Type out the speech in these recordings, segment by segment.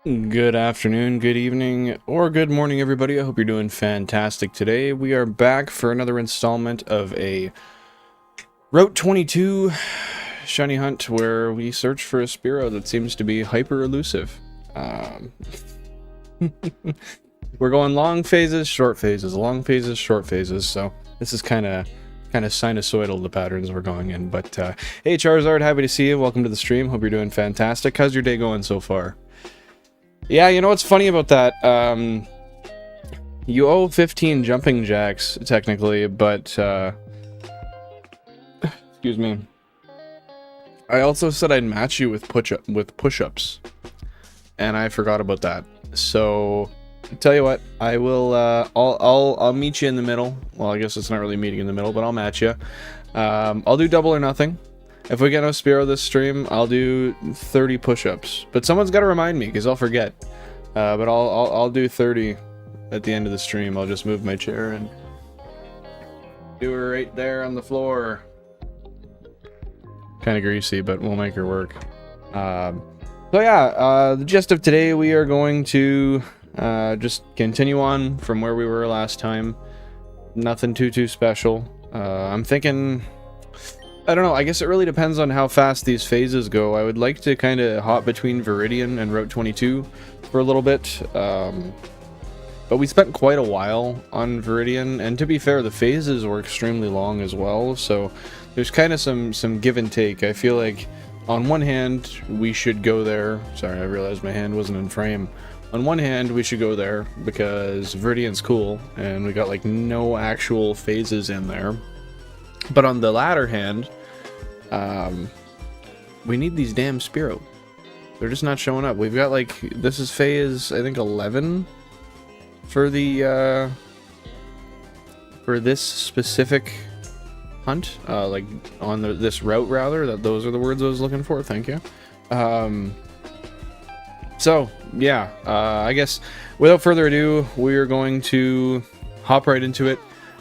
Good afternoon, good evening, or good morning, everybody. I hope you're doing fantastic today. We are back for another installment of a Route 22 shiny hunt where we search for a Spearow that seems to be hyper elusive. We're going long phases, short phases, long phases, short phases. So this is kind of sinusoidal, the patterns we're going in. But hey, Charizard, happy to see you. Welcome to the stream. Hope you're doing fantastic. How's your day going so far? Yeah, you know what's funny about that? You owe 15 jumping jacks, technically, but, excuse me. I also said I'd match you with push-ups, and I forgot about that. So, tell you what, I will, I'll meet you in the middle. Well, I guess it's not really meeting in the middle, but I'll match you. I'll do double or nothing. If we get no Spearow this stream, I'll do 30 push-ups. But someone's got to remind me, because I'll forget. But I'll do 30 at the end of the stream. I'll just move my chair and do her right there on the floor. Kind of greasy, but we'll make her work. So yeah, the gist of today, we are going to just continue on from where we were last time. Nothing too special. I'm thinking... I don't know, I guess it really depends on how fast these phases go. I would like to kind of hop between Viridian and Route 22 for a little bit. But we spent quite a while on Viridian, and to be fair, the phases were extremely long as well, so there's kind of some give and take. I feel like, on one hand, we should go there. Sorry, I realized my hand wasn't in frame. On one hand, we should go there, because Viridian's cool, and we got, like, no actual phases in there. But on the latter hand, we need these damn Spearow. They're just not showing up. We've got, like, this is phase, I think, 11 for the, for this specific hunt. Like, on this route, rather. Those are the words I was looking for. Thank you. So, yeah, I guess, without further ado, we're going to hop right into it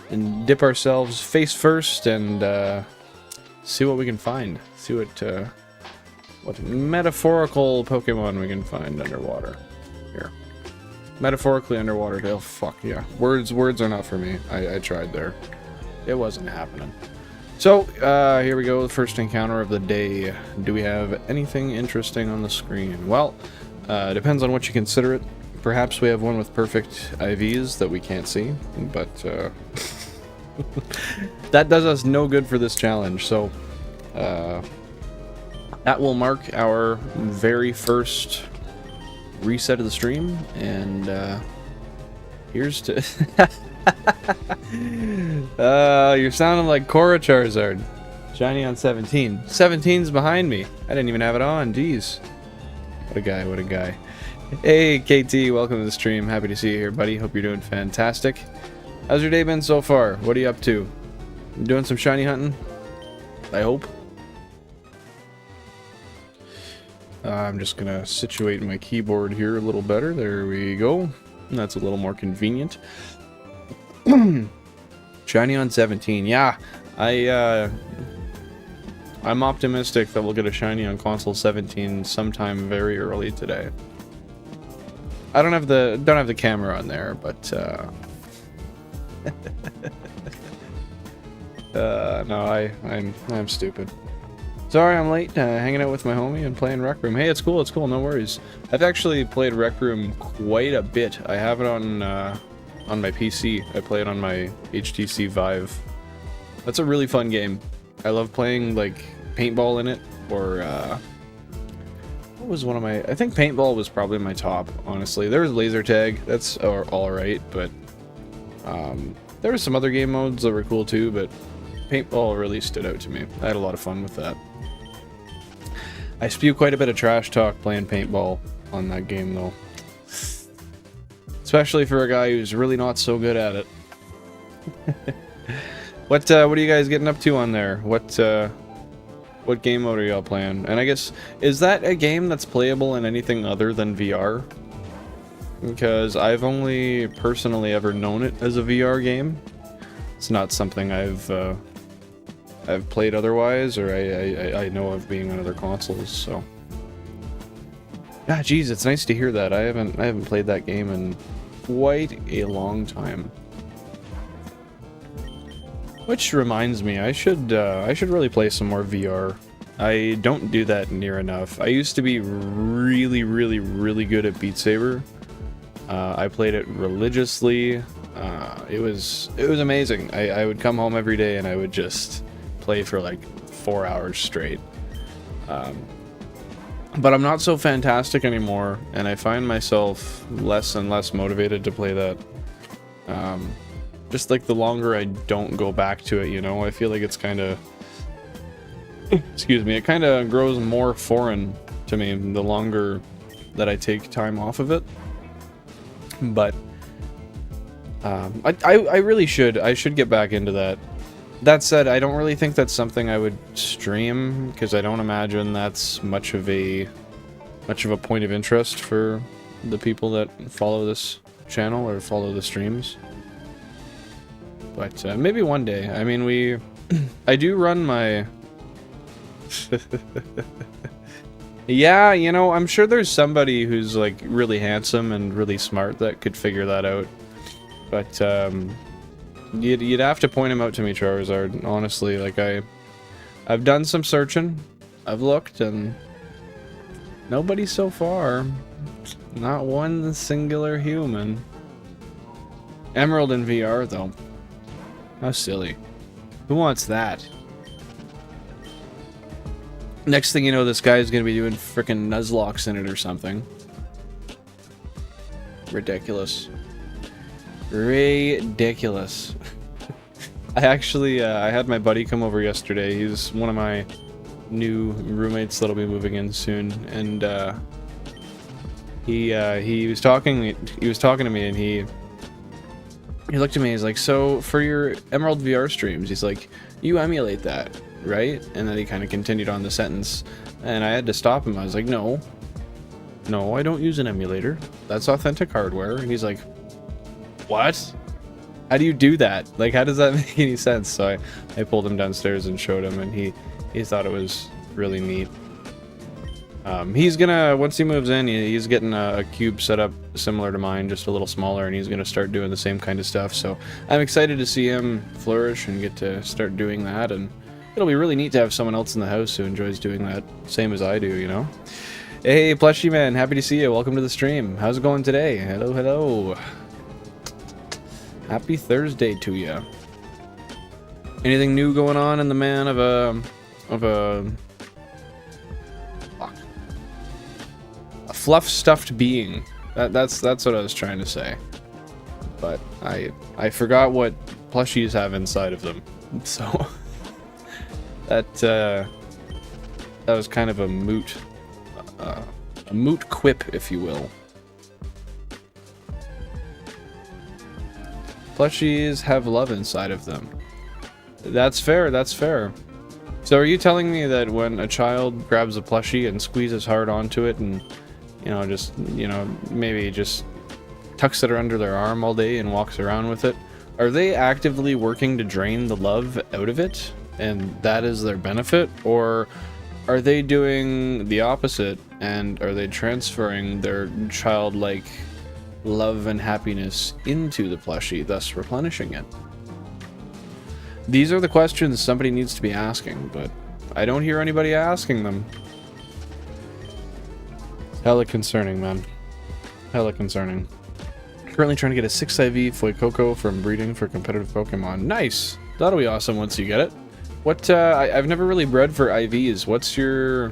and dip ourselves face first and, see what we can find. See what metaphorical Pokemon we can find underwater. Here. Metaphorically underwater. Oh, fuck, yeah. Words are not for me. I tried there. It wasn't happening. So, here we go. The first encounter of the day. Do we have anything interesting on the screen? Well, depends on what you consider it. Perhaps we have one with perfect IVs that we can't see, but, that does us no good for this challenge, so that will mark our very first reset of the stream, and here's to you're sounding like Cora Charizard. Shiny on 17. 17's behind me. I didn't even have it on, jeez. What a guy, what a guy. Hey KT, welcome to the stream. Happy to see you here, buddy. Hope you're doing fantastic. How's your day been so far? What are you up to? Doing some shiny hunting? I hope. I'm just gonna situate my keyboard here a little better. There we go. That's a little more convenient. Shiny on 17. Yeah, I'm optimistic that we'll get a shiny on console 17 sometime very early today. I don't have the camera on there, but no, I'm stupid. Sorry I'm late, hanging out with my homie and playing Rec Room. Hey, it's cool, no worries. I've actually played Rec Room quite a bit. I have it on my PC. I play it on my HTC Vive. That's a really fun game. I love playing, like, paintball in it, or, what was one of my... I think paintball was probably my top, honestly. There was laser tag, that's alright, but, there were some other game modes that were cool too, but paintball really stood out to me. I had a lot of fun with that. I spew quite a bit of trash talk playing paintball on that game, though. Especially for a guy who's really not so good at it. What are you guys getting up to on there? What game mode are y'all playing? And I guess, is that a game that's playable in anything other than VR? Because I've only personally ever known it as a VR game. It's not something I've played otherwise, or I know of being on other consoles, so. Ah, geez, it's nice to hear that. I haven't played that game in quite a long time. Which reminds me, I should really play some more VR. I don't do that near enough. I used to be really, really, really good at Beat Saber. I played it religiously. It was amazing. I would come home every day and I would just play for like 4 hours straight. But I'm not so fantastic anymore, and I find myself less and less motivated to play that. Just like the longer I don't go back to it, you know, I feel like it's kind of... excuse me, it kind of grows more foreign to me the longer that I take time off of it. But I really should. I should get back into that. That said, I don't really think that's something I would stream, because I don't imagine that's much of a point of interest for the people that follow this channel or follow the streams. But maybe one day. I mean, I do run my... Yeah, you know, I'm sure there's somebody who's like really handsome and really smart that could figure that out. But you'd have to point him out to me, Charizard. Honestly, like I've done some searching, I've looked, and nobody so far. Not one singular human. Emerald in VR though. How silly. Who wants that? Next thing you know, this guy's gonna be doing frickin' Nuzlockes in it or something. Ridiculous. Ridiculous. I actually, I had my buddy come over yesterday. He's one of my new roommates that'll be moving in soon, and he was talking to me, and he looked at me. He's like, "So for your Emerald VR streams," he's like, "you emulate that, right?" And then he kind of continued on the sentence, and I had to stop him. I was like, no, I don't use an emulator. That's authentic hardware. And he's like, what? How do you do that? Like, how does that make any sense? So I pulled him downstairs and showed him, and he thought it was really neat. He's gonna, once he moves in, he's getting a cube set up similar to mine, just a little smaller, and he's gonna start doing the same kind of stuff. So I'm excited to see him flourish and get to start doing that, and it'll be really neat to have someone else in the house who enjoys doing that, same as I do, you know? Hey, Plushie Man, happy to see you. Welcome to the stream. How's it going today? Hello, hello. Happy Thursday to you. Anything new going on in the man of a fluff-stuffed being? That's what I was trying to say. But I forgot what plushies have inside of them. So that was kind of a moot quip, if you will. Plushies have love inside of them. That's fair, that's fair. So are you telling me that when a child grabs a plushie and squeezes hard onto it and, you know, just, you know, maybe just tucks it under their arm all day and walks around with it, are they actively working to drain the love out of it, and that is their benefit? Or are they doing the opposite, and are they transferring their childlike love and happiness into the plushie, thus replenishing it? These are the questions somebody needs to be asking, but I don't hear anybody asking them. Hella concerning, man. Hella concerning. Currently trying to get a 6IV Fuecoco from breeding for competitive Pokemon. Nice! That'll be awesome once you get it. What, I've never really bred for IVs. What's your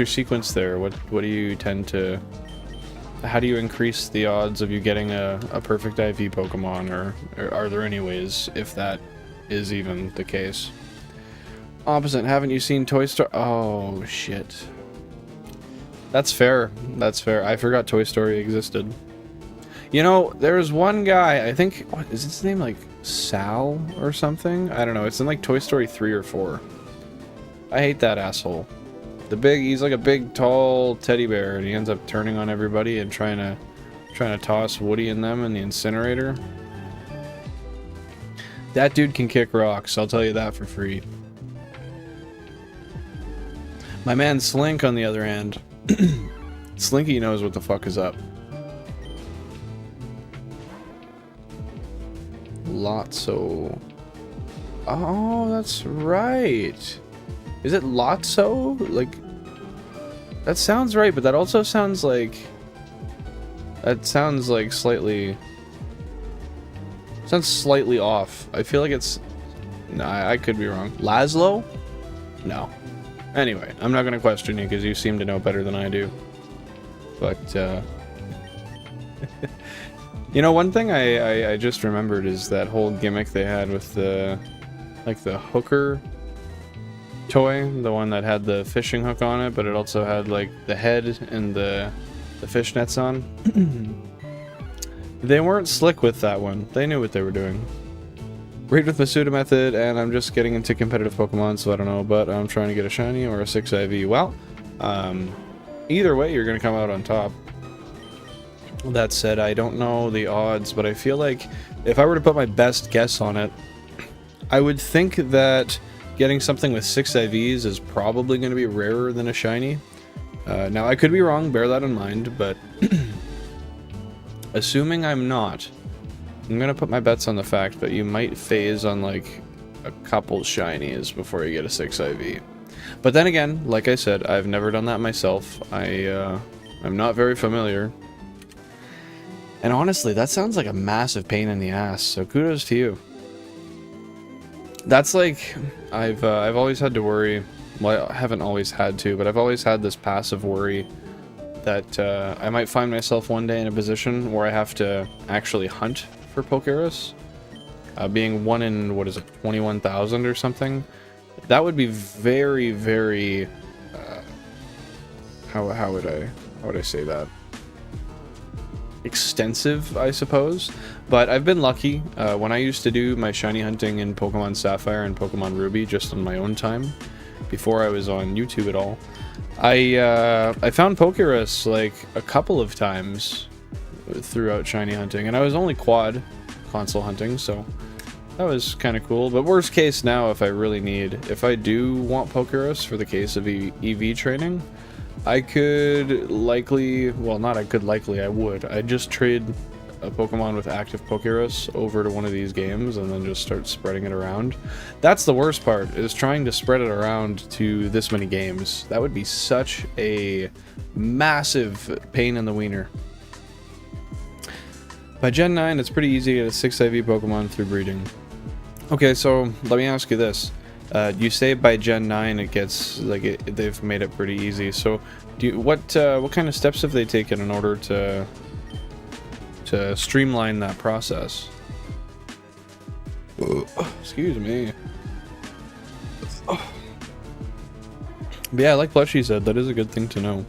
sequence there? What do you tend to... How do you increase the odds of you getting a perfect IV Pokemon, or are there any ways, if that is even the case? Opposite, haven't you seen Toy Story? Oh, shit. That's fair. That's fair. I forgot Toy Story existed. You know, there's one guy, I think, what is his name, like Sal or something? I don't know. It's in like Toy Story 3 or 4. I hate that asshole. He's like a big, tall teddy bear, and he ends up turning on everybody and trying to toss Woody and them in the incinerator. That dude can kick rocks, I'll tell you that for free. My man Slink, on the other hand, Slinky knows what the fuck is up. Lotso. Oh, that's right. Is it Lotso? Like, that sounds right, but that also sounds like... That sounds like slightly... Sounds slightly off. I feel like it's... No, I could be wrong. Laszlo? No. Anyway, I'm not going to question you because you seem to know better than I do. But, you know, one thing I just remembered is that whole gimmick they had with the... Like the hooker toy. The one that had the fishing hook on it, but it also had, like, the head and the fishnets on. They weren't slick with that one. They knew what they were doing. Raid with Masuda method, and I'm just getting into competitive Pokemon, so I don't know, but I'm trying to get a shiny or a 6 IV. Well, either way, you're going to come out on top. That said, I don't know the odds, but I feel like if I were to put my best guess on it, I would think that getting something with 6 IVs is probably going to be rarer than a shiny. Now, I could be wrong, bear that in mind, but assuming I'm not, I'm going to put my bets on the fact that you might phase on, like, a couple shinies before you get a 6 IV. But then again, like I said, I've never done that myself. I'm not very familiar. And honestly, that sounds like a massive pain in the ass, so kudos to you. That's like, I've always had to worry, well, I haven't always had to, but I've always had this passive worry that I might find myself one day in a position where I have to actually hunt for Pokédex. Being 1 in, what is it, 21,000 or something? That would be very, very, how would I say that? Extensive, I suppose. But I've been lucky. When I used to do my shiny hunting in Pokemon Sapphire and Pokemon Ruby just on my own time, before I was on YouTube at all, I found Pokédex like a couple of times throughout shiny hunting, and I was only quad console hunting, so that was kind of cool. But worst case now, if I do want Pokédex for the case of EV training, I could likely, well, not I could likely, I would. I'd just trade a Pokemon with active Pokédex over to one of these games and then just start spreading it around. That's the worst part, is trying to spread it around to this many games. That would be such a massive pain in the wiener. By Gen 9, it's pretty easy to get a 6 IV Pokemon through breeding. Okay, so let me ask you this. You say by Gen 9 it gets, like, they've made it pretty easy, so what kind of steps have they taken in order to streamline that process? Excuse me. But yeah, like Plushie said, that is a good thing to know.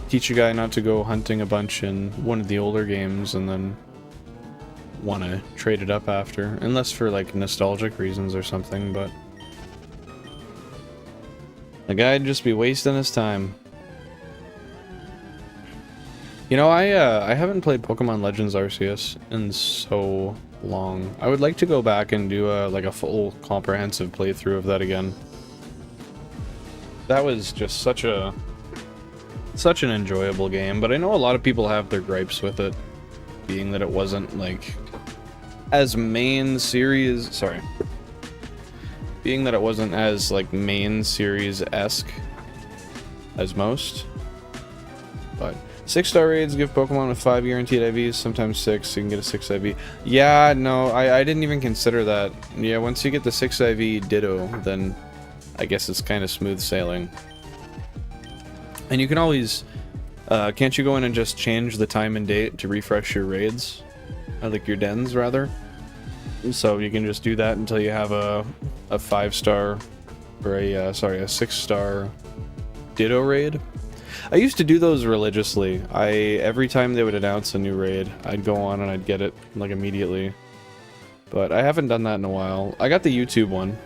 Teach a guy not to go hunting a bunch in one of the older games and then want to trade it up after, unless for like nostalgic reasons or something, but the guy'd just be wasting his time. You know, I haven't played Pokemon Legends Arceus in so long. I would like to go back and do like a full comprehensive playthrough of that again. That was just such an enjoyable game, but I know a lot of people have their gripes with it, being that it wasn't like as main series, being that it wasn't as like main series-esque as most. But 6-star raids give Pokemon with 5 guaranteed IVs, sometimes 6, so you can get a 6 IV. Yeah, no, I didn't even consider that. Yeah, once you get the 6 IV Ditto, then I guess it's kind of smooth sailing. And you can always, can't you go in and just change the time and date to refresh your raids? Like your dens, rather. So you can just do that until you have a 5-star, or a 6-star Ditto raid. I used to do those religiously. Every time they would announce a new raid, I'd go on and I'd get it, like, immediately. But I haven't done that in a while. I got the YouTube one.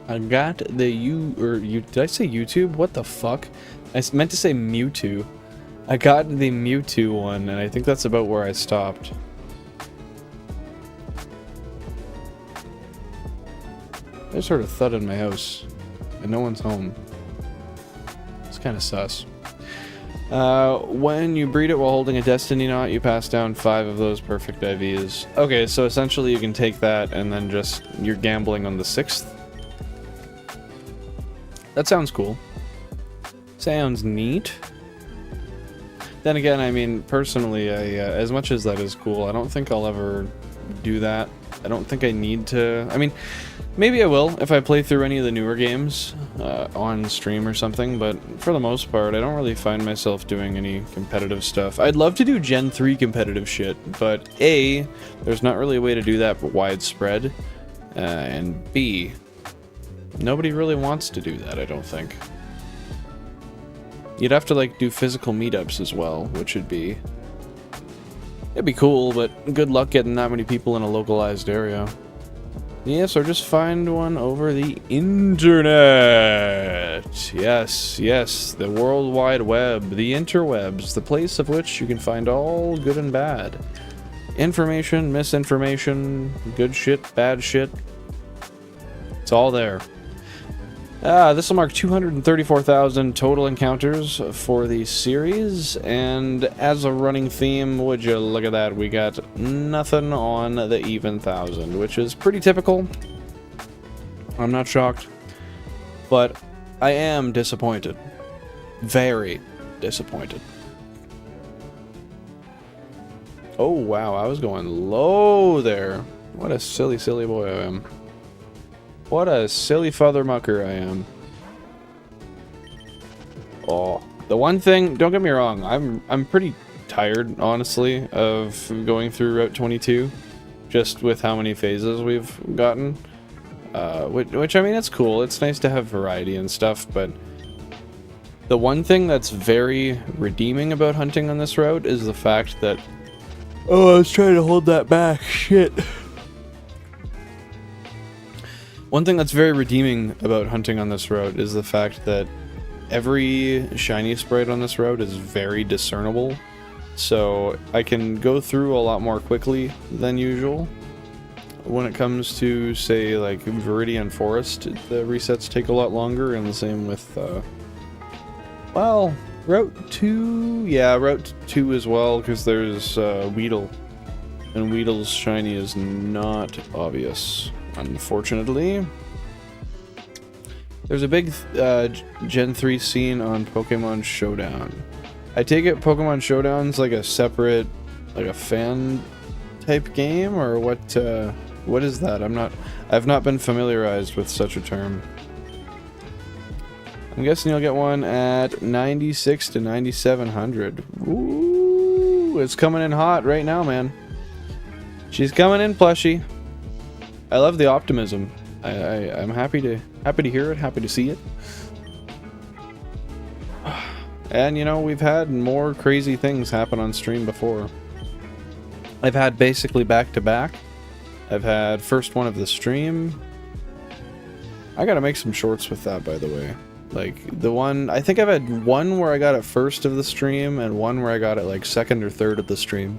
I got the did I say YouTube? What the fuck? I meant to say Mewtwo. I got the Mewtwo one, and I think that's about where I stopped. I just heard a thud in my house, and no one's home. It's kind of sus. When you breed it while holding a destiny knot, you pass down 5 of those perfect IVs. Okay, so essentially you can take that and then just, you're gambling on the 6th. That sounds cool. Sounds neat. Then again, I mean, personally, as much as that is cool, I don't think I'll ever do that. I don't think I need to. I mean, maybe I will if I play through any of the newer games on stream or something, but for the most part, I don't really find myself doing any competitive stuff. I'd love to do Gen 3 competitive shit, but A, there's not really a way to do that widespread, and B, nobody really wants to do that, I don't think. You'd have to, like, do physical meetups as well, which would be... It'd be cool, but good luck getting that many people in a localized area. Yes, or just find one over the internet. Yes, yes, the World Wide Web, the interwebs, the place of which you can find all good and bad. Information, misinformation, good shit, bad shit. It's all there. This will mark 234,000 total encounters for the series, and as a running theme, would you look at that, we got nothing on the even 1,000, which is pretty typical. I'm not shocked, but I am disappointed. Very disappointed. Oh wow, I was going low there. What a silly, silly boy I am. What a silly father mucker I am. Oh, the one thing, don't get me wrong, I'm pretty tired, honestly, of going through Route 22, just with how many phases we've gotten. Which I mean, it's cool. It's nice to have variety and stuff, but the one thing that's very redeeming about hunting on this route is the fact that... Oh, I was trying to hold that back. Shit. One thing that's very redeeming about hunting on this route is the fact that every shiny sprite on this route is very discernible, so I can go through a lot more quickly than usual. When it comes to, say, like Viridian Forest, the resets take a lot longer, and the same with, well, Route 2, yeah, Route 2 as well, because there's Weedle, and Weedle's shiny is not obvious. Unfortunately, there's a big Gen 3 scene on Pokemon Showdown. I take it Pokemon Showdown's like a separate, like a fan type game, or what is that? I've not been familiarized with such a term. I'm guessing you'll get one at 96 to 9700. Ooh, it's coming in hot right now, man. She's coming in, plushie. I love the optimism. I'm happy to hear it, happy to see it. And you know, we've had more crazy things happen on stream before. I've had basically back-to-back. I've had first one of the stream. I gotta make some shorts with that, by the way. Like, the one... I think I've had one where I got it first of the stream, and one where I got it, like, second or third of the stream.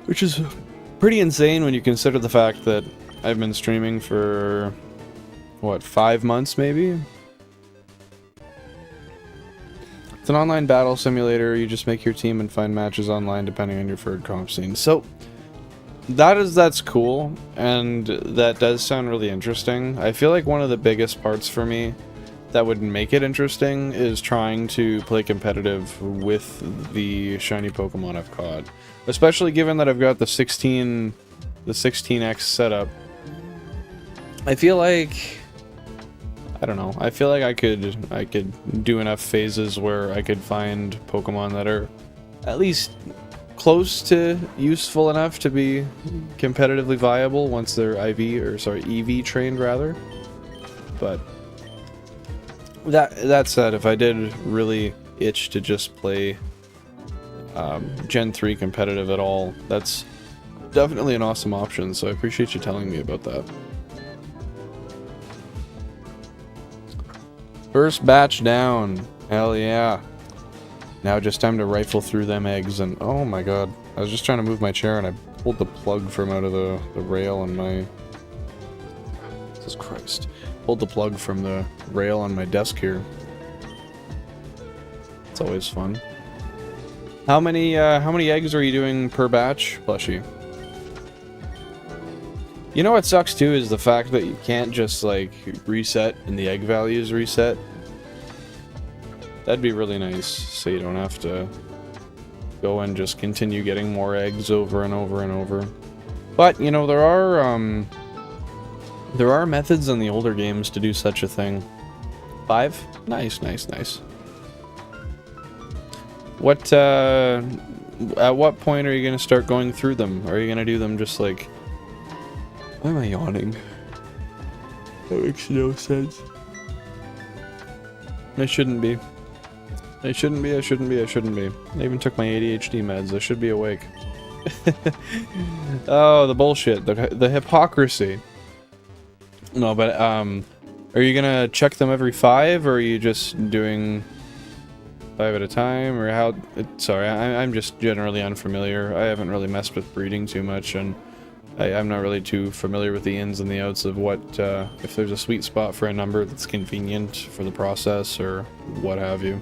Which is pretty insane when you consider the fact that I've been streaming for, what, 5 months, maybe? It's an online battle simulator. You just make your team and find matches online depending on your preferred comp scene. So, that's cool, and that does sound really interesting. I feel like one of the biggest parts for me that would make it interesting is trying to play competitive with the shiny Pokemon I've caught. Especially given that I've got the 16x setup. I feel like... I don't know. I feel like I could do enough phases where I could find Pokemon that are at least close to useful enough to be competitively viable once they're EV trained, rather. But that said, if I did really itch to just play Gen 3 competitive at all, that's definitely an awesome option, so I appreciate you telling me about that. First batch down. Hell yeah. Now just time to rifle through them eggs, and oh my god. I was just trying to move my chair and I pulled the plug from out of the rail on my... Jesus Christ. Pulled the plug from the rail on my desk here. It's always fun. How many eggs are you doing per batch, Plushie? You know what sucks too is the fact that you can't just like reset and the egg values reset. That'd be really nice, so you don't have to go and just continue getting more eggs over and over and over. But you know, there are methods in the older games to do such a thing. 5? Nice, nice, nice. What at what point are you gonna start going through them? Are you gonna do them just like... Why am I yawning? That makes no sense. I shouldn't be. I shouldn't be. I even took my ADHD meds. I should be awake. Oh, the bullshit. The hypocrisy. No, but, are you gonna check them every 5, or are you just doing 5 at a time, or how... Sorry, I'm just generally unfamiliar. I haven't really messed with breeding too much, and I'm not really too familiar with the ins and the outs of what, if there's a sweet spot for a number that's convenient for the process, or what have you.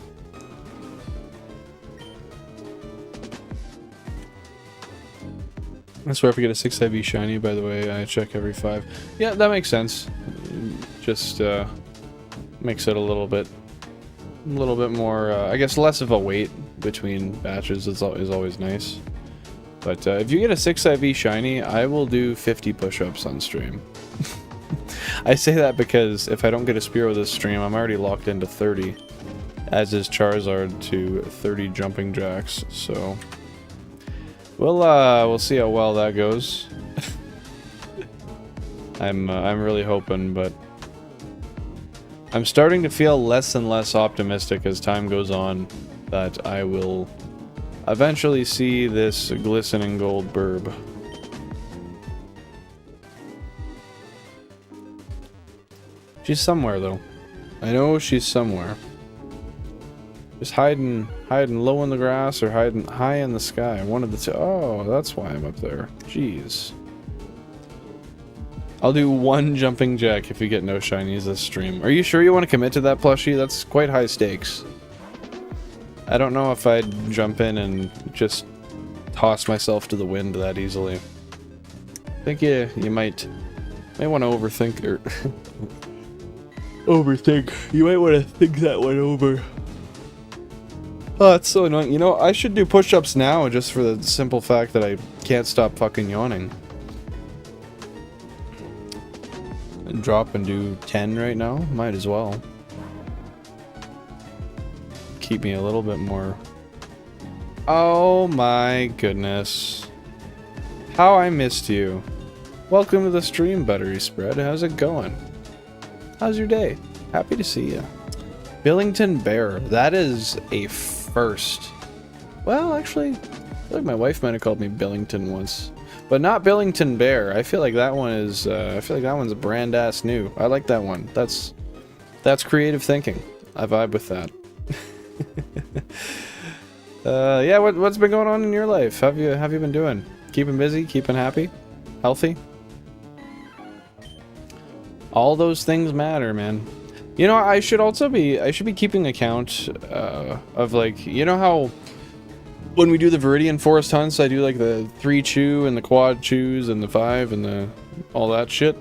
I swear if I get a 6 IV shiny, by the way, I check every 5. Yeah, that makes sense. Just, makes it a little bit more, I guess less of a wait between batches is always nice. But, if you get a 6 IV shiny, I will do 50 push-ups on stream. I say that because if I don't get a Spearow this stream, I'm already locked into 30. As is Charizard to 30 jumping jacks, so... we'll see how well that goes. I'm really hoping, but I'm starting to feel less and less optimistic as time goes on that I will eventually see this glistening gold burb. She's somewhere though. I know she's somewhere. Just hiding low in the grass or hiding high in the sky. One of the two. Oh, that's why I'm up there. Jeez. I'll do 1 jumping jack if you get no shinies this stream. Are you sure you want to commit to that, Plushie? That's quite high stakes. I don't know if I'd jump in and just toss myself to the wind that easily. I think you might want to overthink or overthink. You might want to think that one over. Oh, that's so annoying. You know, I should do push-ups now just for the simple fact that I can't stop fucking yawning. And drop and do 10 right now? Might as well. Keep me a little bit more... Oh my goodness. How I missed you. Welcome to the stream, Buttery Spread. How's it going? How's your day? Happy to see you. Billington Bear. That is a first. Well, actually, I feel like my wife might have called me Billington once. But not Billington Bear. I feel like that one is, I feel like that one's a brand ass new. I like that one. That's creative thinking. I vibe with that. Yeah, what's been going on in your life? Have you been doing? Keeping busy? Keeping happy? Healthy? All those things matter, man. You know, I should be keeping account of, like, you know how when we do the Viridian Forest hunts, I do like the 3 chew and the quad chews and the 5 and the all that shit.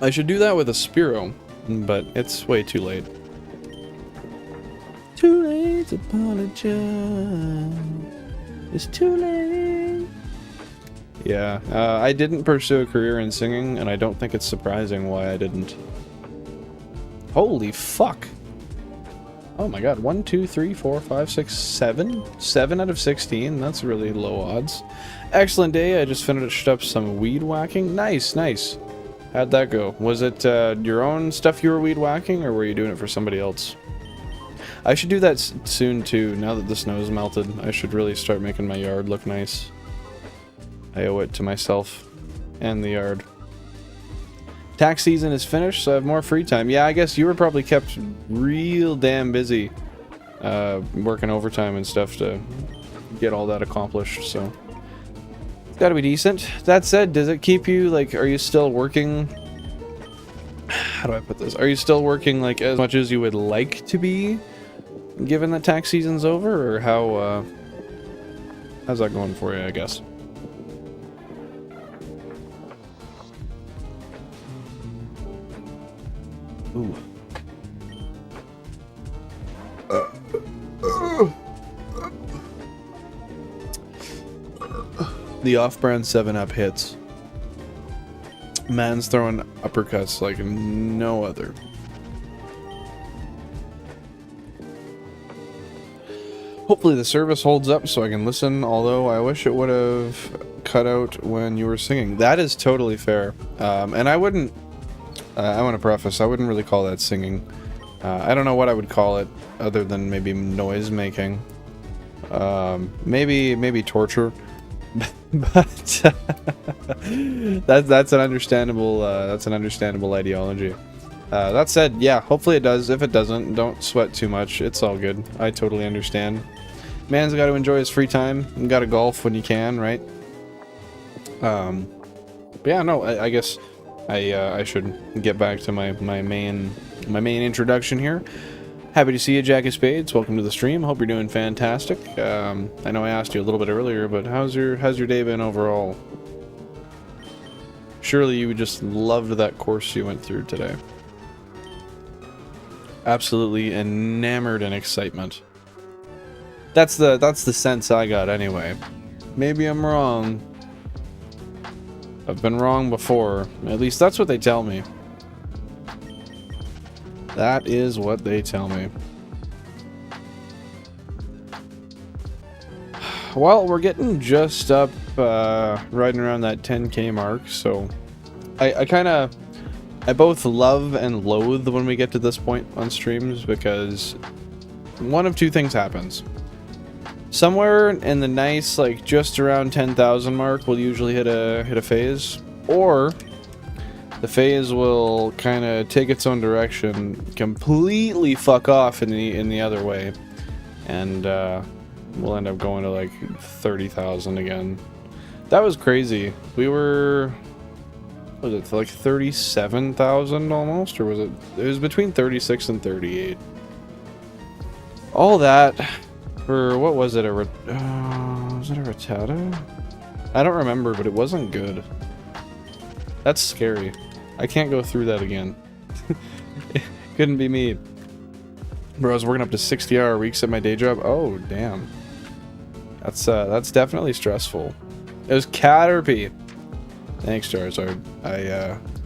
I should do that with a Spearow, but it's way too late. Too late to apologize. It's too late. Yeah, I didn't pursue a career in singing, and I don't think it's surprising why I didn't. Holy fuck. Oh my god, 1, 2, 3, 4, 5, 6, 7? 7 out of 16? That's really low odds. Excellent day, I just finished up some weed whacking. Nice, nice. How'd that go? Was it your own stuff you were weed whacking, or were you doing it for somebody else? I should do that soon too, now that the snow's melted. I should really start making my yard look nice. I owe it to myself and the yard. Tax season is finished, so I have more free time. Yeah, I guess you were probably kept real damn busy working overtime and stuff to get all that accomplished, so it's gotta be decent. That said, does it keep you, like, are you still working? How do I put this? Are you still working, like, as much as you would like to be? given that tax season's over, or how's that going for you, I guess? Ooh. The off-brand 7-Up hits. Man's throwing uppercuts like no other. Hopefully the service holds up so I can listen, although I wish it would have cut out when you were singing. That is totally fair. And I wouldn't... I want to preface, I wouldn't really call that singing. I don't know what I would call it, other than maybe noise making. Maybe torture. But that's an understandable ideology. That said, yeah, hopefully it does. If it doesn't, don't sweat too much. It's all good. I totally understand. Man's got to enjoy his free time. You got to golf when you can, right? But yeah, no, I guess I should get back to my main introduction here. Happy to see you, Jack of Spades. Welcome to the stream. Hope you're doing fantastic. I know I asked you a little bit earlier, but how's your day been overall? Surely you just loved that course you went through today. Absolutely enamored in excitement. That's the sense I got anyway. Maybe I'm wrong. I've been wrong before. At least that's what they tell me. That is what they tell me. Well, we're getting just up, riding around that 10k mark, so I both love and loathe when we get to this point on streams, because one of two things happens. Somewhere in the nice, like, just around 10,000 mark, we'll usually hit a phase, or the phase will kind of take its own direction, completely fuck off in the other way, and we'll end up going to like 30,000 again. That was crazy. We were, what was it, like 37,000 almost, or was it? It was between 36 and 38. All that for, what was it? Was it a Rattata? I don't remember, but it wasn't good. That's scary. I can't go through that again. Couldn't be me. Bro, I was working up to 60-hour weeks at my day job. Oh, damn. That's definitely stressful. It was Caterpie. Thanks, Charizard.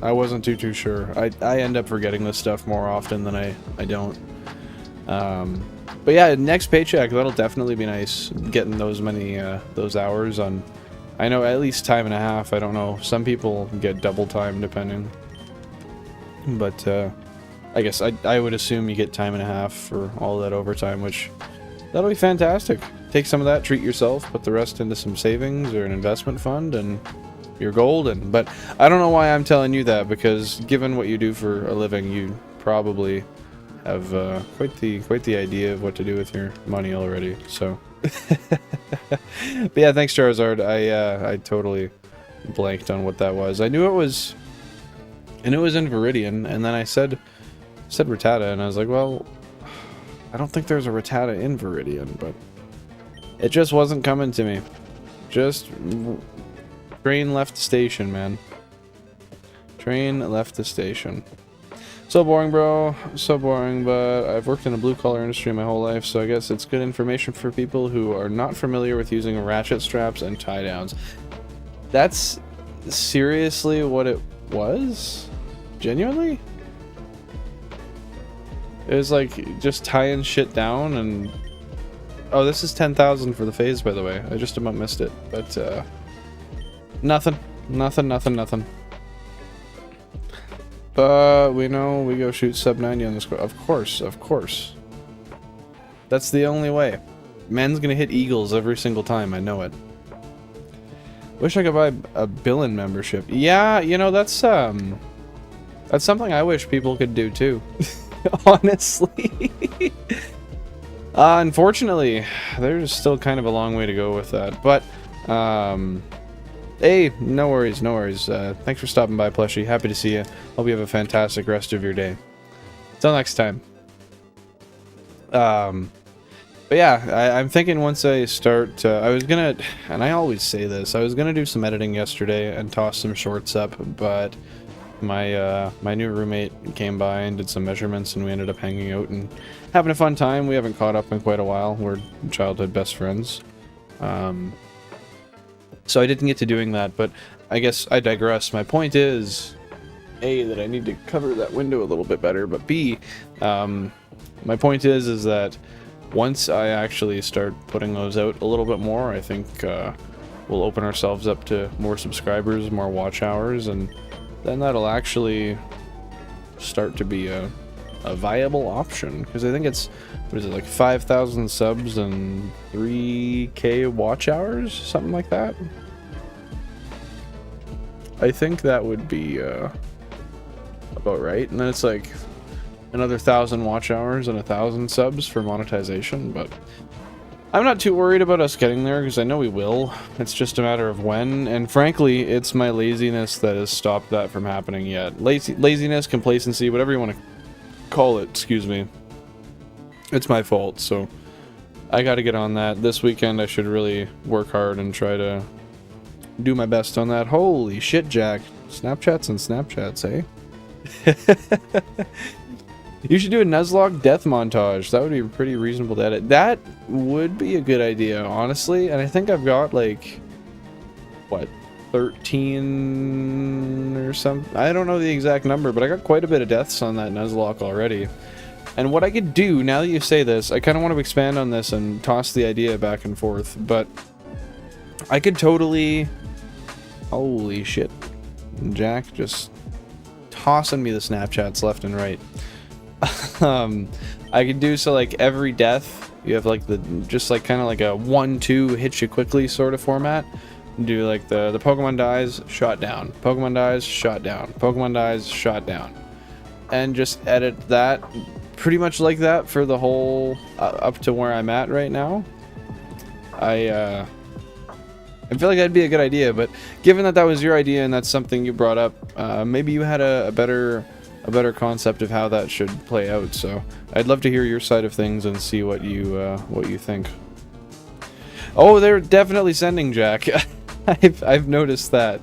I wasn't too sure. I end up forgetting this stuff more often than I don't. But yeah, next paycheck, that'll definitely be nice. Getting those many those hours on. I know at least time and a half. I don't know. Some people get double time depending. But I guess I would assume you get time and a half for all that overtime, which that'll be fantastic. Take some of that, treat yourself, put the rest into some savings or an investment fund, and you're golden. But I don't know why I'm telling you that, because given what you do for a living, you probably have quite the idea of what to do with your money already. So. But yeah, thanks, Charizard. I totally blanked on what that was. I knew it was, and it was in Viridian, and then I said Rattata, and I was like, well, I don't think there's a Rattata in Viridian, but it just wasn't coming to me. Just train left the station, man. Train left the station. So boring, bro. So boring, but I've worked in a blue-collar industry my whole life, so I guess it's good information for people who are not familiar with using ratchet straps and tie-downs. That's seriously what it was? Genuinely? It was like just tying shit down and... Oh, this is 10,000 for the phase, by the way. I just about missed it, but nothing. But we know we go shoot sub 90 on the squad. Of course. That's the only way. Man's gonna hit eagles every single time, I know it. Wish I could buy a Billen membership. Yeah, you know, that's something I wish people could do too. Honestly. Unfortunately, there's still kind of a long way to go with that. But, hey, no worries. Thanks for stopping by, Plushie. Happy to see you. Hope you have a fantastic rest of your day. Until next time. But yeah, I'm thinking once I start, I was gonna, and I always say this, I was gonna do some editing yesterday and toss some shorts up, but my new roommate came by and did some measurements, and we ended up hanging out and having a fun time. We haven't caught up in quite a while. We're childhood best friends. So I didn't get to doing that, but I guess I digress. My point is, A, that I need to cover that window a little bit better, but B, my point is that once I actually start putting those out a little bit more, I think we'll open ourselves up to more subscribers, more watch hours, and then that'll actually start to be a viable option. Because I think it's, what is it, like 5,000 subs and 3K watch hours? Something like that? I think that would be about right. And then it's like another 1,000 watch hours and 1,000 subs for monetization, but I'm not too worried about us getting there because I know we will. It's just a matter of when, and frankly, it's my laziness that has stopped that from happening yet. Laziness, complacency, whatever you want to call it, excuse me. It's my fault, so I got to get on that. This weekend I should really work hard and try to do my best on that. Holy shit, Jack. Snapchats and Snapchats, eh? You should do a Nuzlocke death montage. That would be pretty reasonable to edit. That would be a good idea, honestly. And I think I've got, like, what, 13 or something? I don't know the exact number, but I got quite a bit of deaths on that Nuzlocke already. And what I could do, now that you say this, I kind of want to expand on this and toss the idea back and forth, but I could totally... Holy shit. Jack just tossing me the Snapchats left and right. I could do so like every death you have like the just like kind of like a 1-2 hit you quickly sort of format. Do like the Pokemon dies, shot down, Pokemon dies, shot down, Pokemon dies, shot down, and just edit that pretty much like that for the whole up to where I'm at right now. I feel like that'd be a good idea, but given that that was your idea and that's something you brought up, maybe you had a better concept of how that should play out. So I'd love to hear your side of things and see what you think. Oh, they're definitely sending, Jack. I've noticed that.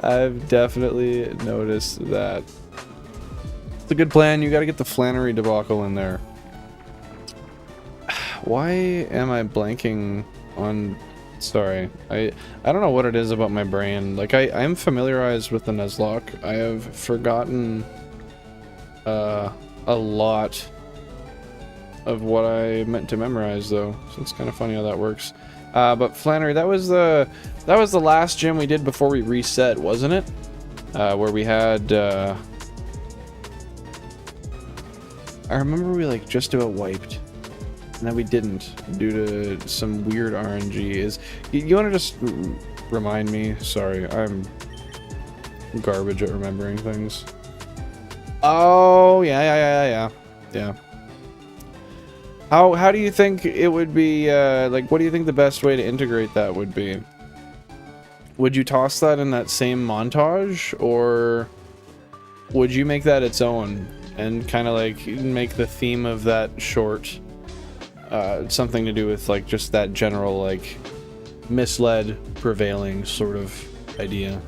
I've definitely noticed that. It's a good plan. You got to get the Flannery debacle in there. Why am I blanking on... Sorry, I don't know what it is about my brain. Like, I'm familiarized with the Nuzlocke. I have forgotten a lot of what I meant to memorize, though. So it's kind of funny how that works. But Flannery, that was the last gym we did before we reset, wasn't it? Where we had... I remember we like just about wiped. And then we didn't, due to some weird RNG. You want to just remind me? Sorry, I'm garbage at remembering things. Oh, yeah. How do you think it would be, like, what do you think the best way to integrate that would be? Would you toss that in that same montage, or would you make that its own and kind of like make the theme of that short something to do with like just that general like misled prevailing sort of idea?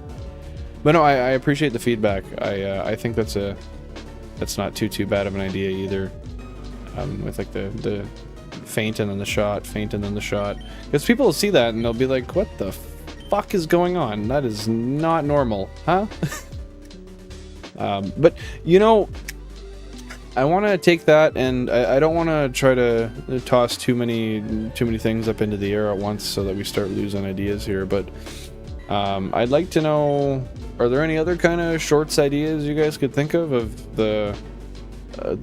But no, I appreciate the feedback. I think that's not too bad of an idea either. With like the feint and then the shot, feint and then the shot, because people will see that and they'll be like, what the fuck is going on? That is not normal, huh? But you know, I want to take that, and I don't want to try to toss too many things up into the air at once so that we start losing ideas here, but I'd like to know, are there any other kind of shorts ideas you guys could think of the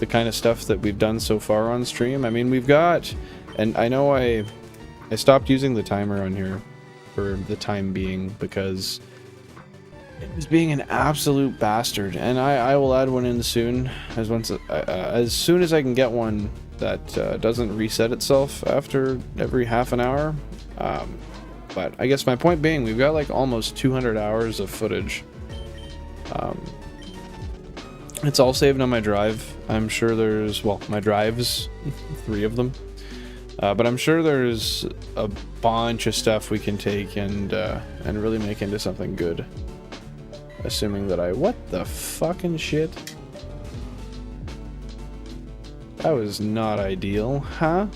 kind of stuff that we've done so far on stream? I mean, we've got, and I know I stopped using the timer on here for the time being because it was being an absolute bastard, and I will add one in soon, as soon as I can get one that doesn't reset itself after every half an hour. But I guess my point being, we've got like almost 200 hours of footage. It's all saved on my drive. I'm sure there's, well, my drives, 3 of them. But I'm sure there's a bunch of stuff we can take and really make into something good. Assuming that what the fucking shit? That was not ideal, huh?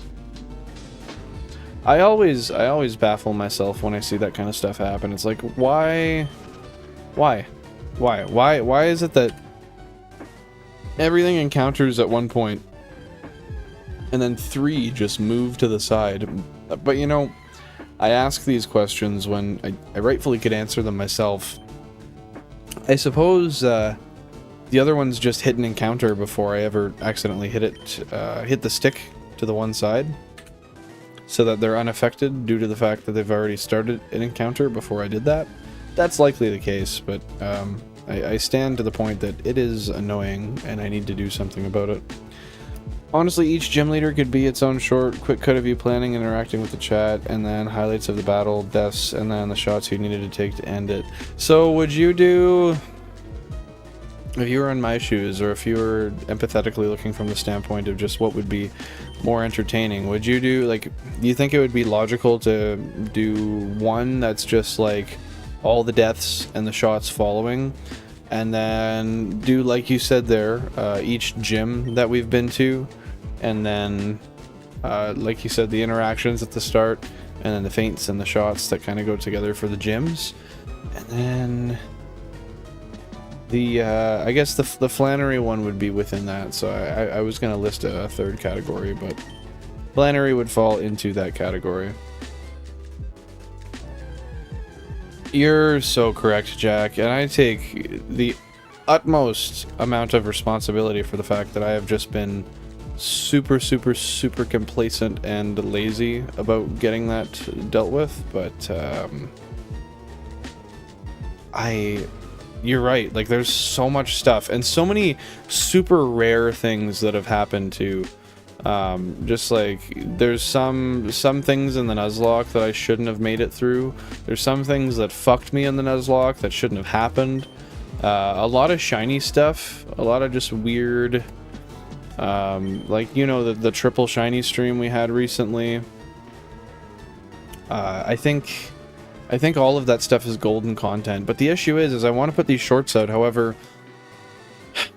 I always baffle myself when I see that kind of stuff happen. It's like, why is it that everything encounters at one point and then 3 just move to the side? But you know, I ask these questions when I rightfully could answer them myself. I suppose the other ones just hit an encounter before I ever accidentally hit the stick to the one side, so that they're unaffected due to the fact that they've already started an encounter before I did that. That's likely the case, but I stand to the point that it is annoying and I need to do something about it. Honestly, each gym leader could be its own short, quick cut of you planning, interacting with the chat, and then highlights of the battle, deaths, and then the shots you needed to take to end it. So would you do, if you were in my shoes, or if you were empathetically looking from the standpoint of just what would be more entertaining, would you do, like, do you think it would be logical to do one that's just like all the deaths and the shots following, and then do, like you said there, each gym that we've been to, and then like you said, the interactions at the start, and then the feints and the shots that kind of go together for the gyms, and then the I guess the Flannery one would be within that. So I was gonna list a third category, but Flannery would fall into that category. You're so correct, Jack, and I take the utmost amount of responsibility for the fact that I have just been super complacent and lazy about getting that dealt with, but you're right, like there's so much stuff and so many super rare things that have happened to just like there's some things in the Nuzlocke that I shouldn't have made it through. There's some things that fucked me in the Nuzlocke that shouldn't have happened. A lot of shiny stuff, a lot of just weird like, you know, the triple shiny stream we had recently. I think all of that stuff is golden content, but the issue is I want to put these shorts out. However,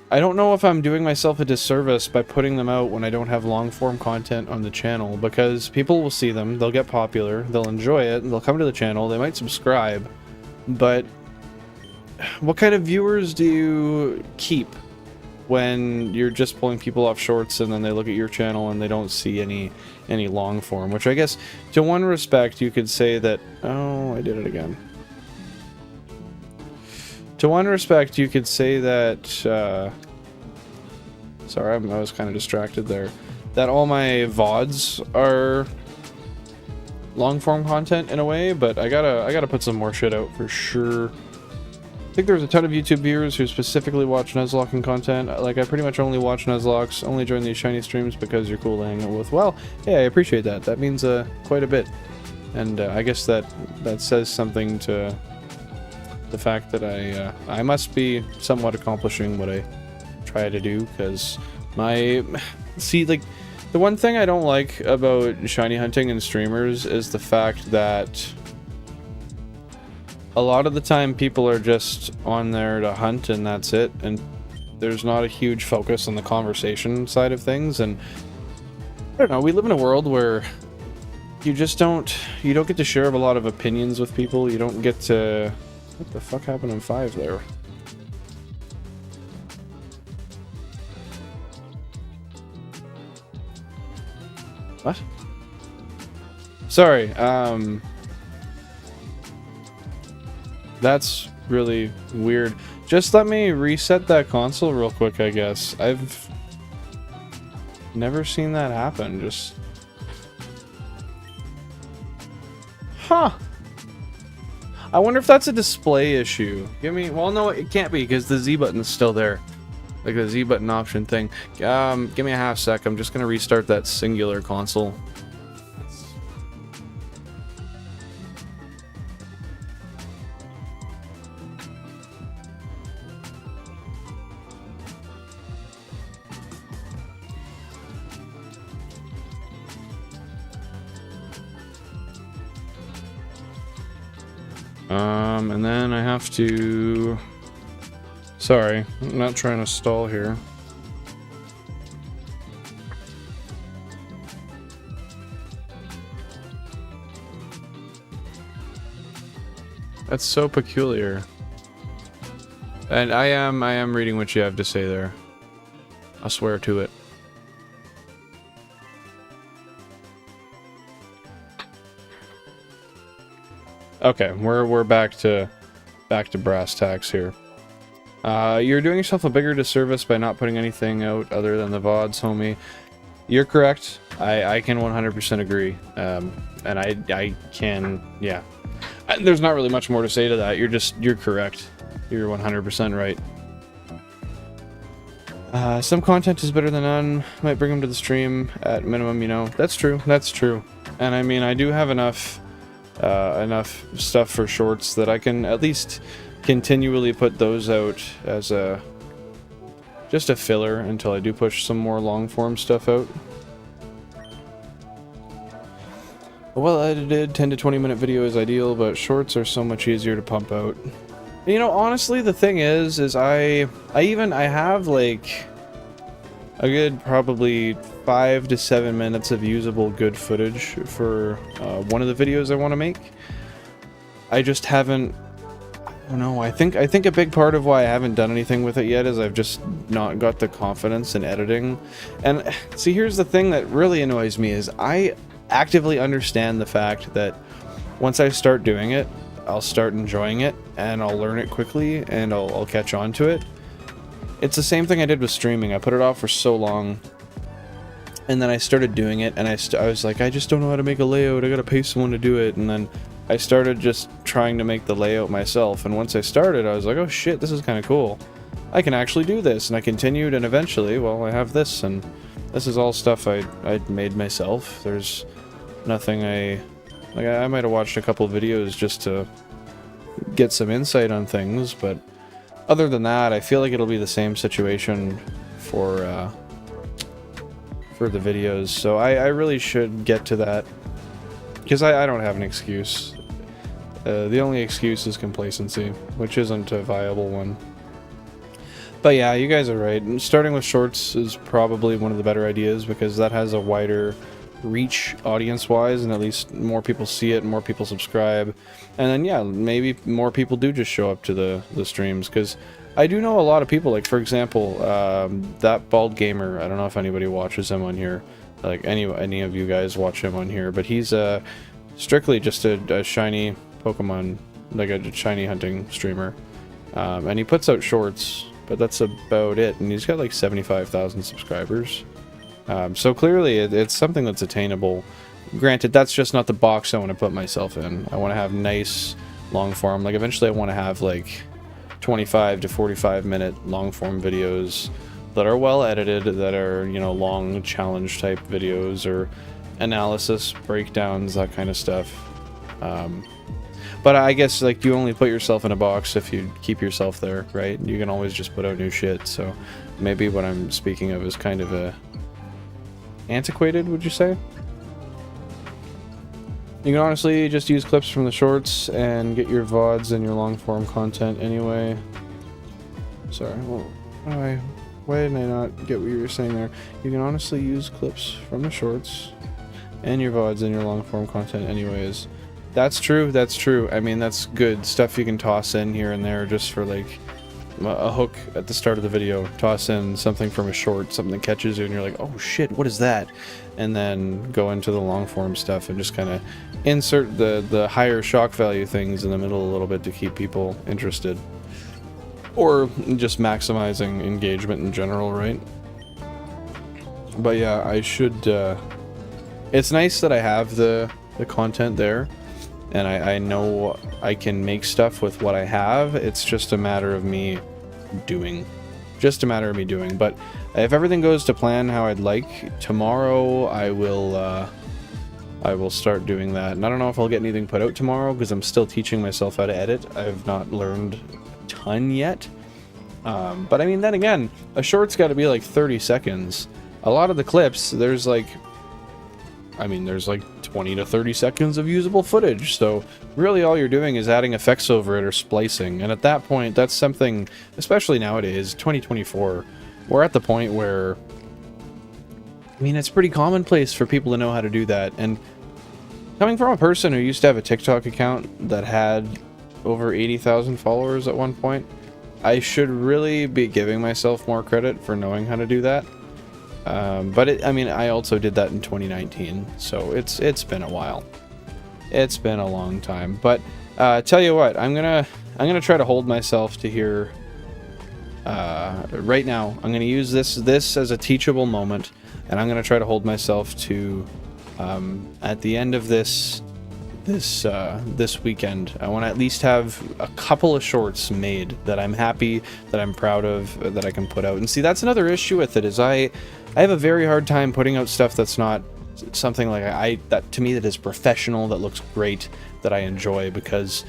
I don't know if I'm doing myself a disservice by putting them out when I don't have long form content on the channel, because people will see them, they'll get popular, they'll enjoy it, and they'll come to the channel, they might subscribe, but what kind of viewers do you keep when you're just pulling people off shorts and then they look at your channel and they don't see any long form? Which I guess, to one respect, you could say that... Oh, I did it again. To one respect, you could say that... sorry, I was kind of distracted there. That all my VODs are long form content in a way, but I gotta put some more shit out for sure. I think there's a ton of YouTube viewers who specifically watch Nuzlocking content. Like, I pretty much only watch Nuzlocks, only join these shiny streams because you're cool to hang out with. Well, hey, I appreciate that. That means quite a bit. And I guess that says something to the fact that I must be somewhat accomplishing what I try to do, because see, like, the one thing I don't like about shiny hunting and streamers is the fact that a lot of the time people are just on there to hunt and that's it, and there's not a huge focus on the conversation side of things. And I don't know, we live in a world where you don't get to share a lot of opinions with people. You don't get to... What the fuck happened in 5 there? What? Sorry, that's really weird. Just let me reset that console real quick, I guess. I've never seen that happen. Just... Huh. I wonder if that's a display issue. Well, no, it can't be, because the Z button is still there. Like the Z button option thing. Give me a half sec. I'm just gonna restart that singular console. And then I have to... Sorry, I'm not trying to stall here. That's so peculiar. And I am reading what you have to say there. I swear to it. Okay, we're back to brass tacks here. You're doing yourself a bigger disservice by not putting anything out other than the VODs, homie. You're correct. I can 100% agree. And I can, yeah. There's not really much more to say to that. You're correct. You're 100% right. Some content is better than none. Might bring them to the stream at minimum, you know. That's true. That's true. And I mean, I do have enough stuff for shorts that I can at least continually put those out as just a filler until I do push some more long form stuff out. A well-edited 10 to 20 minute video is ideal, but shorts are so much easier to pump out. You know, honestly, the thing is I have like a good probably 5 to 7 minutes of usable good footage for one of the videos I want to make. I just haven't, I don't know, I think a big part of why I haven't done anything with it yet is I've just not got the confidence in editing. And see, here's the thing that really annoys me is I actively understand the fact that once I start doing it, I'll start enjoying it and I'll learn it quickly and I'll catch on to it. It's the same thing I did with streaming. I put it off for so long and then I started doing it and I was like, I just don't know how to make a layout. I gotta pay someone to do it. And then I started just trying to make the layout myself. And once I started, I was like, oh shit, this is kind of cool. I can actually do this. And I continued and eventually, well, I have this and this is all stuff I'd made myself. There's nothing I might have watched a couple videos just to get some insight on things, but other than that, I feel like it'll be the same situation for the videos. So I really should get to that because I don't have an excuse. The only excuse is complacency, which isn't a viable one. But yeah, you guys are right. Starting with shorts is probably one of the better ideas because that has a wider reach audience-wise, and at least more people see it and more people subscribe. And then yeah, maybe more people do just show up to the streams, because I do know a lot of people, like for example, that Bald Gamer, I don't know if anybody watches him on here, like any of you guys watch him on here, but he's strictly just a shiny Pokemon, like a shiny hunting streamer. And he puts out shorts, but that's about it, and he's got like 75,000 subscribers. So clearly it's something that's attainable. Granted, that's just not the box I want to put myself in. I want to have nice long form. Like eventually I want to have like 25 to 45 minute long form videos that are well edited, that are, you know, long challenge type videos or analysis, breakdowns, that kind of stuff. But I guess like you only put yourself in a box if you keep yourself there, right? You can always just put out new shit. So maybe what I'm speaking of is kind of a antiquated, would you say? You can honestly just use clips from the shorts and get your VODs and your long form content anyway. Sorry, well, why didn't I not get what you were saying there? You can honestly use clips from the shorts and your VODs and your long form content anyways. That's true, that's true. I mean, that's good stuff you can toss in here and there just for like a hook at the start of the video. Toss in something from a short, something that catches you and you're like, oh shit, what is that? And then go into the long form stuff and just kind of insert the higher shock value things in the middle a little bit to keep people interested. Or just maximizing engagement in general, right? But yeah, I should, it's nice that I have the content there. And I know I can make stuff with what I have. It's just a matter of me doing. Just a matter of me doing. But if everything goes to plan how I'd like, tomorrow I will start doing that. And I don't know if I'll get anything put out tomorrow because I'm still teaching myself how to edit. I've not learned a ton yet. But I mean, then again, a short's got to be like 30 seconds. A lot of the clips, there's like I mean, there's like 20 to 30 seconds of usable footage, so really all you're doing is adding effects over it or splicing, and at that point, that's something, especially nowadays, 2024, we're at the point where, I mean, it's pretty commonplace for people to know how to do that, and coming from a person who used to have a TikTok account that had over 80,000 followers at one point, I should really be giving myself more credit for knowing how to do that. But I mean, I also did that in 2019, so it's been a while. It's been a long time. But tell you what, I'm gonna try to hold myself to here. Right now, I'm gonna use this as a teachable moment, and I'm gonna try to hold myself to at the end of this weekend, I want to at least have a couple of shorts made that I'm happy, that I'm proud of, that I can put out. And see, that's another issue with it, is I have a very hard time putting out stuff that's not something like that to me that is professional, that looks great, that I enjoy, because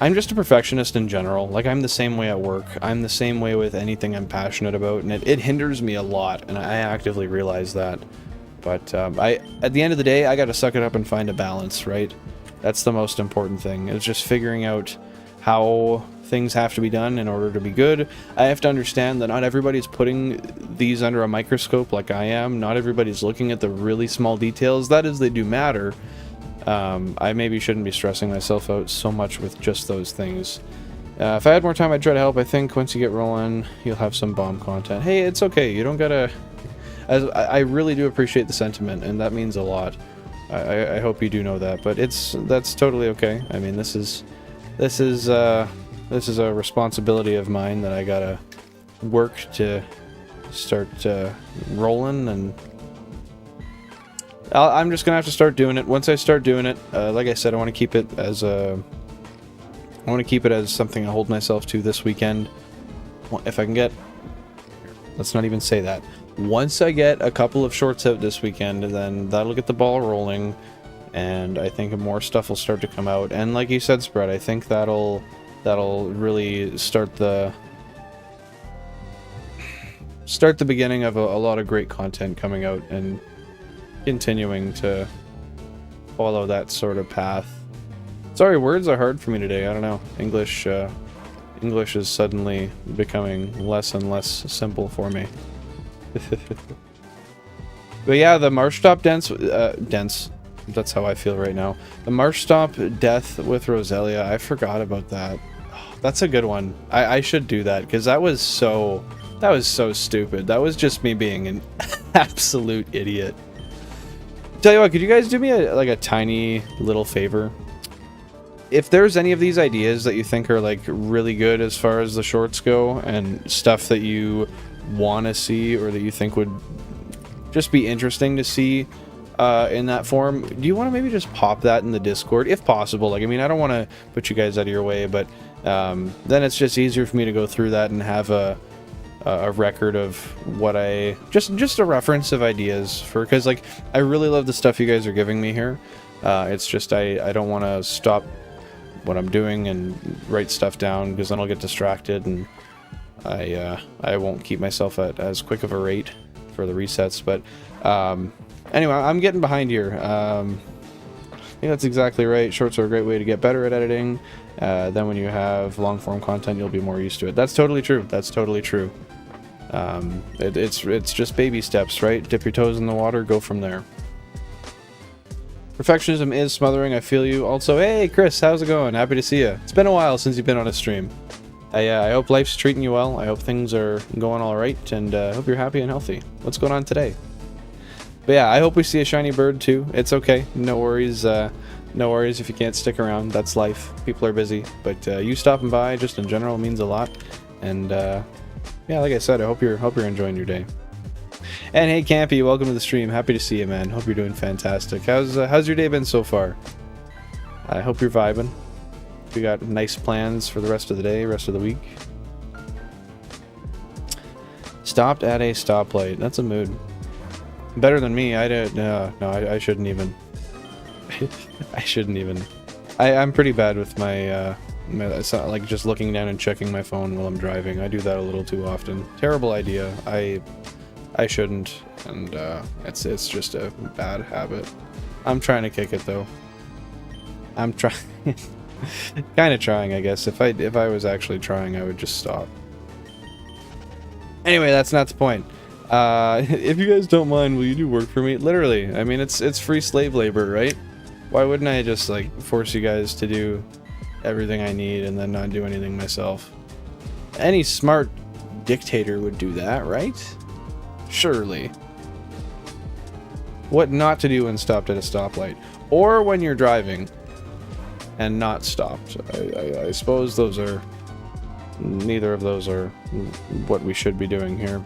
I'm just a perfectionist in general. Like, I'm the same way at work. I'm the same way with anything I'm passionate about, and it hinders me a lot, and I actively realize that. But at the end of the day, I got to suck it up and find a balance, right? That's the most important thing. It's just figuring out how things have to be done in order to be good. I have to understand that not everybody's putting these under a microscope like I am. Not everybody's looking at the really small details. That is, they do matter. I maybe shouldn't be stressing myself out so much with just those things. If I had more time, I'd try to help. I think once you get rolling, you'll have some bomb content. Hey, it's okay. You don't gotta... I really do appreciate the sentiment, and that means a lot. I hope you do know that, but that's totally okay. I mean, this is a responsibility of mine that I gotta work to start rolling, and I'm just gonna have to start doing it. Once I start doing it, like I said, I want to keep it as something I hold myself to this weekend. If I can get, let's not even say that. Once I get a couple of shorts out this weekend, then that'll get the ball rolling, and I think more stuff will start to come out. And like you said, Spread, I think that'll really start the beginning of a lot of great content coming out and continuing to follow that sort of path. Sorry, words are hard for me today. I don't know. English is suddenly becoming less and less simple for me. But yeah, the Marshtomp dense. That's how I feel right now. The Marshtomp death with Roselia. I forgot about that. Oh, that's a good one. I should do that, because that was so stupid. That was just me being an absolute idiot. Tell you what, could you guys do me a tiny little favor? If there's any of these ideas that you think are like really good as far as the shorts go, and stuff that you want to see or that you think would just be interesting to see in that form, do you want to maybe just pop that in the Discord if possible? Like, I mean, I don't want to put you guys out of your way, but then it's just easier for me to go through that and have a record of what I just a reference of ideas for, because like I really love the stuff you guys are giving me here. It's just I don't want to stop what I'm doing and write stuff down, because then I'll get distracted and I won't keep myself at as quick of a rate for the resets. But anyway, I'm getting behind here. I think that's exactly right. Shorts are a great way to get better at editing. Then when you have long form content, you'll be more used to it. That's totally true. That's totally true. It's just baby steps, right? Dip your toes in the water, go from there. Perfectionism is smothering, I feel you. Also, hey Chris, how's it going? Happy to see you. It's been a while since you've been on a stream. I hope life's treating you well. I hope things are going all right, and I hope you're happy and healthy. What's going on today? But yeah, I hope we see a shiny bird too. It's okay. No worries. No worries if you can't stick around. That's life. People are busy. But you stopping by just in general means a lot. And yeah, like I said, I hope you're enjoying your day. And hey Campy, welcome to the stream. Happy to see you, man. Hope you're doing fantastic. How's your day been so far? I hope you're vibing. We got nice plans for the rest of the day, rest of the week. Stopped at a stoplight. That's a mood. Better than me. I shouldn't even. I shouldn't even. I'm pretty bad with my like just looking down and checking my phone while I'm driving. I do that a little too often. Terrible idea. I shouldn't, and it's just a bad habit. I'm trying to kick it though. I'm trying, kind of trying, I guess. If I was actually trying, I would just stop. Anyway, that's not the point. If you guys don't mind, will you do work for me? Literally, I mean, it's free slave labor, right? Why wouldn't I just like force you guys to do everything I need and then not do anything myself? Any smart dictator would do that, right? Surely. What not to do when stopped at a stoplight, or when you're driving and not stopped. I suppose those are, neither of those are what we should be doing here.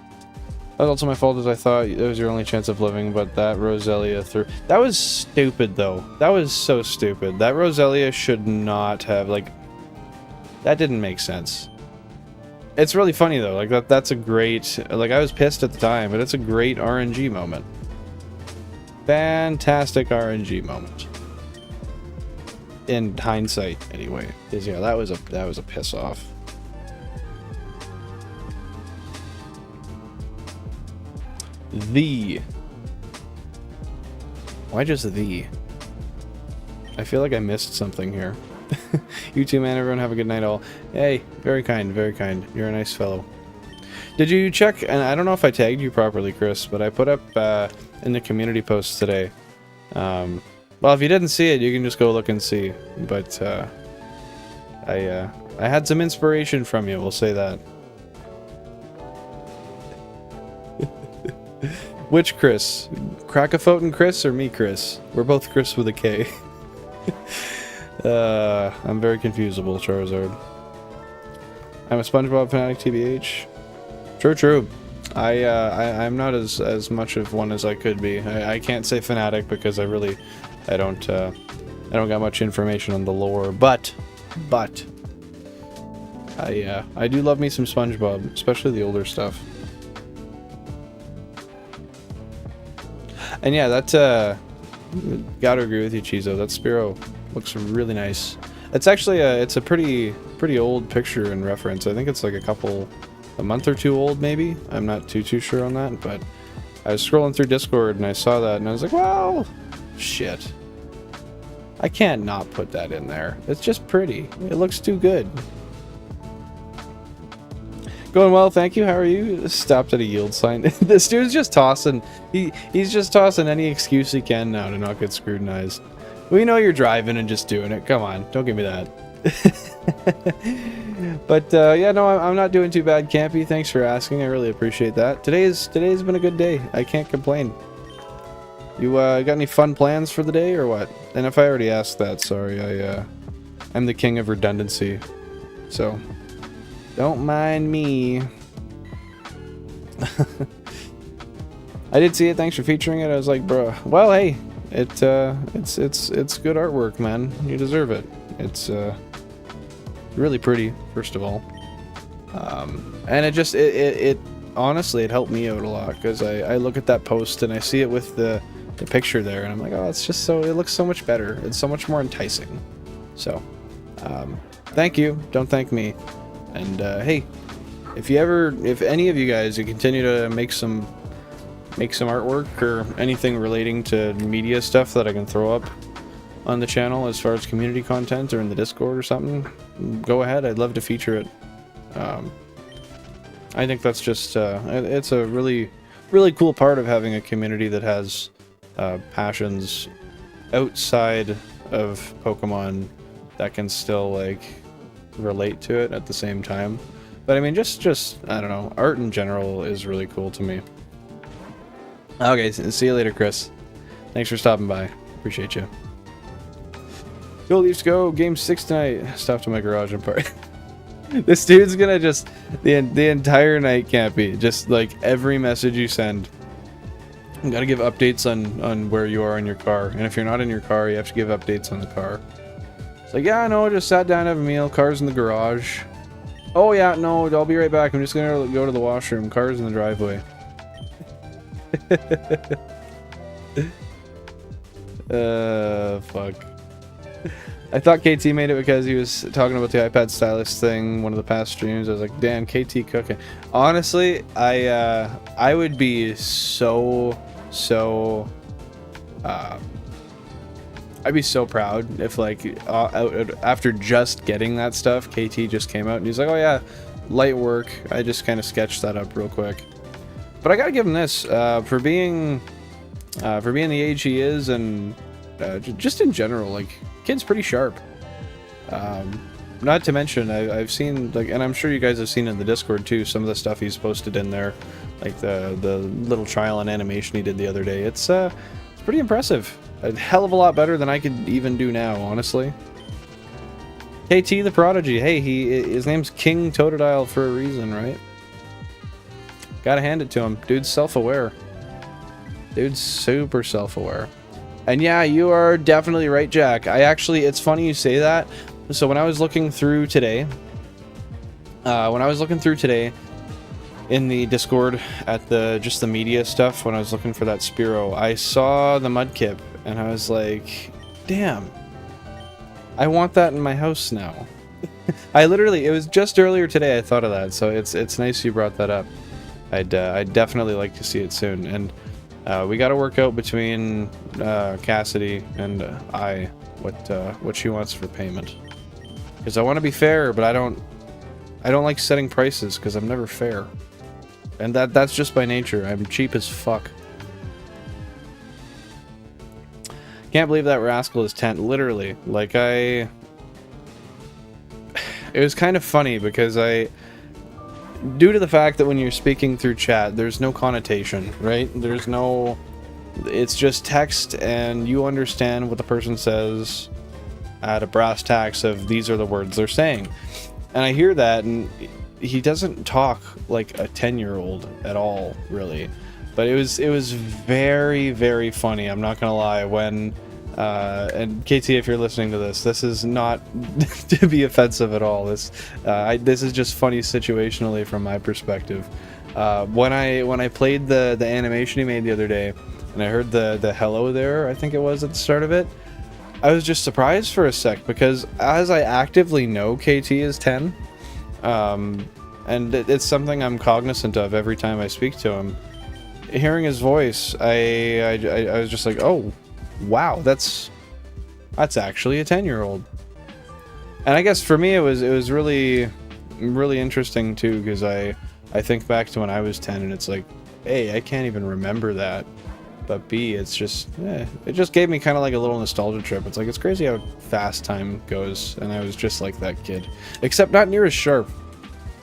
That was also my fault, as I thought it was your only chance of living, but that Roselia threw... That was stupid, though. That was so stupid. That Roselia should not have, like... That didn't make sense. It's really funny, though. Like, that's a great... Like, I was pissed at the time, but it's a great RNG moment. Fantastic RNG moment. In hindsight, anyway. Because, yeah, that was a piss-off. Why just the? I feel like I missed something here. You too, man. Everyone have a good night all. Hey, very kind, very kind. You're a nice fellow. Did you check, and I don't know if I tagged you properly, Chris, but I put up in the community post today. Well, if you didn't see it, you can just go look and see. But I had some inspiration from you, we'll say that. Which Chris? Crackafoten Chris or me Chris? We're both Chris with a K. I'm very confusable, Charizard. I'm a SpongeBob fanatic, TBH. True. I'm not as much of one as I could be. I can't say fanatic because I don't got much information on the lore, but I do love me some SpongeBob, especially the older stuff. And yeah, that gotta agree with you, Chizo. That Spearow looks really nice. It's actually it's a pretty old picture in reference. I think it's like a month or two old, maybe. I'm not too sure on that, but I was scrolling through Discord and I saw that and I was like, well, shit. I can't not put that in there. It's just pretty. It looks too good. Going well, thank you. How are you? Stopped at a yield sign. This dude's just tossing. He's just tossing any excuse he can now to not get scrutinized. We know you're driving and just doing it. Come on, don't give me that. But yeah, no, I'm not doing too bad, Campy. Thanks for asking. I really appreciate that. Today's been a good day. I can't complain. You got any fun plans for the day or what? And if I already asked that, sorry. I'm the king of redundancy, so. Don't mind me. I did see it. Thanks for featuring it. I was like, bro. Well, hey, it's good artwork, man. You deserve it. It's really pretty, first of all. And it honestly, it helped me out a lot because I look at that post and I see it with the picture there, and I'm like, oh, it's just so, it looks so much better. It's so much more enticing. So, thank you. Don't thank me. And hey, if any of you guys, you continue to make some artwork or anything relating to media stuff that I can throw up on the channel as far as community content or in the Discord or something, go ahead. I'd love to feature it. I think that's just it's a really cool part of having a community that has passions outside of Pokemon that can still like relate to it at the same time. But I mean, just I don't know, art in general is really cool to me. Okay, see you later, Chris. Thanks for stopping by. Appreciate you. Go Leafs go! Game 6 tonight. Stopped in my garage and party. This dude's gonna just the entire night, can't be just like every message you send. You gotta give updates on where you are in your car, and if you're not in your car, you have to give updates on the car. It's like, yeah, no, just sat down to have a meal. Car's in the garage. Oh yeah, no, I'll be right back. I'm just gonna go to the washroom. Car's in the driveway. Fuck. I thought KT made it because he was talking about the iPad stylus thing one of the past streams. I was like, damn, KT cooking. Honestly, I would be I'd be so proud if, like, after just getting that stuff, KT just came out and he's like, oh yeah, light work. I just kind of sketched that up real quick. But I gotta give him this for being the age he is, and just in general, like, kid's pretty sharp. Not to mention, I've seen, like, and I'm sure you guys have seen in the Discord too, some of the stuff he's posted in there, like the little trial and animation he did the other day. It's pretty impressive. A hell of a lot better than I could even do now, honestly. KT the Prodigy. Hey, his name's King Totodile for a reason, right? Gotta hand it to him. Dude's self-aware. Dude's super self-aware. And yeah, you are definitely right, Jack. It's funny you say that. So when I was looking through today, in the Discord at just the media stuff, when I was looking for that Spearow, I saw the Mudkip, and I was like, damn, I want that in my house now. It was just earlier today I thought of that, so it's nice you brought that up. I'd definitely like to see it soon, and we got to work out between Cassidy and I what she wants for payment, because I want to be fair, but I don't like setting prices because I'm never fair. And that's just by nature. I'm cheap as fuck. Can't believe that rascal is 10. Literally. Like, it was kind of funny because due to the fact that when you're speaking through chat, there's no connotation, right? It's just text, and you understand what the person says at a brass tacks of these are the words they're saying. And I hear that, and he doesn't talk like a 10-year-old at all, really. But it was very, very funny, I'm not gonna lie, when and KT, if you're listening to this is not to be offensive at all. This is just funny situationally from my perspective. When I played the animation he made the other day, and I heard the hello there, I think it was at the start of it, I was just surprised for a sec, because as I actively know KT is 10, and it's something I'm cognizant of every time I speak to him. Hearing his voice, I was just like, oh, wow, that's actually a 10-year-old. And I guess for me it was really, really interesting too, because I think back to when I was 10, and it's like, A, I can't even remember that. But B, it's just, it just gave me kind of like a little nostalgia trip. It's like, it's crazy how fast time goes, and I was just like that kid. Except not near as sharp.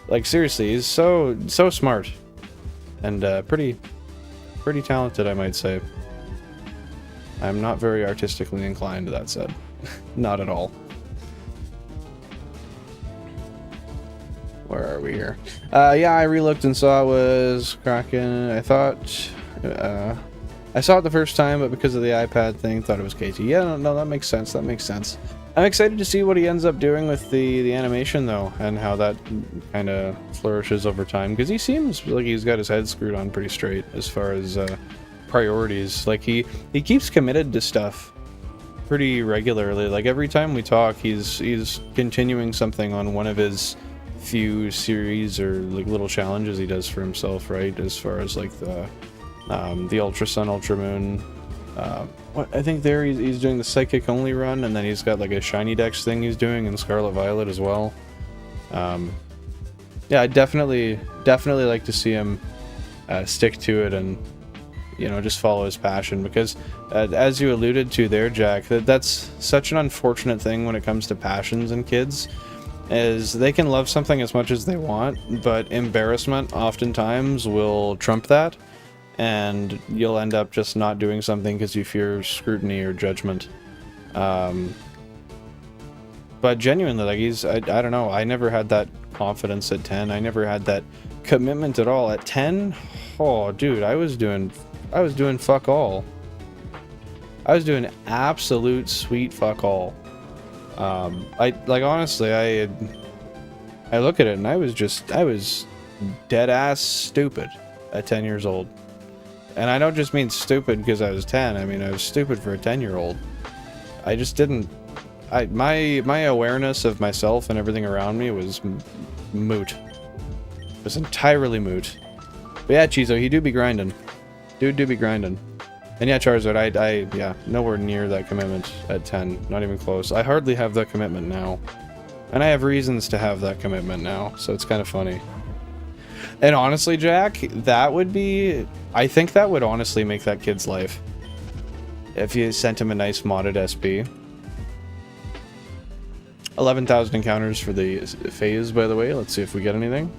Like, seriously, he's so smart. And pretty talented, I might say. I'm not very artistically inclined, that said. Not at all. Where are we here? Yeah, I re-looked and saw it was Kraken. I thought... I saw it the first time, but because of the iPad thing, thought it was KT. Yeah, no, that makes sense. That makes sense. I'm excited to see what he ends up doing with the animation, though, and how that kind of flourishes over time, because he seems like he's got his head screwed on pretty straight as far as priorities. Like, he keeps committed to stuff pretty regularly. Like, every time we talk, he's continuing something on one of his few series or like little challenges he does for himself, right? As far as like the Ultra Sun, Ultra Moon. What I think there he's doing the Psychic only run, and then he's got like a Shiny Dex thing he's doing in Scarlet Violet as well. Yeah, I definitely like to see him stick to it and, you know, just follow his passion, because as you alluded to there, Jack, that's such an unfortunate thing when it comes to passions in kids, is they can love something as much as they want, but embarrassment oftentimes will trump that, and you'll end up just not doing something because you fear scrutiny or judgment. But genuinely, like, I don't know, I never had that confidence at 10. I never had that commitment at all. At 10, oh dude, I was doing fuck all. I was doing absolute sweet fuck all. Honestly, I look at it and I was dead ass stupid at 10 years old. And I don't just mean stupid because I was 10. I mean, I was stupid for a 10-year-old. I my awareness of myself and everything around me was moot. It was entirely moot. But yeah, Chizo, he do be grinding. Dude do be grinding. And yeah, Charizard, yeah, nowhere near that commitment at 10. Not even close. I hardly have that commitment now. And I have reasons to have that commitment now, so it's kind of funny. And honestly, Jack, that would be... I think that would honestly make that kid's life. If you sent him a nice modded SP. 11,000 encounters for the phase, by the way. Let's see if we get anything.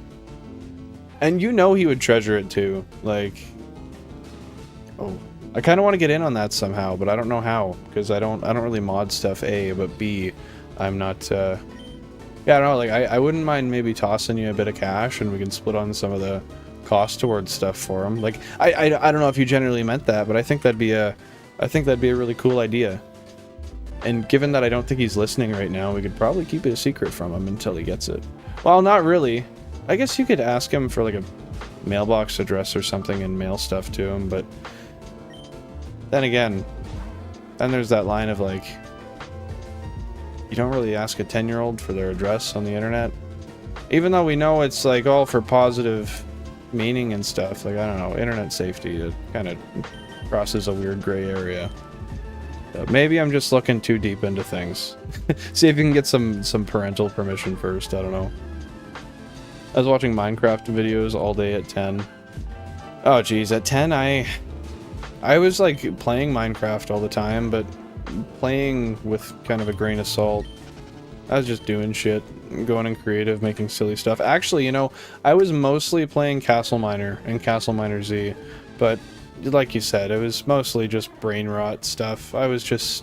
And you know he would treasure it too. Like... Oh... I kind of want to get in on that somehow, but I don't know how, because I don't really mod stuff, A, but B, I'm not, yeah, I don't know, like, I wouldn't mind maybe tossing you a bit of cash, and we can split on some of the cost towards stuff for him. Like, I don't know if you generally meant that, but I think that'd be a really cool idea. And given that I don't think he's listening right now, we could probably keep it a secret from him until he gets it. Well, not really. I guess you could ask him for, like, a mailbox address or something and mail stuff to him, but... Then again, then there's that line of like, you don't really ask a 10-year-old for their address on the internet. Even though we know it's like all for positive meaning and stuff, like, I don't know, internet safety, it kind of crosses a weird gray area. So maybe I'm just looking too deep into things. See if you can get some parental permission first, I don't know. I was watching Minecraft videos all day at 10. Oh geez, at 10 I was like playing Minecraft all the time, but playing with kind of a grain of salt. I was just doing shit, going in creative, making silly stuff. Actually, you know, I was mostly playing Castle Miner and Castle Miner Z, but like you said, it was mostly just brain rot stuff. I was just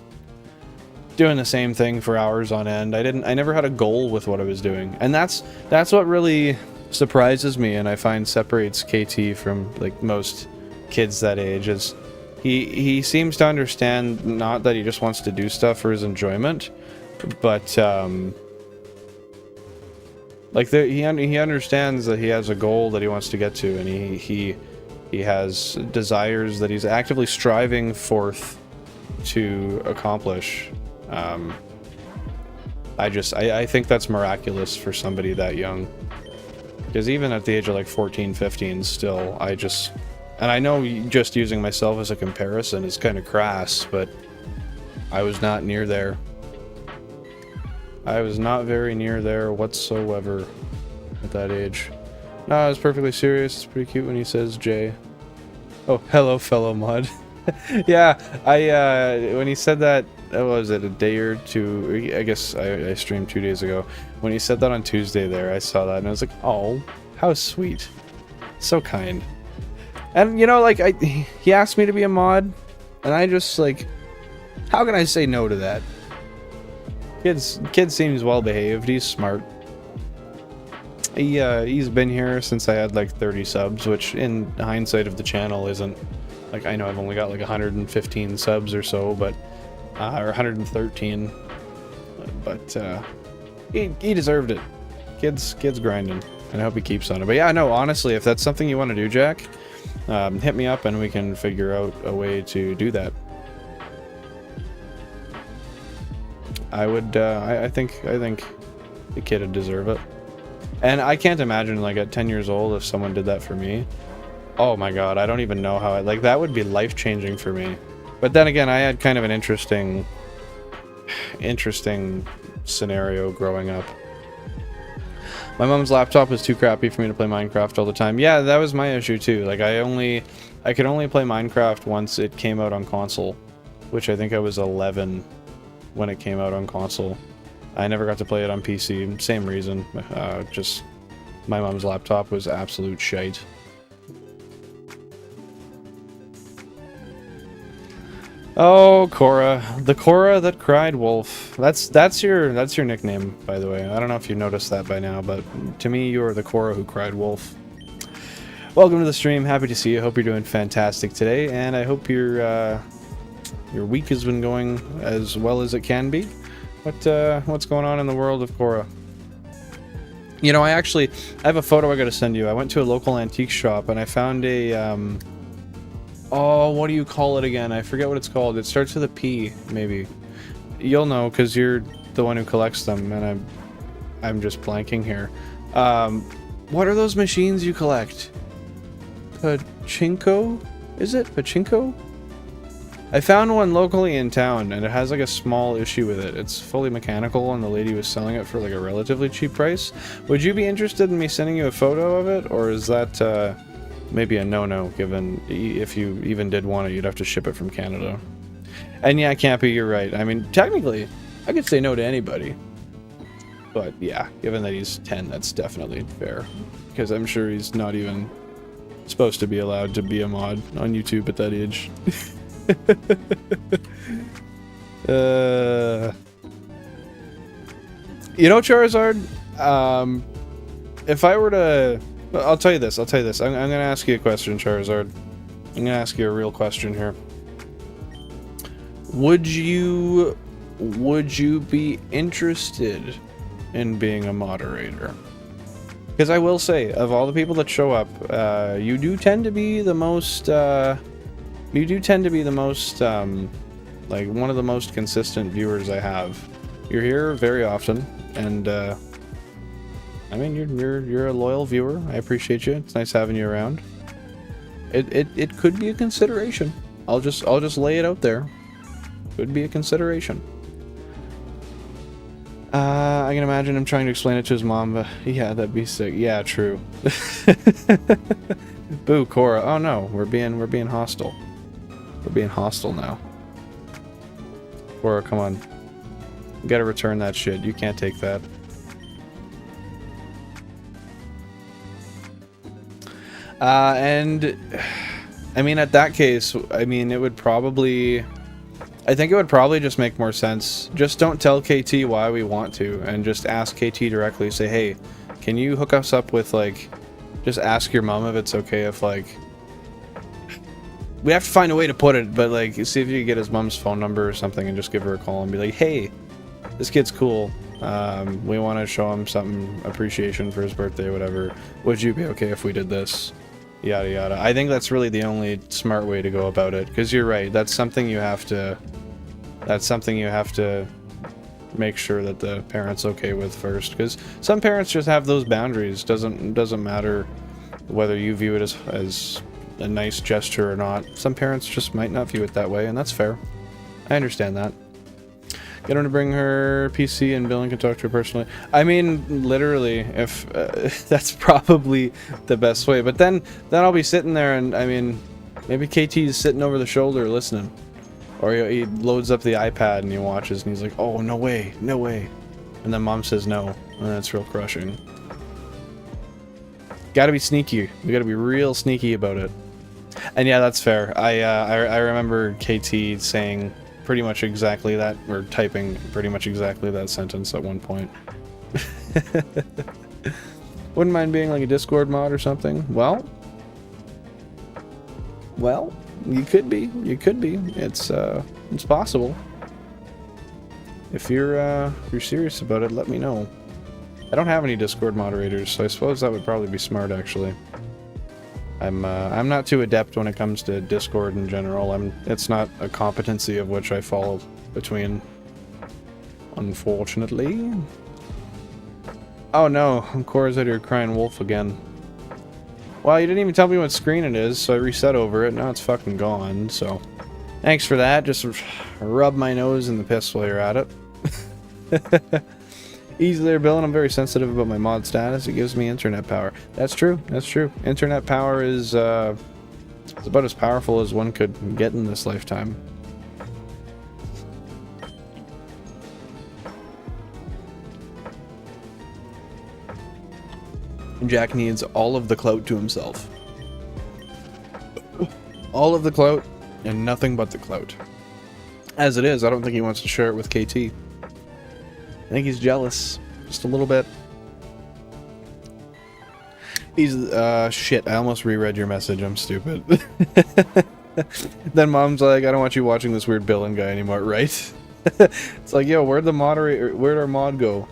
doing the same thing for hours on end. I never had a goal with what I was doing. And that's what really surprises me and I find separates KT from like most kids that age is he seems to understand not that he just wants to do stuff for his enjoyment, but like he understands that he has a goal that he wants to get to, and he has desires that he's actively striving forth to accomplish. I think that's miraculous for somebody that young, because even at the age of like 14, 15 still, and I know just using myself as a comparison is kind of crass, but I was not near there. I was not very near there whatsoever at that age. No, I was perfectly serious. It's pretty cute when he says Jay. Oh, hello, fellow mod. Yeah, when he said that, what was it, a day or two? I guess I streamed 2 days ago. When he said that on Tuesday there, I saw that and I was like, oh, how sweet. So kind. And, you know, like, he asked me to be a mod, and I just, like, how can I say no to that? Kid seems well-behaved, he's smart. He's been here since I had, like, 30 subs, which, in hindsight of the channel, isn't, like, I know I've only got, like, 115 subs or so, but, or 113, but, he deserved it. Kid's grinding, and I hope he keeps on it. But yeah, no, honestly, if that's something you want to do, Jack, hit me up and we can figure out a way to do that. I would, I think the kid would deserve it. And I can't imagine, like, at 10 years old, if someone did that for me. Oh my god, I don't even know how like, that would be life-changing for me. But then again, I had kind of an interesting scenario growing up. My mom's laptop was too crappy for me to play Minecraft all the time. Yeah, that was my issue too. Like, I could only play Minecraft once it came out on console, which I think I was 11 when it came out on console. I never got to play it on PC. Same reason. Just my mom's laptop was absolute shite. Oh, Cora. The Cora that cried wolf. That's your nickname, by the way. I don't know if you noticed that by now, but to me, you are the Cora who cried wolf. Welcome to the stream. Happy to see you. Hope you're doing fantastic today, and I hope your week has been going as well as it can be. What's going on in the world of Cora? You know, I have a photo I gotta send you. I went to a local antique shop and I found a oh, what do you call it again? I forget what it's called. It starts with a P, maybe. You'll know, because you're the one who collects them, and I'm just blanking here. What are those machines you collect? Pachinko? Is it Pachinko? I found one locally in town, and it has like a small issue with it. It's fully mechanical, and the lady was selling it for like a relatively cheap price. Would you be interested in me sending you a photo of it, or is that maybe a no-no, given if you even did want it, you'd have to ship it from Canada? And yeah, Campy, you're right. I mean, technically, I could say no to anybody. But yeah, given that he's 10, that's definitely fair. Because I'm sure he's not even supposed to be allowed to be a mod on YouTube at that age. You know, Charizard, if I were to... I'll tell you this. I'm going to ask you a question, Charizard. I'm going to ask you a real question here. Would you be interested in being a moderator? Because I will say, of all the people that show up, you do tend to be the most, like, one of the most consistent viewers I have. You're here very often, and, I mean, you're a loyal viewer. I appreciate you. It's nice having you around. It could be a consideration. I'll just lay it out there. Could be a consideration. I can imagine him trying to explain it to his mom, but yeah, that'd be sick. Yeah, true. Boo, Cora. Oh no, we're being hostile. We're being hostile now. Cora, come on. You gotta return that shit. You can't take that. And I mean, at that case, I mean, it would probably... I think it would probably just make more sense. Just don't tell KT why we want to, and just ask KT directly. Say, hey, can you hook us up with, like... Just ask your mom if it's okay if, like... We have to find a way to put it, but, like, see if you can get his mom's phone number or something and just give her a call and be like, hey, this kid's cool. We want to show him some appreciation for his birthday or whatever. Would you be okay if we did this? Yada yada. I think that's really the only smart way to go about it, because you're right, that's something you have to make sure that the parent's okay with first, because some parents just have those boundaries. Doesn't matter whether you view it as a nice gesture or not. Some parents just might not view it that way, and that's fair. I understand that. Get her to bring her PC and Billen can talk to her personally. I mean, literally, if that's probably the best way. But then I'll be sitting there, and I mean, maybe KT's sitting over the shoulder listening, or he loads up the iPad and he watches, and he's like, "Oh, no way, no way," and then Mom says no, and that's real crushing. Got to be sneaky. We got to be real sneaky about it. And yeah, that's fair. I remember KT saying pretty much exactly that, or typing pretty much exactly that sentence at one point. Wouldn't mind being like a Discord mod or something. Well, you could be. It's possible. If you're serious about it, let me know. I don't have any Discord moderators, so I suppose that would probably be smart, actually. I'm not too adept when it comes to Discord in general. It's not a competency of which I fall between, unfortunately. Oh no, Cora's out here crying wolf again. Well, you didn't even tell me what screen it is, so I reset over it. Now it's fucking gone, so... Thanks for that. Just rub my nose in the piss while you're at it. Easy there, Bill, and I'm very sensitive about my mod status. It gives me internet power. That's true. That's true. Internet power is it's about as powerful as one could get in this lifetime. Jack needs all of the clout to himself. All of the clout and nothing but the clout. As it is, I don't think he wants to share it with KT. I think he's jealous. Just a little bit. He's, shit, I almost reread your message, I'm stupid. Then Mom's like, I don't want you watching this weird Billen guy anymore, right? It's like, yo, where'd our mod go?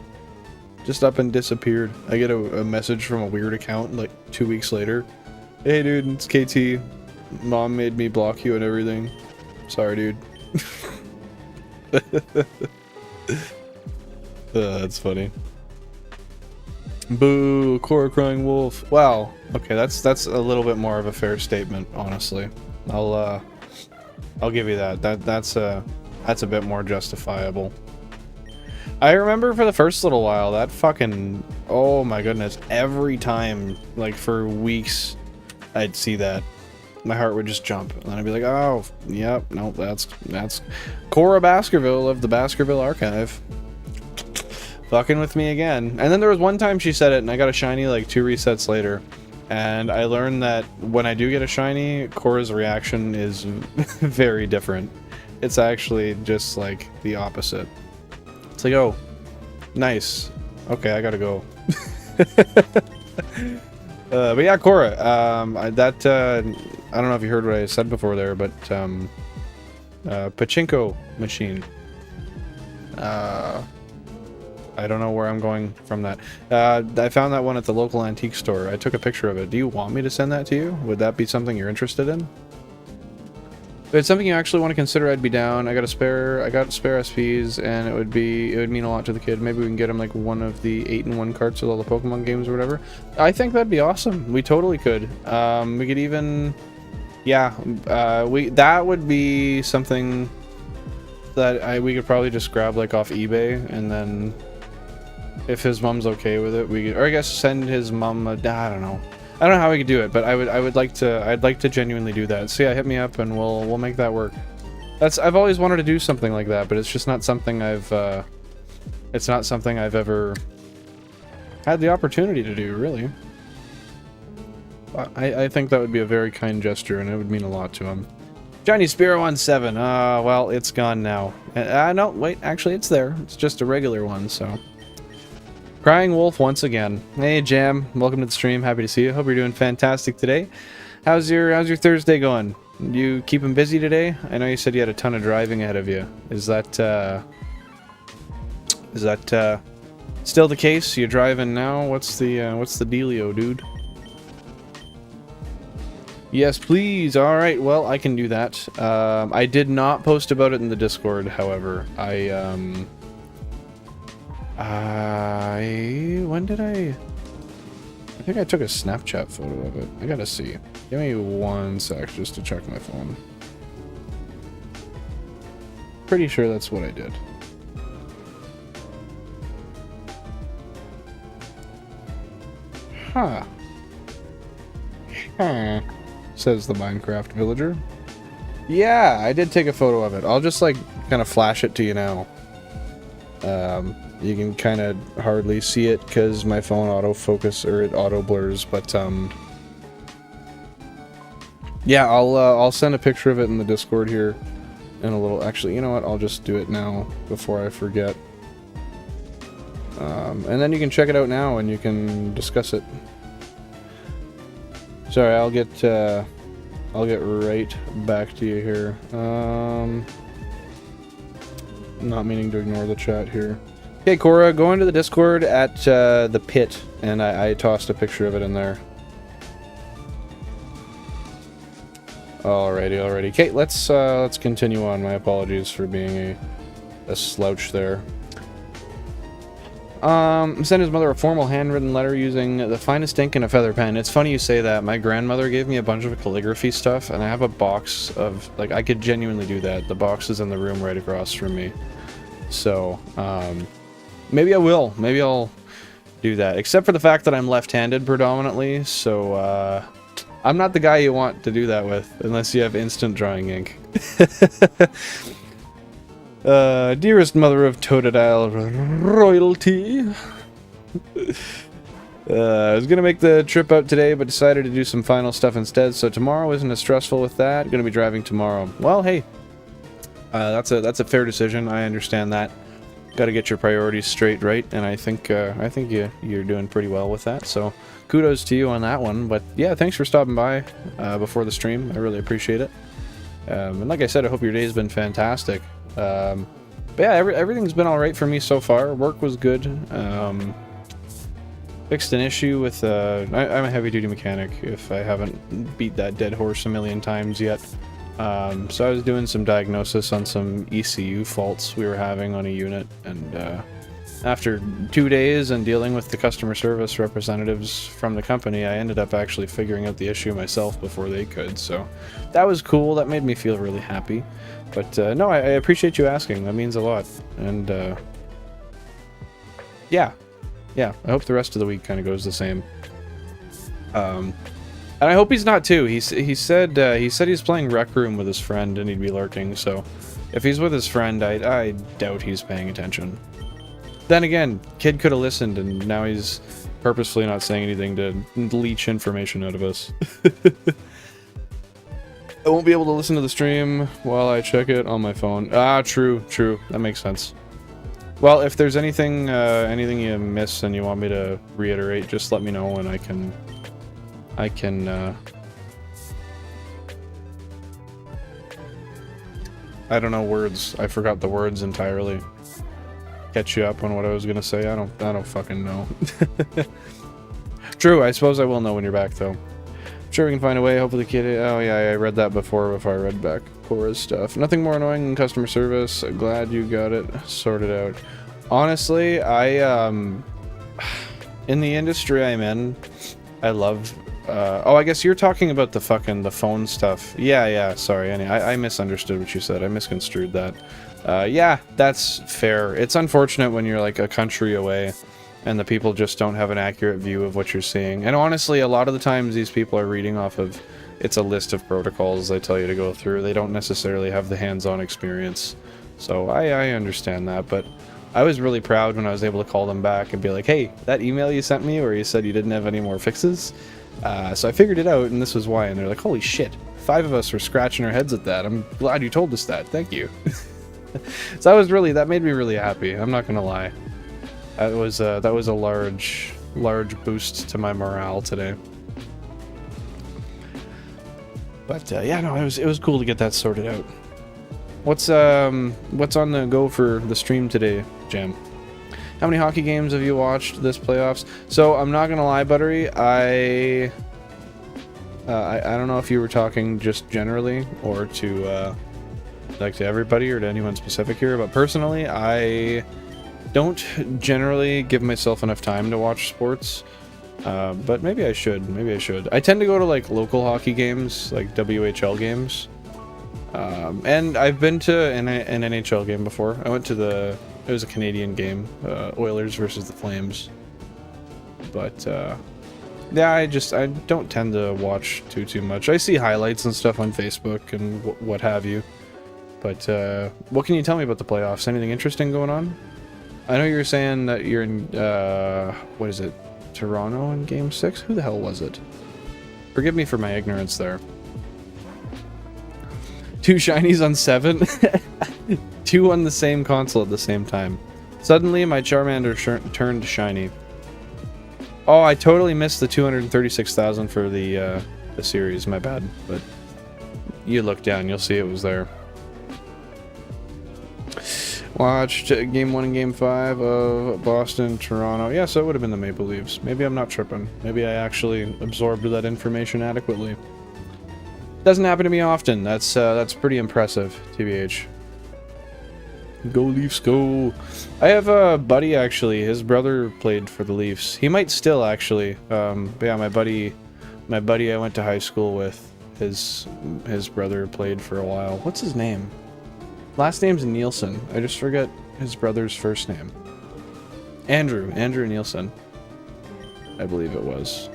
Just up and disappeared. I get a message from a weird account like 2 weeks later. Hey dude, it's KT. Mom made me block you and everything. Sorry, dude. That's funny. Boo, Cora crying wolf. Wow. Okay, that's a little bit more of a fair statement, honestly. I'll give you that. That's a bit more justifiable. I remember for the first little while, that fucking, oh my goodness, every time, like for weeks, I'd see that, my heart would just jump, and then I'd be like, oh, yep, nope, that's Cora Baskerville of the Baskerville Archive. Fucking with me again. And then there was one time she said it, and I got a shiny like 2 resets later, and I learned that when I do get a shiny, Cora's reaction is very different. It's actually just like the opposite. It's like, oh, nice. Okay, I gotta go. But yeah, Cora. I don't know if you heard what I said before there, but pachinko machine. I don't know where I'm going from that. I found that one at the local antique store. I took a picture of it. Do you want me to send that to you? Would that be something you're interested in? If it's something you actually want to consider, I'd be down. I got spare SPs, and it would mean a lot to the kid. Maybe we can get him like one of the 8-in-1 carts with all the Pokemon games or whatever. I think that'd be awesome. We totally could. We could even, yeah, that would be something that we could probably just grab like off eBay, and then if his mom's okay with it, we could, or I guess send his mom a, I don't know how we could do it, but I'd like to genuinely do that. So yeah, hit me up and we'll make that work. I've always wanted to do something like that, but it's just not something I've ever had the opportunity to do, really. I think that would be a very kind gesture, and it would mean a lot to him. Johnny Spearow on 7. Well, it's gone now. No, wait, actually it's there. It's just a regular one, so. Crying wolf once again. Hey Jam, welcome to the stream. Happy to see you. Hope you're doing fantastic today. How's your Thursday going? You keeping busy today? I know you said you had a ton of driving ahead of you. Is that still the case? You driving now? What's the dealio, dude? Yes, please. All right. Well, I can do that. I did not post about it in the Discord, however. When did I think I took a Snapchat photo of it. I gotta see. Give me 1 sec just to check my phone. Pretty sure that's what I did. Huh. Huh. Says the Minecraft villager. Yeah, I did take a photo of it. I'll just like kind of flash it to you now. You can kind of hardly see it because my phone autofocus or it auto blurs, but yeah, I'll send a picture of it in the Discord here in a little. Actually, you know what? I'll just do it now before I forget. And then you can check it out now and you can discuss it. Sorry, I'll get right back to you here. Not meaning to ignore the chat here. Okay, Cora, go into the Discord at the pit, and I tossed a picture of it in there. Alrighty. Okay, let's continue on. My apologies for being a slouch there. Sent his mother a formal handwritten letter using the finest ink and a feather pen. It's funny you say that. My grandmother gave me a bunch of calligraphy stuff, and I have a box of, like, I could genuinely do that. The box is in the room right across from me. So, maybe I will. Maybe I'll do that. Except for the fact that I'm left-handed predominantly, so, I'm not the guy you want to do that with, unless you have instant drawing ink. Dearest mother of Totodile royalty. I was gonna make the trip out today, but decided to do some final stuff instead, so tomorrow isn't as stressful with that. Gonna be driving tomorrow. Well, hey, that's a fair decision. I understand that. Got to get your priorities straight, right? And I think you're doing pretty well with that. So kudos to you on that one. But yeah, thanks for stopping by before the stream. I really appreciate it. And like I said, I hope your day's been fantastic. But yeah, everything's been all right for me so far. Work was good. Fixed an issue with I'm a heavy-duty mechanic. If I haven't beat that dead horse a million times yet. So I was doing some diagnosis on some ECU faults we were having on a unit, and after 2 days and dealing with the customer service representatives from the company, I ended up actually figuring out the issue myself before they could. So that was cool. That made me feel really happy. But no, I appreciate you asking. That means a lot. And yeah, I hope the rest of the week kind of goes the same. And I hope he's not too. He said he's playing Rec Room with his friend and he'd be lurking. So if he's with his friend, I doubt he's paying attention. Then again, kid could have listened, and now he's purposefully not saying anything to leech information out of us. I won't be able to listen to the stream while I check it on my phone. Ah, true. That makes sense. Well, if there's anything you miss and you want me to reiterate, just let me know, and I can I don't know words. I forgot the words entirely. Catch you up on what I was gonna say. I don't fucking know. True, I suppose I will know when you're back, though. I'm sure we can find a way. Hopefully the kid... Oh yeah, I read that before I read back Cora's stuff. Nothing more annoying than customer service. Glad you got it sorted out. Honestly, in the industry I'm in, I love... oh, I guess you're talking about the phone stuff. Yeah, sorry. I misunderstood what you said. I misconstrued that. Yeah, that's fair. It's unfortunate when you're like a country away and the people just don't have an accurate view of what you're seeing. And honestly, a lot of the times these people are reading off of, it's a list of protocols they tell you to go through. They don't necessarily have the hands-on experience. So I understand that, but I was really proud when I was able to call them back and be like, hey, that email you sent me where you said you didn't have any more fixes? So I figured it out, and this was why. And they're like, holy shit, 5 of us were scratching our heads at that. I'm glad you told us that. Thank you. So that made me really happy. I'm not gonna lie. That was a large boost to my morale today. But yeah, no, it was cool to get that sorted out. What's on the go for the stream today, Jam? How many hockey games have you watched this playoffs? So I'm not gonna lie, Buttery. I don't know if you were talking just generally or to to everybody or to anyone specific here, but personally, I don't generally give myself enough time to watch sports. But maybe I should. I tend to go to like local hockey games, like WHL games. And I've been to an NHL game before. I went to it was a Canadian game, Oilers versus the Flames. But yeah, I don't tend to watch too much. I see highlights and stuff on Facebook and what have you. But what can you tell me about the playoffs? Anything interesting going on? I know you're saying that you're in what is it? Toronto in Game 6? Who the hell was it? Forgive me for my ignorance there. 2 shinies on 7? 2 on the same console at the same time. Suddenly, my Charmander turned shiny. Oh, I totally missed the 236,000 for the series. My bad. But you look down, you'll see it was there. Watched Game 1 and Game 5 of Boston, Toronto. Yeah, so it would have been the Maple Leafs. Maybe I'm not tripping. Maybe I actually absorbed that information adequately. Doesn't happen to me often. That's pretty impressive, TBH. Go Leafs, go! I have a buddy, actually. His brother played for the Leafs. He might still, actually. But yeah, my buddy I went to high school with, his brother played for a while. What's his name? Last name's Nielsen. I just forget his brother's first name. Andrew Nielsen, I believe it was.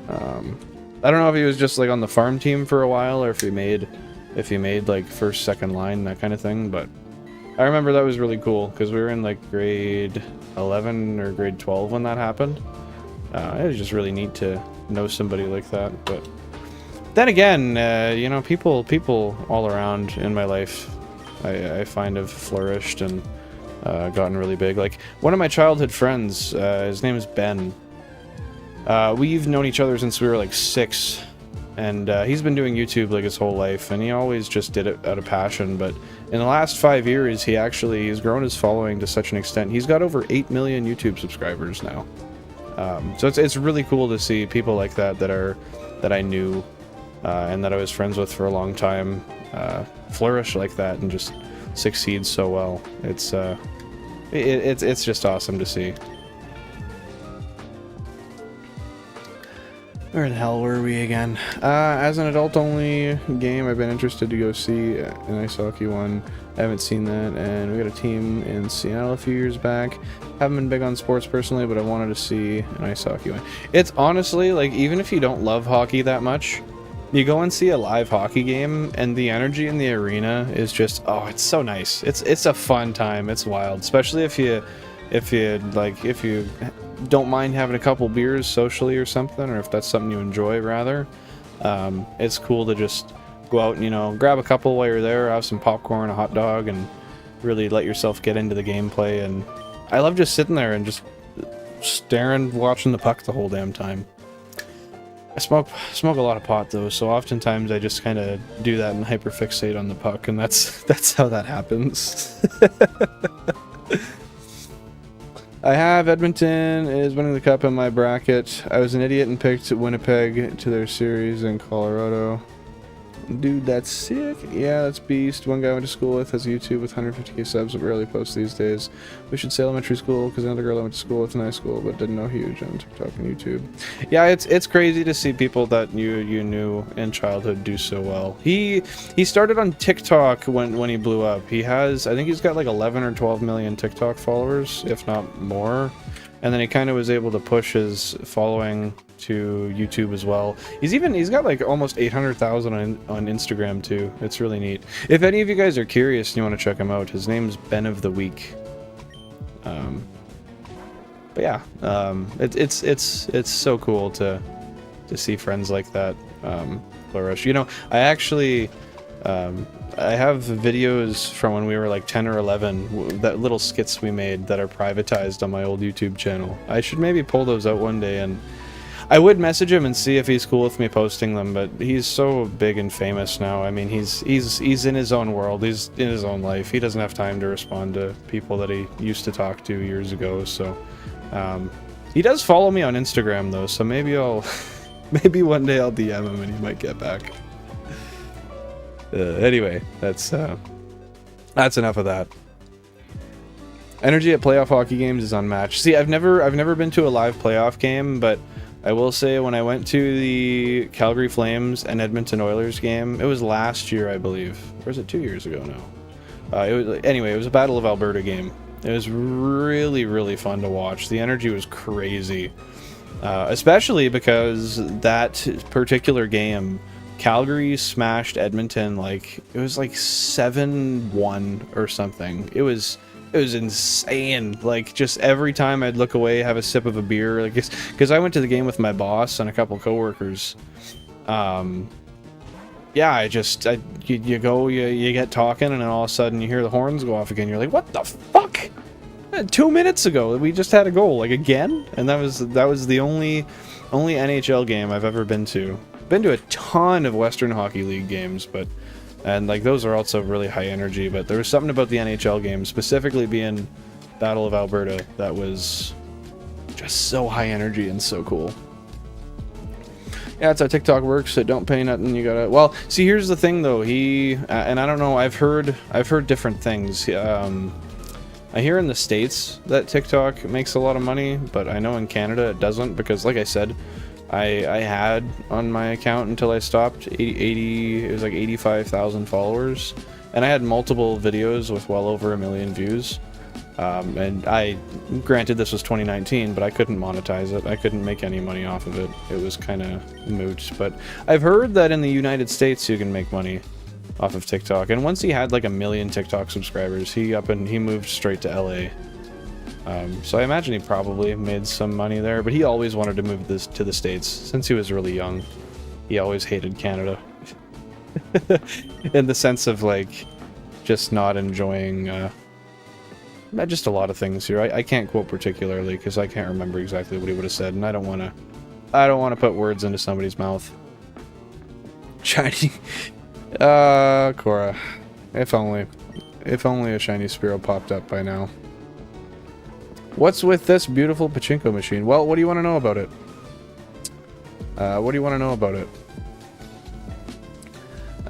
I don't know if he was just like on the farm team for a while, or if he made like first, second line, that kind of thing. But I remember that was really cool because we were in like grade 11 or grade 12 when that happened. It was just really neat to know somebody like that. But then again, you know, people all around in my life, I find have flourished and gotten really big. Like one of my childhood friends, his name is Ben. We've known each other since we were like 6, and he's been doing YouTube like his whole life, and he always just did it out of passion. But in the last 5 years, he's grown his following to such an extent. He's got over 8 million YouTube subscribers now. So it's really cool to see people like that I knew and that I was friends with for a long time flourish like that and just succeed so well. It's just awesome to see. Where the hell were we again? As an adult-only game, I've been interested to go see an ice hockey one. I haven't seen that, and we got a team in Seattle a few years back. Haven't been big on sports personally, but I wanted to see an ice hockey one. It's honestly, like, even if you don't love hockey that much, you go and see a live hockey game, and the energy in the arena is just, oh, it's so nice. It's a fun time. It's wild, especially if you don't mind having a couple beers socially or something, or if that's something you enjoy rather. It's cool to just go out and, you know, grab a couple while you're there, have some popcorn, a hot dog, and really let yourself get into the gameplay. And I love just sitting there and just staring, watching the puck the whole damn time. I smoke a lot of pot though, so oftentimes I just kind of do that and hyperfixate on the puck, and that's how that happens. I have Edmonton is winning the cup in my bracket. I was an idiot and picked Winnipeg to their series in Colorado. Dude, that's sick. Yeah, that's beast. One guy I went to school with has a YouTube with 150k subs, but rarely posts these days. We should say elementary school, because another girl I went to school with in high school, but didn't know huge on TikTok and YouTube. Yeah, it's crazy to see people that you knew in childhood do so well. He started on TikTok when he blew up. I think he's got like 11 or 12 million TikTok followers, if not more. And then he kind of was able to push his following to YouTube as well. He's got like almost 800,000 on Instagram too. It's really neat. If any of you guys are curious and you want to check him out, his name's Ben of the Week. But yeah, it's so cool to see friends like that flourish. You know, I actually I have videos from when we were like 10 or 11, that little skits we made that are privatized on my old YouTube channel. I should maybe pull those out one day, and I would message him and see if he's cool with me posting them, but he's so big and famous now. I mean, he's in his own world. He's in his own life. He doesn't have time to respond to people that he used to talk to years ago. So he does follow me on Instagram though, so maybe maybe one day I'll DM him and he might get back. Anyway, that's enough of that. Energy at playoff hockey games is unmatched. See, I've never been to a live playoff game, but I will say when I went to the Calgary Flames and Edmonton Oilers game, it was last year, I believe, or was it 2 years ago now? It was a Battle of Alberta game. It was really, really fun to watch. The energy was crazy, especially because that particular game, Calgary smashed Edmonton like it was like 7-1 or something. It was insane. Like, just every time I'd look away, have a sip of a beer, like, because I went to the game with my boss and a couple coworkers. Yeah, you go, you get talking, and then all of a sudden you hear the horns go off again. You're like, what the fuck? 2 minutes ago we just had a goal, like, again? And that was the only NHL game I've ever been to. Been to a ton of Western Hockey League games, and like those are also really high energy, but there was something about the NHL games, specifically being Battle of Alberta, that was just so high energy and so cool. Yeah, that's how TikTok works. So don't pay nothing. You gotta. Well, see, here's the thing though. And I don't know. I've heard different things. I hear in the States that TikTok makes a lot of money, but I know in Canada it doesn't, because, like I said, I had on my account until I stopped it was like 85,000 followers, and I had multiple videos with well over 1 million views. And granted this was 2019, but I couldn't monetize it. I couldn't make any money off of it. It was kind of moot. But I've heard that in the United States you can make money off of TikTok. And once he had like 1 million TikTok subscribers, he moved straight to LA. So I imagine he probably made some money there, but he always wanted to move this to the States since he was really young. He always hated Canada. In the sense of like just not enjoying just a lot of things here. I can't quote particularly because I can't remember exactly what he would have said, and I don't want to put words into somebody's mouth. Shiny Cora. If only a shiny Spearow popped up by now. What's with this beautiful pachinko machine? Well, what do you want to know about it?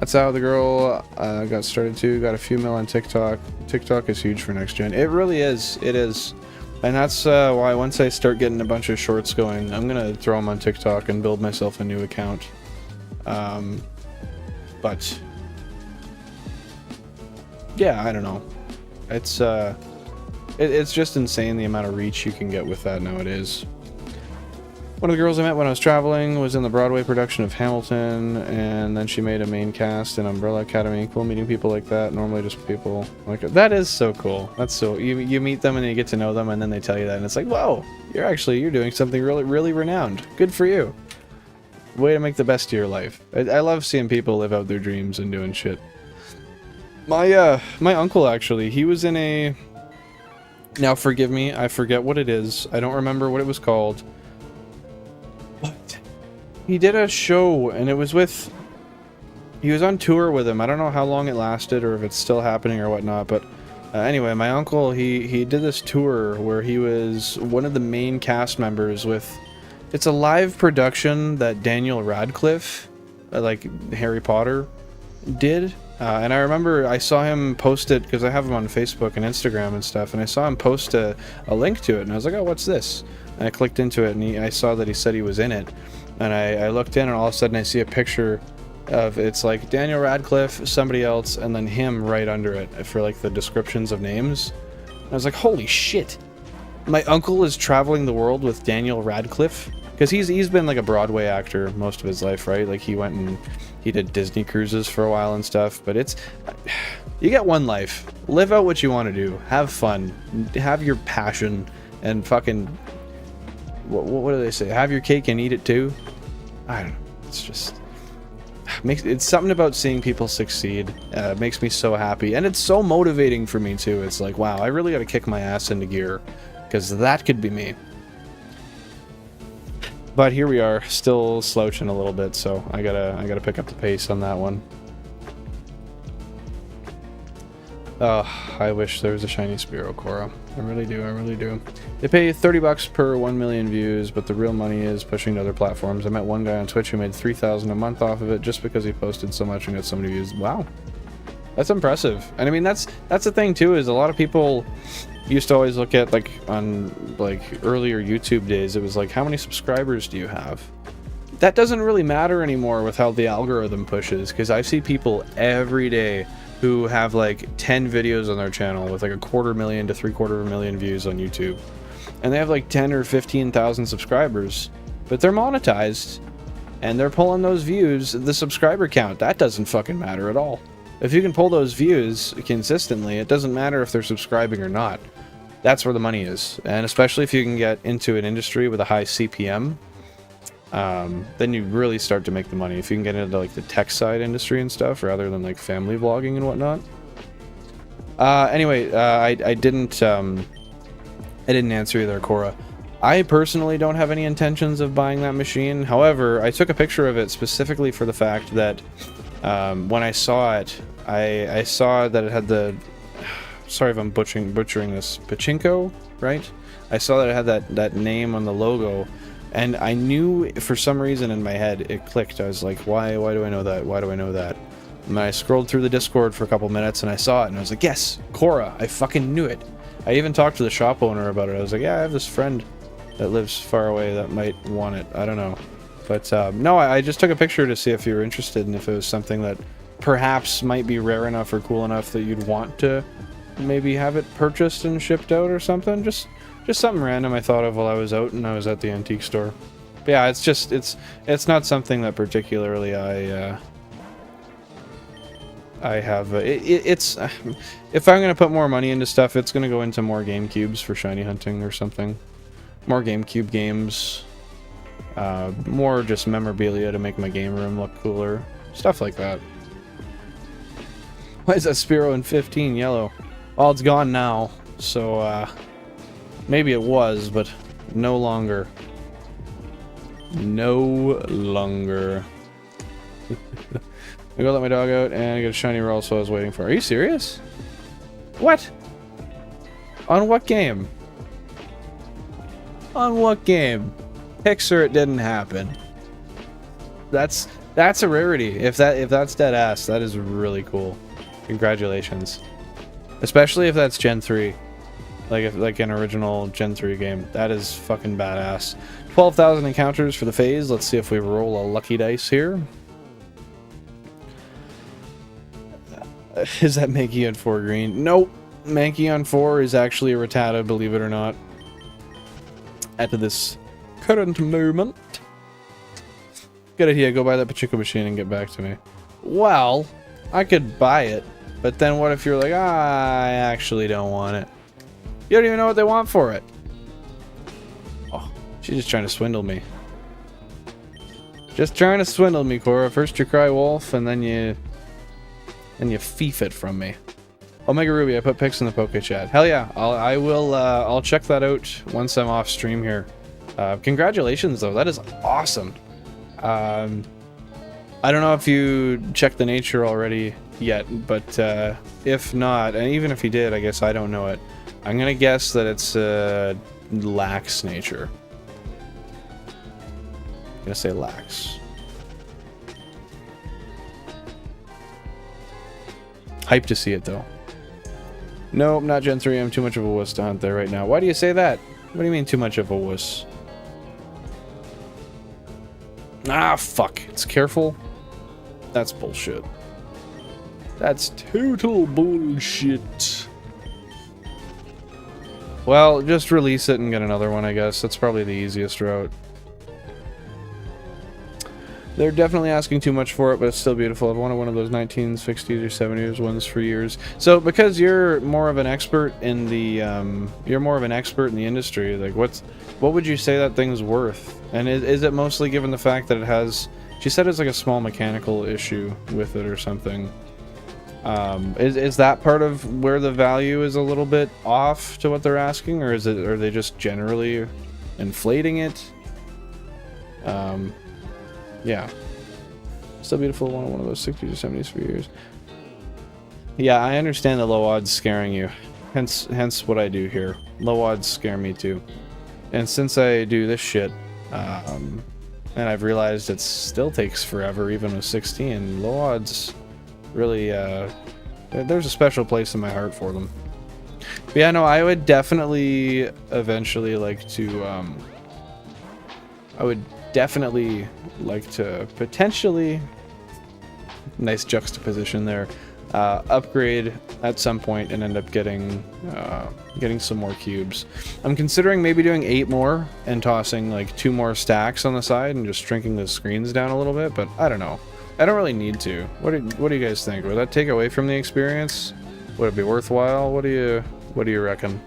That's how the girl got started too. Got a few mil on TikTok. TikTok is huge for next gen. It really is. It is. And that's why once I start getting a bunch of shorts going, I'm going to throw them on TikTok and build myself a new account. But yeah, I don't know. It's just insane the amount of reach you can get with that nowadays. One of the girls I met when I was traveling was in the Broadway production of Hamilton, and then she made a main cast in Umbrella Academy. Cool meeting people like that. Normally just people like that is so cool. That's so you meet them and you get to know them, and then they tell you that, and it's like, whoa, you're doing something really renowned. Good for you. Way to make the best of your life. I love seeing people live out their dreams and doing shit. My uncle actually, he was in a. Now forgive me, I forget what it is. I don't remember what it was called. But he did a show, and it was with. He was on tour with him. I don't know how long it lasted, or if it's still happening or whatnot. But anyway, my uncle he did this tour where he was one of the main cast members with. It's a live production that Daniel Radcliffe, like Harry Potter, did. And I remember I saw him post it because I have him on Facebook and Instagram and stuff, and I saw him post a link to it, and I was like, oh, what's this? And I clicked into it, and I saw that he said he was in it, and I looked in, and all of a sudden I see a picture of, it's like Daniel Radcliffe, somebody else, and then him right under it for like the descriptions of names. And I was like, holy shit, my uncle is traveling the world with Daniel Radcliffe, because he's been like a Broadway actor most of his life, right? Like he went and he did Disney cruises for a while and stuff, but you get one life. Live out what you want to do. Have fun. Have your passion and fucking, what do they say? Have your cake and eat it too? I don't know. It's just, it's something about seeing people succeed. Makes me so happy. And it's so motivating for me too. It's like, wow, I really got to kick my ass into gear, because that could be me. But here we are, still slouching a little bit, so I gotta pick up the pace on that one. Oh, I wish there was a shiny Spearow Cora. I really do, I really do. They pay $30 per 1 million views, but the real money is pushing to other platforms. I met one guy on Twitch who made $3,000 a month off of it just because he posted so much and got so many views. Wow. That's impressive. And I mean, that's the thing too, is a lot of people used to always look at, like, on like earlier YouTube days, it was like, how many subscribers do you have? That doesn't really matter anymore with how the algorithm pushes, because I see people every day who have like 10 videos on their channel with like 250,000 to 750,000 views on YouTube, and they have like 10 or 15,000 subscribers, but they're monetized and they're pulling those views. The subscriber count, that doesn't fucking matter at all. If you can pull those views consistently, it doesn't matter if they're subscribing or not. That's where the money is. And especially if you can get into an industry with a high CPM, then you really start to make the money. If you can get into like the tech side industry and stuff, rather than like family vlogging and whatnot. Anyway, I didn't answer you there, Cora. I personally don't have any intentions of buying that machine. However, I took a picture of it specifically for the fact that when I saw it, I saw that it had the, sorry if I'm butchering this, Pachinko, right? I saw that it had that name on the logo, and I knew for some reason in my head it clicked. I was like, why do I know that? Why do I know that? And I scrolled through the Discord for a couple minutes and I saw it and I was like, yes, Cora, I fucking knew it. I even talked to the shop owner about it. I was like, yeah, I have this friend that lives far away that might want it. I don't know. But no, I just took a picture to see if you were interested and if it was something that perhaps might be rare enough or cool enough that you'd want to maybe have it purchased and shipped out or something. Just something random I thought of while I was out and I was at the antique store. But yeah, it's just, it's not something that particularly I have. It's if I'm gonna put more money into stuff, it's gonna go into more GameCubes for shiny hunting or something. More GameCube games. More just memorabilia to make my game room look cooler. Stuff like that. Why is that Spearow in 15 yellow? Well, it's gone now, so maybe it was, but no longer. No longer. I go let my dog out and I get a shiny roll, so I was waiting for. Are you serious? What? On what game? On what game? Pixar, it didn't happen. That's That's a rarity. If that's dead ass, that is really cool. Congratulations. Especially if that's Gen 3. Like an original Gen 3 game. That is fucking badass. 12,000 encounters for the phase. Let's see if we roll a lucky dice here. Is that Mankey on 4 green? Nope. Mankey on 4 is actually a Rattata, believe it or not. At this current moment. Good idea, go buy that Pachinko machine and get back to me. Well, I could buy it, but then what if you're like, I actually don't want it. You don't even know what they want for it. Oh, she's just trying to swindle me. Just trying to swindle me, Cora. First you cry wolf, and then you fief it from me. Omega Ruby, I put pics in the Poke Chat. Hell yeah, I'll check that out once I'm off stream here. Congratulations though, that is awesome. I don't know if you checked the nature already yet, but if not, and even if you did, I guess I don't know it. I'm gonna guess that it's lax nature. I'm gonna say lax. Hype to see it though. Nope, not Gen 3. I'm too much of a wuss to hunt there right now. Why do you say that? What do you mean too much of a wuss? Ah, fuck. It's careful. That's bullshit. That's total bullshit. Well, just release it and get another one, I guess. That's probably the easiest route. They're definitely asking too much for it, but it's still beautiful. I've wanted one of those 19s, 60s, or 70s ones for years. So, because you're more of an expert in the, industry, like, what would you say that thing's worth? And is it mostly given the fact that it has, she said it's like a small mechanical issue with it or something. Is that part of where the value is a little bit off to what they're asking, or are they just generally inflating it? Yeah. Still beautiful, one of those 60s or 70s for years. Yeah, I understand the low odds scaring you. Hence what I do here. Low odds scare me too. And since I do this shit, and I've realized it still takes forever, even with 16, low odds really, there's a special place in my heart for them. But yeah, no, I would definitely eventually like to, potentially, nice juxtaposition there, upgrade at some point and end up getting some more cubes. I'm considering maybe doing 8 more and tossing like 2 more stacks on the side and just shrinking the screens down a little bit, but I don't know. I don't really need to. What do you guys think? Would that take away from the experience? Would it be worthwhile? What do you reckon?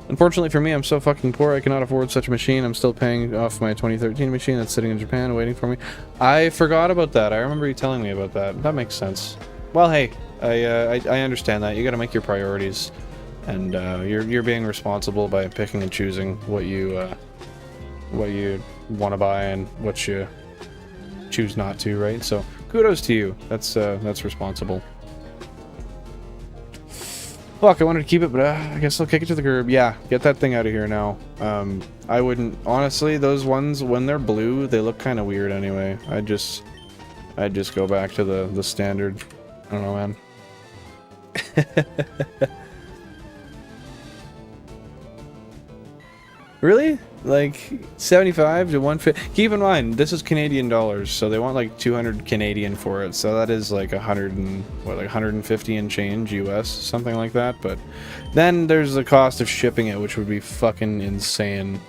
Unfortunately for me, I'm so fucking poor I cannot afford such a machine. I'm still paying off my 2013 machine that's sitting in Japan waiting for me. I forgot about that. I remember you telling me about that. That makes sense. Well, hey, I understand that. You gotta make your priorities. And you're being responsible by picking and choosing what you want to buy and what you choose not to, right? So kudos to you. That's responsible. Fuck, I wanted to keep it, but I guess I'll kick it to the curb. Yeah, get that thing out of here now. I wouldn't, honestly, those ones, when they're blue, they look kind of weird anyway. I'd just go back to the standard. I don't know, man. Really? Like 75 to 150. Keep in mind, this is Canadian dollars, so they want like 200 Canadian for it. So that is like 150 and change US, something like that. But then there's the cost of shipping it, which would be fucking insane.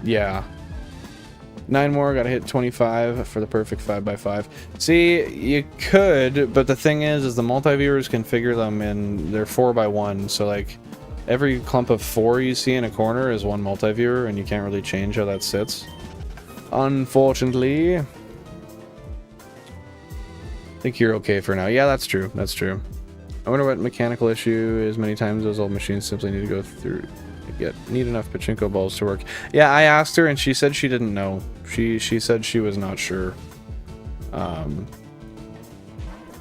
Yeah. 9 more, gotta hit 25 for the perfect 5x5. See, you could, but the thing is the multi-viewers configure them in, they're 4x1, so like, every clump of 4 you see in a corner is one multi-viewer, and you can't really change how that sits. Unfortunately. I think you're okay for now. Yeah, that's true, that's true. I wonder what mechanical issue is. Many times those old machines simply need to go through need enough pachinko balls to work. Yeah, I asked her and she said she didn't know. She said she was not sure.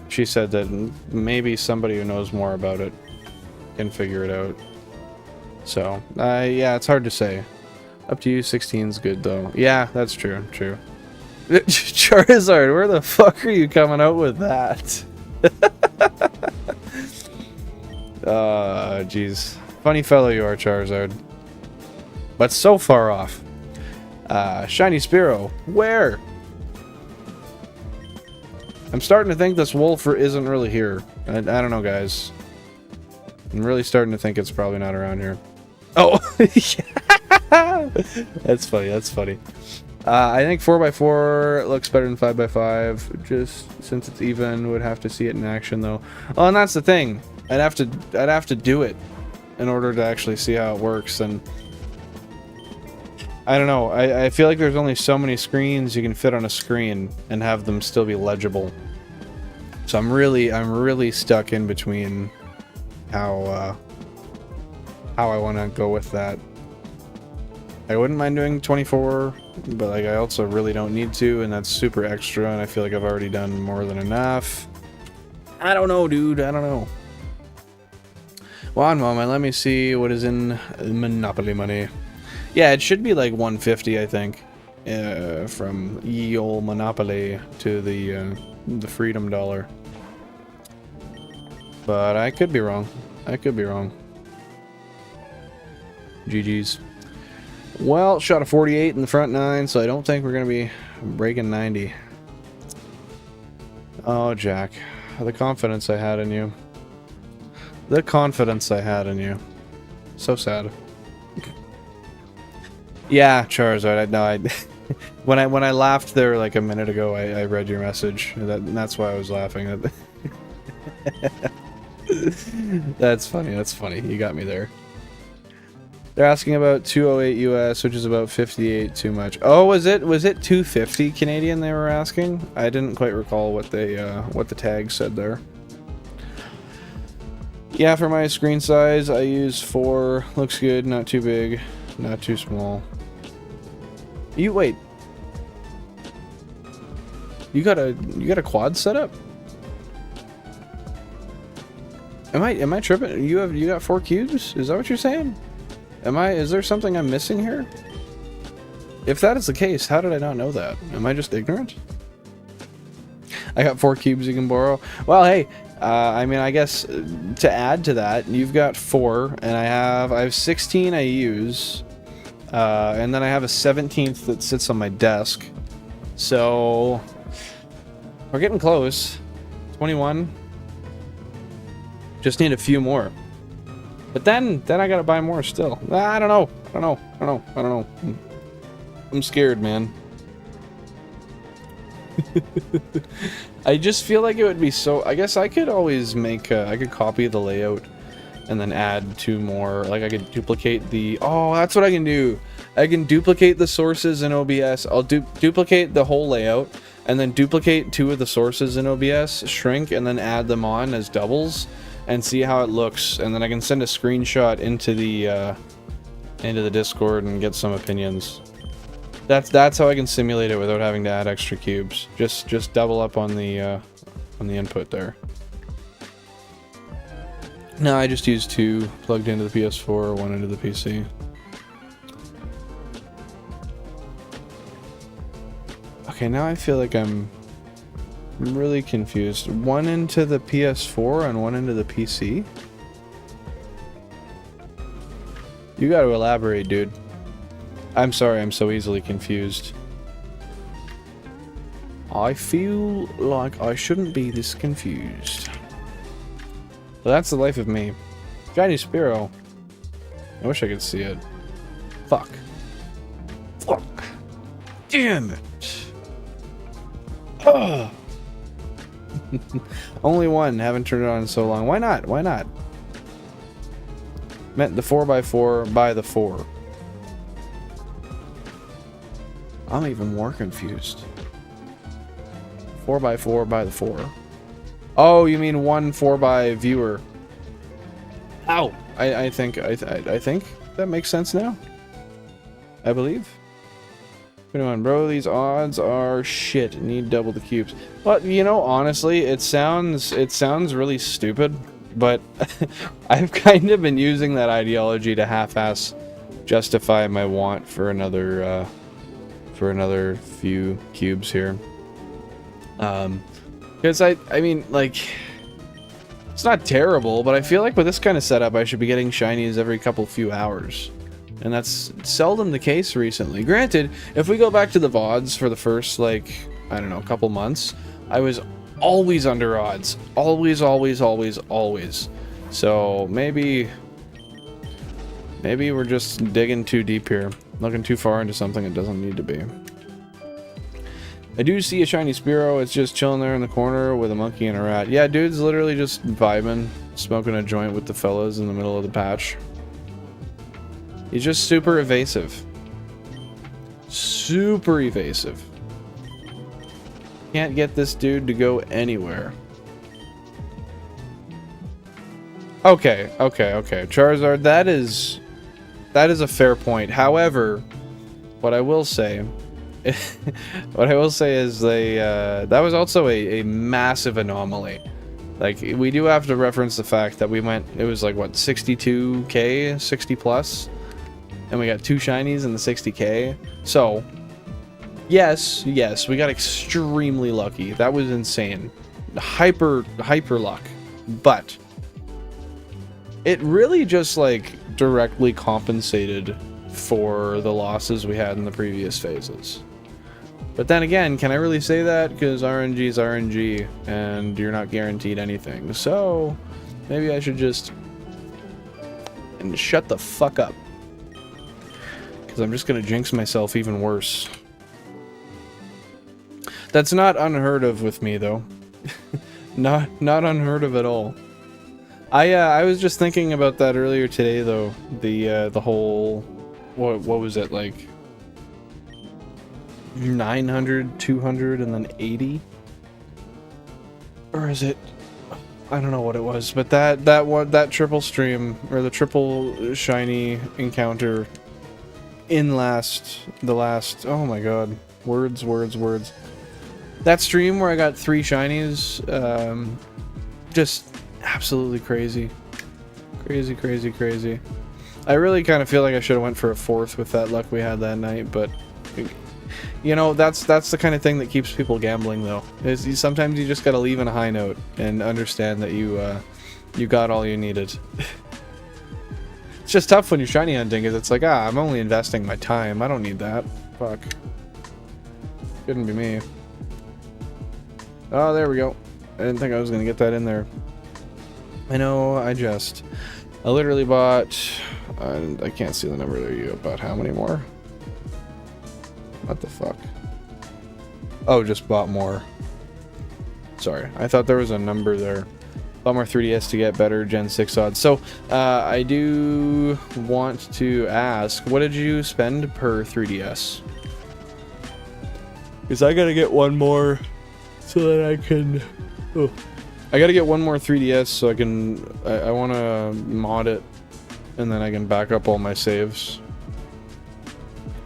She said that maybe somebody who knows more about it can figure it out. So, yeah, it's hard to say. Up to you, 16's good though. Yeah, that's true, true. Charizard, where the fuck are you coming out with that? Jeez. Funny fellow you are, Charizard. But so far off. Shiny Spearow, where? I'm starting to think this wolf isn't really here. I don't know, guys. I'm really starting to think it's probably not around here. Oh! That's funny, that's funny. I think 4x4 looks better than 5x5, just since it's even. Would have to see it in action though. Oh, and that's the thing. I'd have to do it in order to actually see how it works, and I don't know. I feel like there's only so many screens you can fit on a screen and have them still be legible. So I'm really stuck in between how I want to go with that. I wouldn't mind doing 24, but like I also really don't need to, and that's super extra, and I feel like I've already done more than enough. I don't know, dude. I don't know. One moment, let me see what is in Monopoly money. Yeah, it should be like 150, I think, from ye ol' Monopoly to the Freedom Dollar. But I could be wrong. I could be wrong. GG's. Well, shot a 48 in the front 9, so I don't think we're going to be breaking 90. Oh, Jack. The confidence I had in you. The confidence I had in you. So sad. Yeah, Charizard. When I laughed there like a minute ago, I read your message. That's why I was laughing. That's funny. That's funny. You got me there. They're asking about 208 US, which is about 58 too much. Oh, was it 250 Canadian they were asking? I didn't quite recall what the tag said there. Yeah, for my screen size, I use 4. Looks good, not too big, not too small. Wait. You got a quad setup? Am I tripping? You got 4 cubes? Is that what you're saying? Is there something I'm missing here? If that is the case, how did I not know that? Am I just ignorant? I got 4 cubes you can borrow. Well, hey, I mean, I guess to add to that, you've got 4, and I have 16 I use, and then I have a 17th that sits on my desk. So we're getting close. 21. Just need a few more. But then I gotta buy more still. I don't know. I'm scared, man. I just feel like it would be so... I guess I could always make... I could copy the layout and then add 2 more. Like, I could duplicate the... Oh, that's what I can do. I can duplicate the sources in OBS. I'll duplicate the whole layout and then duplicate 2 of the sources in OBS, shrink, and then add them on as doubles and see how it looks. And then I can send a screenshot into the Discord and get some opinions. That's how I can simulate it without having to add extra cubes. Just double up on the input there. No, I just used 2 plugged into the PS4, 1 into the PC. Okay, now I feel like I'm really confused. 1 into the PS4 and 1 into the PC? You gotta elaborate, dude. I'm sorry, I'm so easily confused. I feel like I shouldn't be this confused. Well, that's the life of me. Shiny Spearow. I wish I could see it. Fuck. Fuck. Damn it. Only 1. Haven't turned it on in so long. Why not? Why not? Meant the 4x4 by the 4. I'm even more confused. 4x4 by the 4. Oh, you mean 1 4x viewer? Ow! I think that makes sense now. I believe. 21, bro. These odds are shit. Need double the cubes. But you know, honestly, it sounds really stupid. But I've kind of been using that ideology to half-ass justify my want for another few cubes here. Because I mean, like, it's not terrible, but I feel like with this kind of setup, I should be getting shinies every few hours. And that's seldom the case recently. Granted, if we go back to the VODs for the first, like, I don't know, couple months, I was always under odds. Always, always, always, always. So maybe we're just digging too deep here. Looking too far into something it doesn't need to be. I do see a shiny Spearow. It's just chilling there in the corner with a monkey and a rat. Yeah, dude's literally just vibing, smoking a joint with the fellas in the middle of the patch. He's just super evasive. Super evasive. Can't get this dude to go anywhere. Okay. Charizard, that is a fair point. However, what I will say is that was also a massive anomaly. Like, we do have to reference the fact that it was like, what, 62k, 60 plus? And we got 2 shinies in the 60k. So, yes, we got extremely lucky. That was insane. Hyper luck. But it really just, like, directly compensated for the losses we had in the previous phases. But then again, can I really say that? Because RNG is RNG, and you're not guaranteed anything. So, maybe I should just shut the fuck up. Because I'm just going to jinx myself even worse. That's not unheard of with me, though. not unheard of at all. I was just thinking about that earlier today, though. The whole... What was it, like... 900, 200, and then 80? Or is it... I don't know what it was, but that triple stream, or the triple shiny encounter in the last, oh my god, words. That stream where I got 3 shinies, just absolutely crazy. Crazy. I really kind of feel like I should have went for a 4th with that luck we had that night, but you know, that's the kind of thing that keeps people gambling, though. Sometimes you just gotta leave on a high note and understand that you got all you needed. It's just tough when you're shiny hunting, because it's like, I'm only investing my time. I don't need that. Fuck. Couldn't be me. Oh, there we go. I didn't think I was gonna get that in there. I know, I literally bought... I can't see the number there. You bought how many more? What the fuck? Oh, just bought more. Sorry, I thought there was a number there. Bought more 3DS to get better Gen 6 odds. So, I do want to ask, what did you spend per 3DS? Because I gotta get one more so that I can... Oh. I gotta get one more 3DS so I can... I want to mod it, and then I can back up all my saves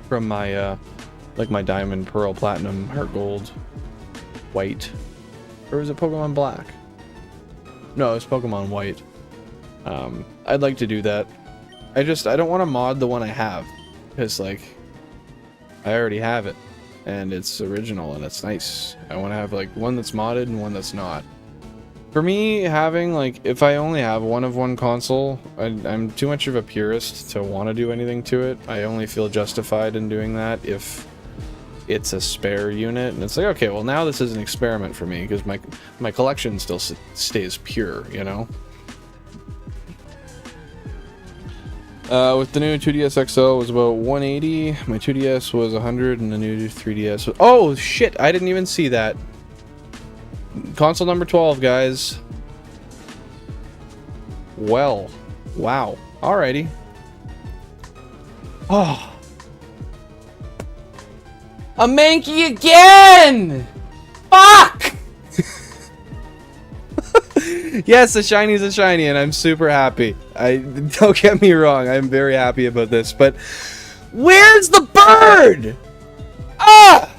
from my, like my Diamond, Pearl, Platinum, Heart Gold, White. Or was it Pokemon Black? No, it's Pokemon White. I'd like to do that. I don't want to mod the one I have. Because, like, I already have it. And it's original and it's nice. I want to have, like, one that's modded and one that's not. For me, having, like, if I only have one of one console, I'm too much of a purist to want to do anything to it. I only feel justified in doing that if it's a spare unit, and it's like, okay, well now this is an experiment for me, because my collection still stays pure, you know? With the new 2DS XL was about 180, my 2DS was 100, and the new 3DS was... Oh, shit, I didn't even see that. Console number 12, guys. Well, wow. Alrighty. Oh. A Mankey again! Fuck! Yes, a shiny's a shiny, and I'm super happy. Don't get me wrong, I'm very happy about this, but where's the bird? Ah!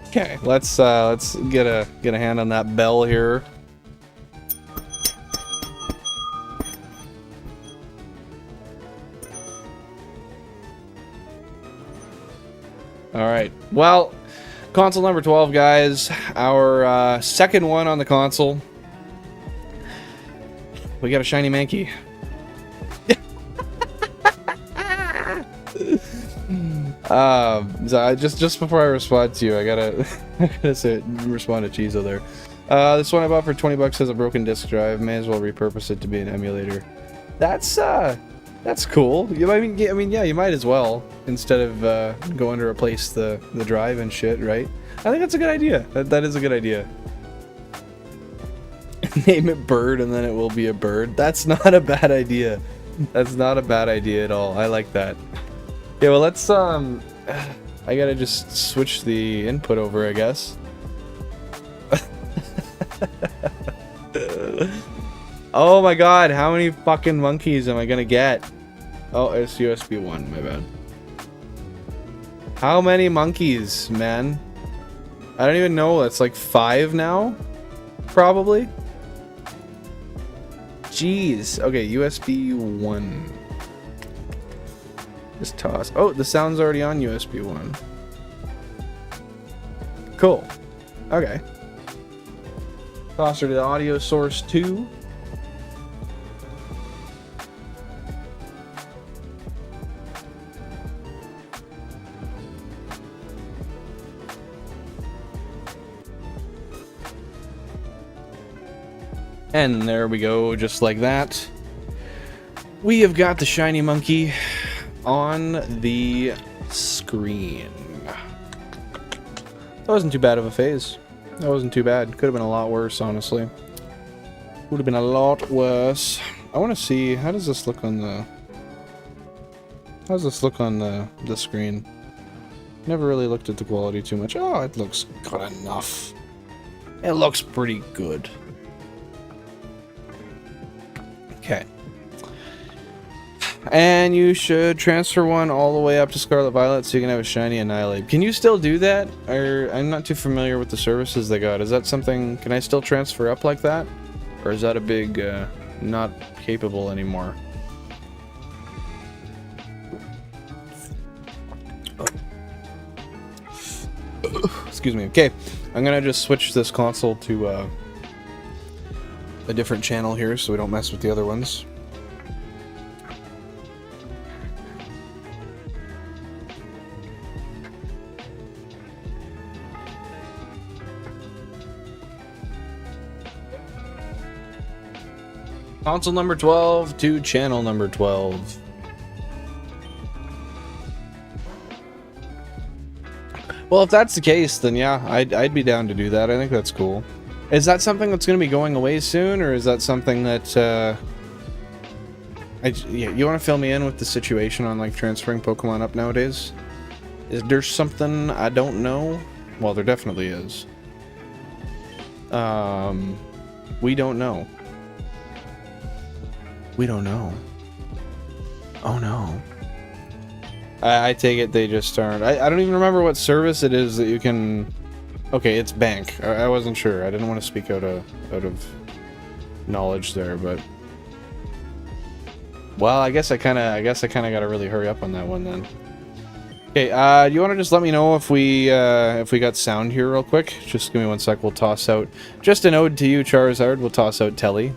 Okay, let's get a hand on that bell here. Alright. Well, console number 12, guys. Our second one on the console. We got a shiny Mankey. So just before I respond to you, I gotta respond to Chizo there. This one I bought for 20 bucks has a broken disk drive. May as well repurpose it to be an emulator. That's cool. I mean, yeah, you might as well instead of going to replace the drive and shit, right? I think that's a good idea. That is a good idea. Name it Bird and then it will be a bird. That's not a bad idea. That's not a bad idea at all. I like that. Yeah, well, let's I gotta just switch the input over, I guess. Oh my god, how many fucking monkeys am I gonna get? Oh, it's USB 1, my bad. How many monkeys, man? I don't even know, it's like 5 now? Probably? Jeez. Okay, USB 1. Just toss. Oh, the sound's already on USB 1. Cool. Okay. Toss her to the audio source 2. And there we go, just like that. We have got the shiny monkey on the screen. That wasn't too bad of a phase. That wasn't too bad. Could have been a lot worse, honestly. Would have been a lot worse. I want to see, how does this look on the... How does this look on the screen? Never really looked at the quality too much. Oh, it looks good enough. It looks pretty good. Okay. And you should transfer one all the way up to Scarlet Violet so you can have a shiny Annihilate. Can you still do that? Or I'm not too familiar with the services they got. Is that something... Can I still transfer up like that? Or is that a big... not capable anymore? Excuse me. Okay. I'm gonna just switch this console to a different channel here so we don't mess with the other ones. Console number 12 to channel number 12. Well, if that's the case, then yeah, I'd be down to do that. I think that's cool. Is that something that's going to be going away soon, or is that something that, yeah, you want to fill me in with the situation on, like, transferring Pokemon up nowadays? Is there something I don't know? Well, there definitely is. We don't know. We don't know. Oh no. I take it they just aren't. I don't even remember what service it is that you can... Okay, it's bank. I wasn't sure. I didn't want to speak out of knowledge there, but... Well, I guess I kind of got to really hurry up on that one then. Okay, do you want to just let me know if we got sound here real quick? Just give me 1 sec. We'll toss out... Just an ode to you, Charizard. We'll toss out Telly.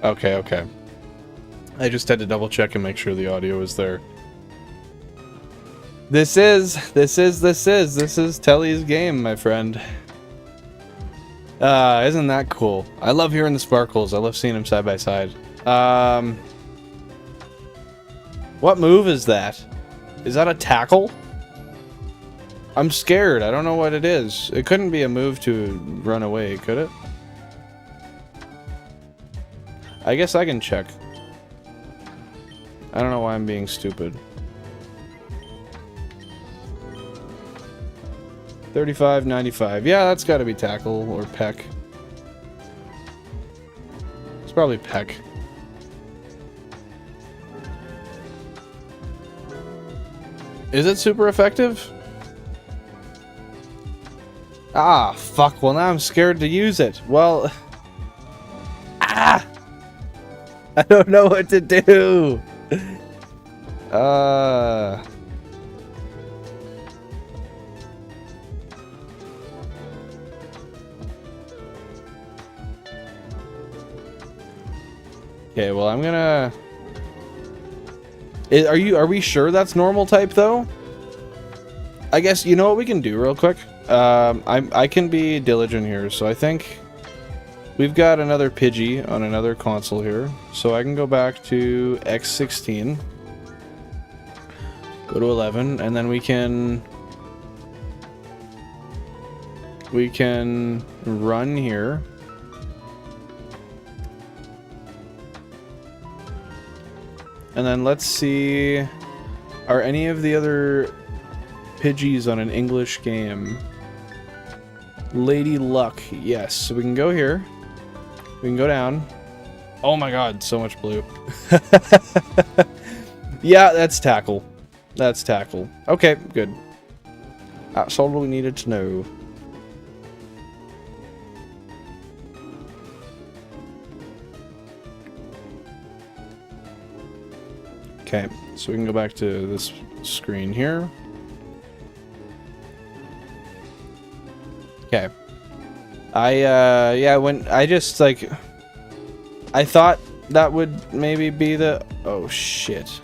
Okay, okay. I just had to double check and make sure the audio was there. This is Telly's game, my friend. Isn't that cool? I love hearing the sparkles. I love seeing them side by side. What move is that? Is that a tackle? I'm scared. I don't know what it is. It couldn't be a move to run away, could it? I guess I can check. I don't know why I'm being stupid. 35.95. Yeah, that's got to be tackle or peck. It's probably peck. Is it super effective? Ah, fuck. Well, now I'm scared to use it. Well... Ah! I don't know what to do. Okay, well, I'm gonna... Are we sure that's normal type, though? I guess, you know what we can do real quick? I can be diligent here, so I think... We've got another Pidgey on another console here, so I can go back to X16, go to 11, and then we can run here. And then let's see, are any of the other Pidgeys on an English game? Lady Luck, yes. So we can go here. We can go down. Oh my god, so much blue. Yeah, that's Tackle. That's Tackle. Okay, good. That's all we needed to know. Okay, so we can go back to this screen here. Okay. I thought that would maybe be the... Oh, shit.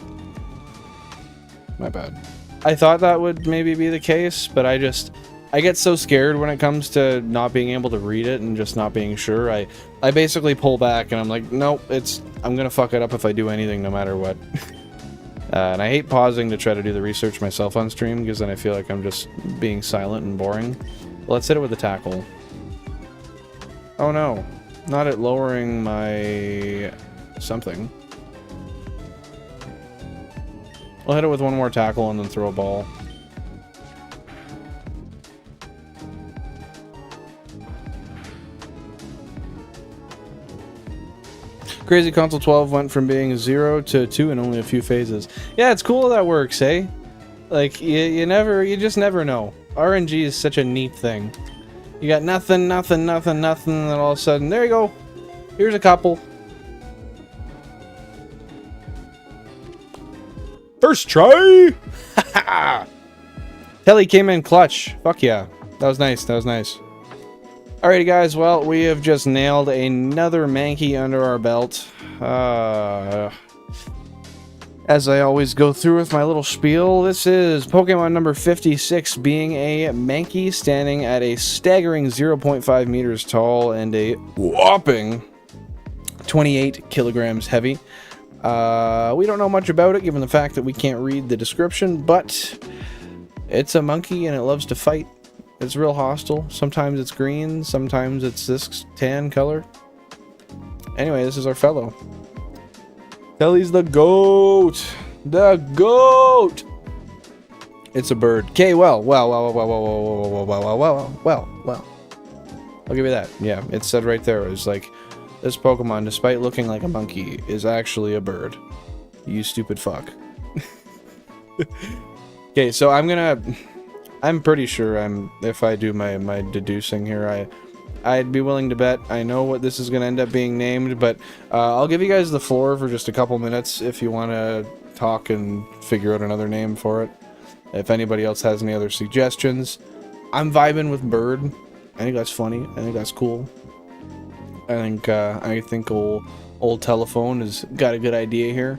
My bad. I thought that would maybe be the case, but I get so scared when it comes to not being able to read it and just not being sure. I basically pull back and I'm like, nope, I'm gonna fuck it up if I do anything no matter what. And I hate pausing to try to do the research myself on stream, because then I feel like I'm just being silent and boring. Let's hit it with the Tackle. Oh no, not at lowering my something. I'll hit it with one more Tackle and then throw a ball. Crazy Console 12 went from being 0 to 2 in only a few phases. Yeah, it's cool that works, eh? Like, you just never know. RNG is such a neat thing. You got nothing, and then all of a sudden, there you go. Here's a couple. First try! Telly came in clutch. Fuck yeah. That was nice, that was nice. Alrighty guys, well, we have just nailed another Mankey under our belt. As I always go through with my little spiel, this is Pokemon number 56, being a Mankey, standing at a staggering 0.5 meters tall and a whopping 28 kilograms heavy. We don't know much about it, given the fact that we can't read the description, but it's a monkey and it loves to fight. It's real hostile. Sometimes it's green, sometimes it's this tan color. Anyway, this is our fellow. Telly's the GOAT! The GOAT! It's a bird. Okay, well. I'll give you that. Yeah, it said right there. It was like, this Pokemon, despite looking like a monkey, is actually a bird. You stupid fuck. Okay, so I'm pretty sure if I do my deducing here, I'd be willing to bet I know what this is going to end up being named, but I'll give you guys the floor for just a couple minutes if you want to talk and figure out another name for it. If anybody else has any other suggestions. I'm vibing with Bird. I think that's funny. I think that's cool. I think old Telephone has got a good idea here.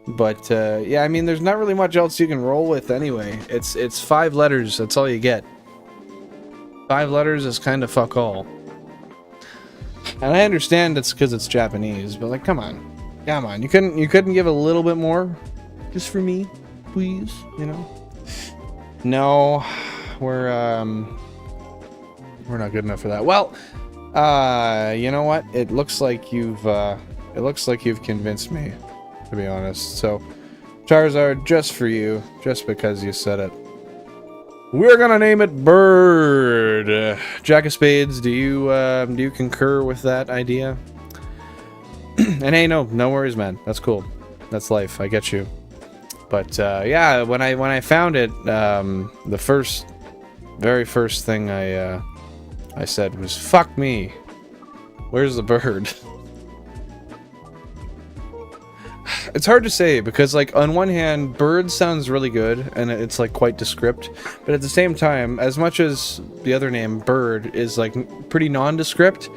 But yeah, I mean, there's not really much else you can roll with anyway. It's 5 letters. That's all you get. 5 letters is kind of fuck all. And I understand it's because it's Japanese, but like, come on, you couldn't give a little bit more, just for me, please, you know? No, we're not good enough for that. Well, you know what? It looks like you've convinced me, to be honest. So, Charizard, just for you, just because you said it. We're gonna name it Bird. Jack of Spades, do you concur with that idea? And hey, no worries, man. That's cool. That's life. I get you. But yeah, when I found it, the very first thing I I said was fuck me. Where's the bird? It's hard to say because, like, on one hand, bird sounds really good and it's like quite descript, but at the same time, as much as the other name bird is like pretty nondescript,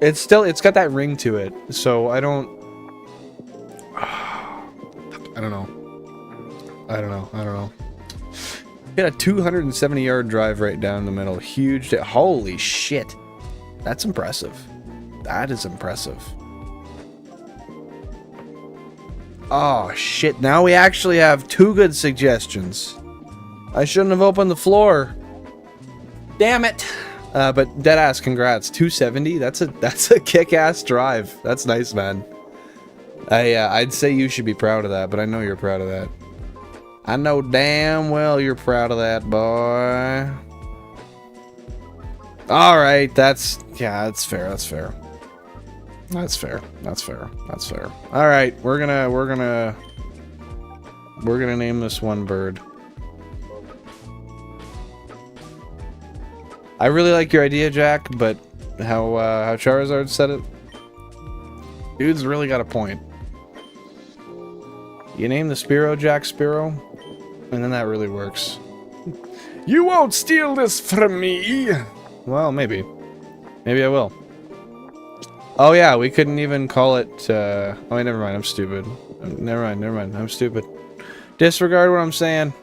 it's got that ring to it. So I don't know. Hit a 270-yard drive right down the middle. Huge. Holy shit. That's impressive. That is impressive. Oh, shit. Now we actually have 2 good suggestions. I shouldn't have opened the floor. Damn it. But deadass, congrats. 270? That's a kick-ass drive. That's nice, man. I'd say you should be proud of that, but I know you're proud of that. I know damn well you're proud of that, boy. Alright, that's fair, that's fair. That's fair. Alright, we're gonna name this one bird. I really like your idea, Jack, but how Charizard said it, dude's really got a point. You name the Spearow Jack Spearow, and then that really works. You won't steal this from me! Well, maybe. Maybe I will. Oh yeah, we couldn't even call it, oh wait, never mind, I'm stupid. Never mind, I'm stupid. Disregard what I'm saying.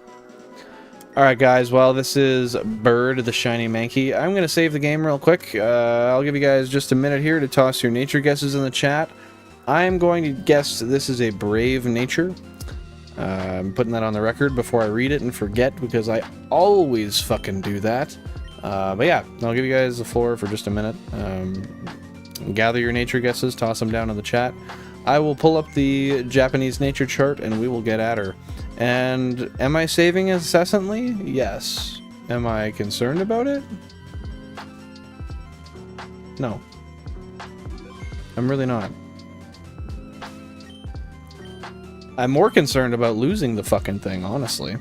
Alright guys, well this is Bird the Shiny Mankey. I'm gonna save the game real quick. I'll give you guys just a minute here to toss your nature guesses in the chat. I'm going to guess this is a brave nature. I'm putting that on the record before I read it and forget, because I always fucking do that. But yeah, I'll give you guys the floor for just a minute. Gather your nature guesses, toss them down in the chat. I will pull up the Japanese nature chart and we will get at her. And am I saving incessantly? Yes. Am I concerned about it? No. I'm really not. I'm more concerned about losing the fucking thing, honestly.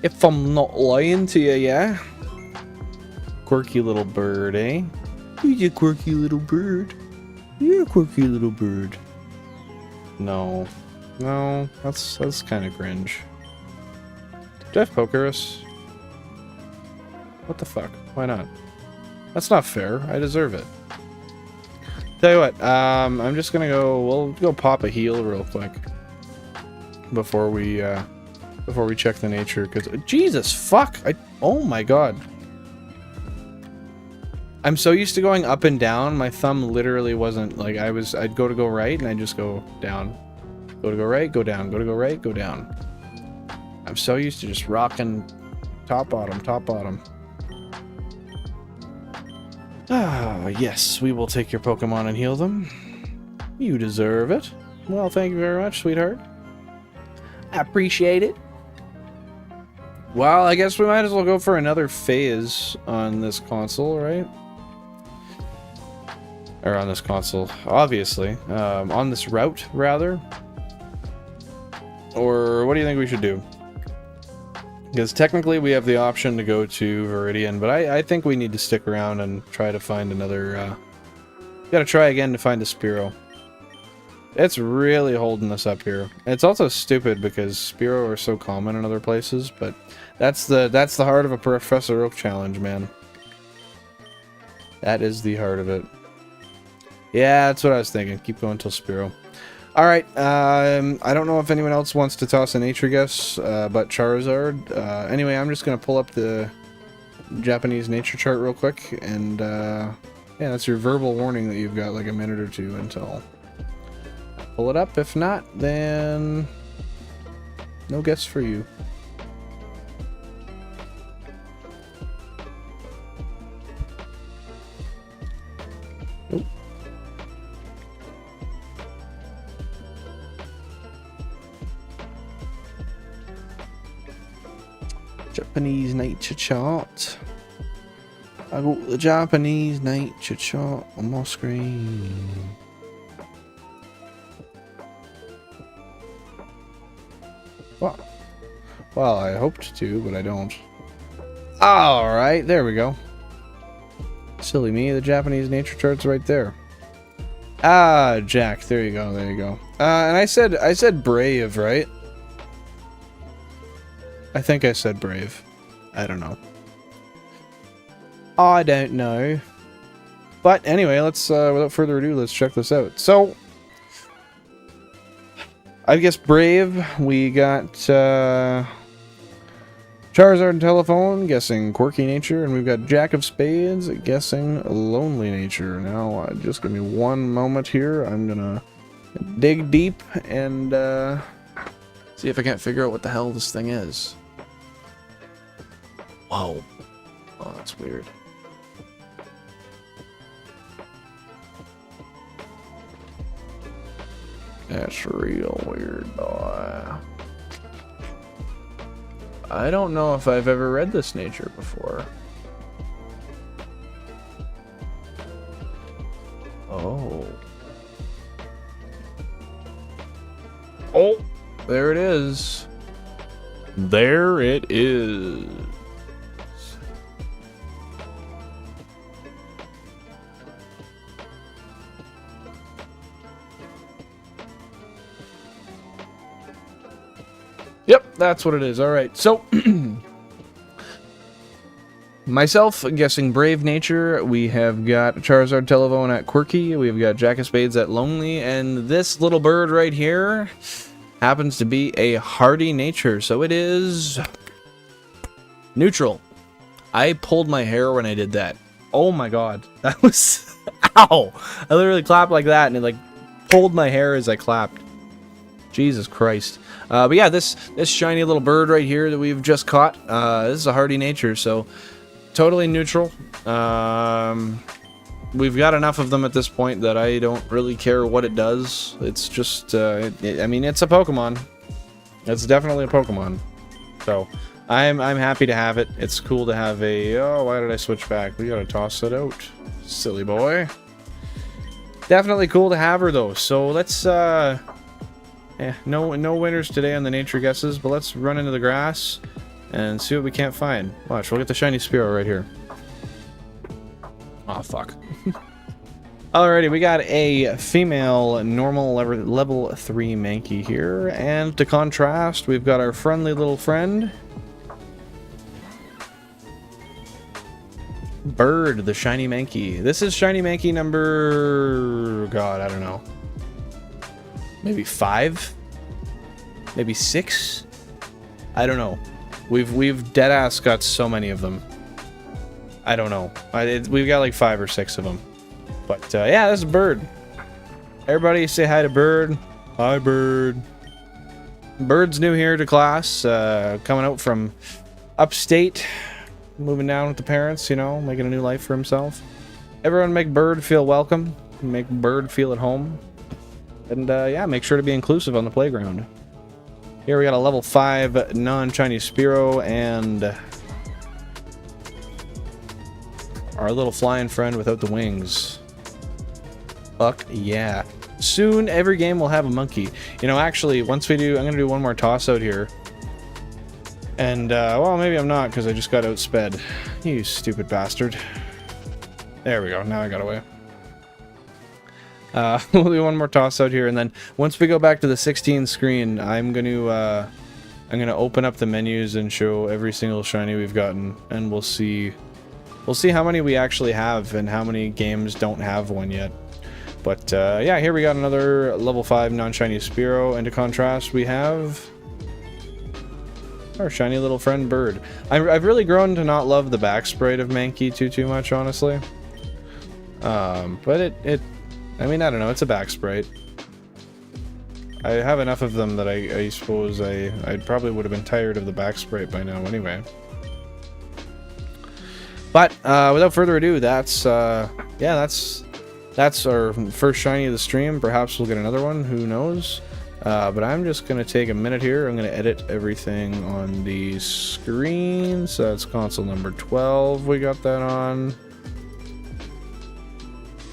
If I'm not lying to you, yeah? Quirky little bird, eh? Who's a quirky little bird? You're a quirky little bird. No. No, that's kind of cringe. Do I have Pokerus? What the fuck? Why not? That's not fair. I deserve it. Tell you what, I'm just gonna we'll go pop a heal real quick. Before we check the nature, because Jesus fuck! Oh my god. I'm so used to going up and down, my thumb literally wasn't, like, I'd go to go right, and I'd just go down. Go to go right, go down. Go to go right, go down. I'm so used to just rocking top bottom, top bottom. Ah, yes, we will take your Pokemon and heal them. You deserve it. Well, thank you very much, sweetheart. I appreciate it. Well, I guess we might as well go for another phase on this console, right? Or on this console, obviously. On this route, rather. Or what do you think we should do? Because technically we have the option to go to Viridian, but I think we need to stick around and try to find another... Gotta try again to find a Spearow. It's really holding us up here. It's also stupid because Spearow are so common in other places, but that's the heart of a Professor Oak challenge, man. That is the heart of it. Yeah, that's what I was thinking. Keep going till Spearow. Alright, I don't know if anyone else wants to toss a nature guess, but Charizard. Anyway, I'm just gonna pull up the Japanese nature chart real quick, and yeah, that's your verbal warning that you've got like a minute or two until... Pull it up. If not, then no guess for you. Nope. Japanese nature chart. I got the Japanese nature chart on my screen. Well, I hoped to, but I don't. Alright, there we go. Silly me, the Japanese nature chart's right there. Ah, Jack, there you go, there you go. And I said brave, right? I think I said brave. I don't know. I don't know. But anyway, let's, without further ado, let's check this out. So, I guess brave, we got, Charizard and Telephone, guessing quirky nature, and we've got Jack of Spades, guessing lonely nature. Now, just give me one moment here. I'm gonna dig deep and, see if I can't figure out what the hell this thing is. Whoa. Oh, that's weird. That's real weird, boy. I don't know if I've ever read this nature before. Oh. Oh, there it is. There it is. Yep, that's what it is. All right, so myself guessing brave nature. We have got Charizard Telephone at quirky. We've got Jack of Spades at lonely, and this little bird right here happens to be a hardy nature. So it is neutral. I pulled my hair when I did that. Oh my god, that was ow! I literally clapped like that, and it like pulled my hair as I clapped. Jesus Christ. But yeah, this shiny little bird right here that we've just caught, this is a hardy nature, so totally neutral. We've got enough of them at this point that I don't really care what it does. It's just, I mean, it's a Pokemon. It's definitely a Pokemon. So, I'm happy to have it. It's cool to have a... Oh, why did I switch back? We gotta toss it out. Silly boy. Definitely cool to have her, though. So, let's, yeah, no winners today on the nature guesses, but let's run into the grass and see what we can't find. Watch, we'll get the shiny Spearow right here. Oh, fuck. Alrighty, we got a female normal level 3 Mankey here, and to contrast, we've got our friendly little friend, Bird, the shiny Mankey. This is shiny Mankey number... God, I don't know. Maybe 5? Maybe 6? I don't know. We've deadass got so many of them. I don't know. We've got like 5 or 6 of them. But yeah, this is Bird. Everybody say hi to Bird. Hi, Bird. Bird's new here to class. Coming out from upstate. Moving down with the parents, you know, making a new life for himself. Everyone make Bird feel welcome. Make Bird feel at home. And yeah, make sure to be inclusive on the playground. Here we got a level 5 non-Chinese Spearow and our little flying friend without the wings. Fuck yeah. Soon every game will have a monkey. You know, actually, once we do, I'm going to do one more toss out here. And, well, maybe I'm not because I just got outsped. You stupid bastard. There we go. Now I got away. We'll do one more toss out here, and then once we go back to the 16 screen, I'm gonna open up the menus and show every single shiny we've gotten, and we'll see how many we actually have and how many games don't have one yet. But yeah, here we got another level 5 non-shiny Spearow, and to contrast, we have our shiny little friend Bird. I've really grown to not love the back sprite of Mankey too much, honestly. But I mean, I don't know, it's a back sprite. I have enough of them that I suppose I probably would have been tired of the back sprite by now anyway. But without further ado, that's yeah, that's our first shiny of the stream. Perhaps we'll get another one, who knows. But I'm just gonna take a minute here. I'm gonna edit everything on the screen. So that's console number 12. We got that on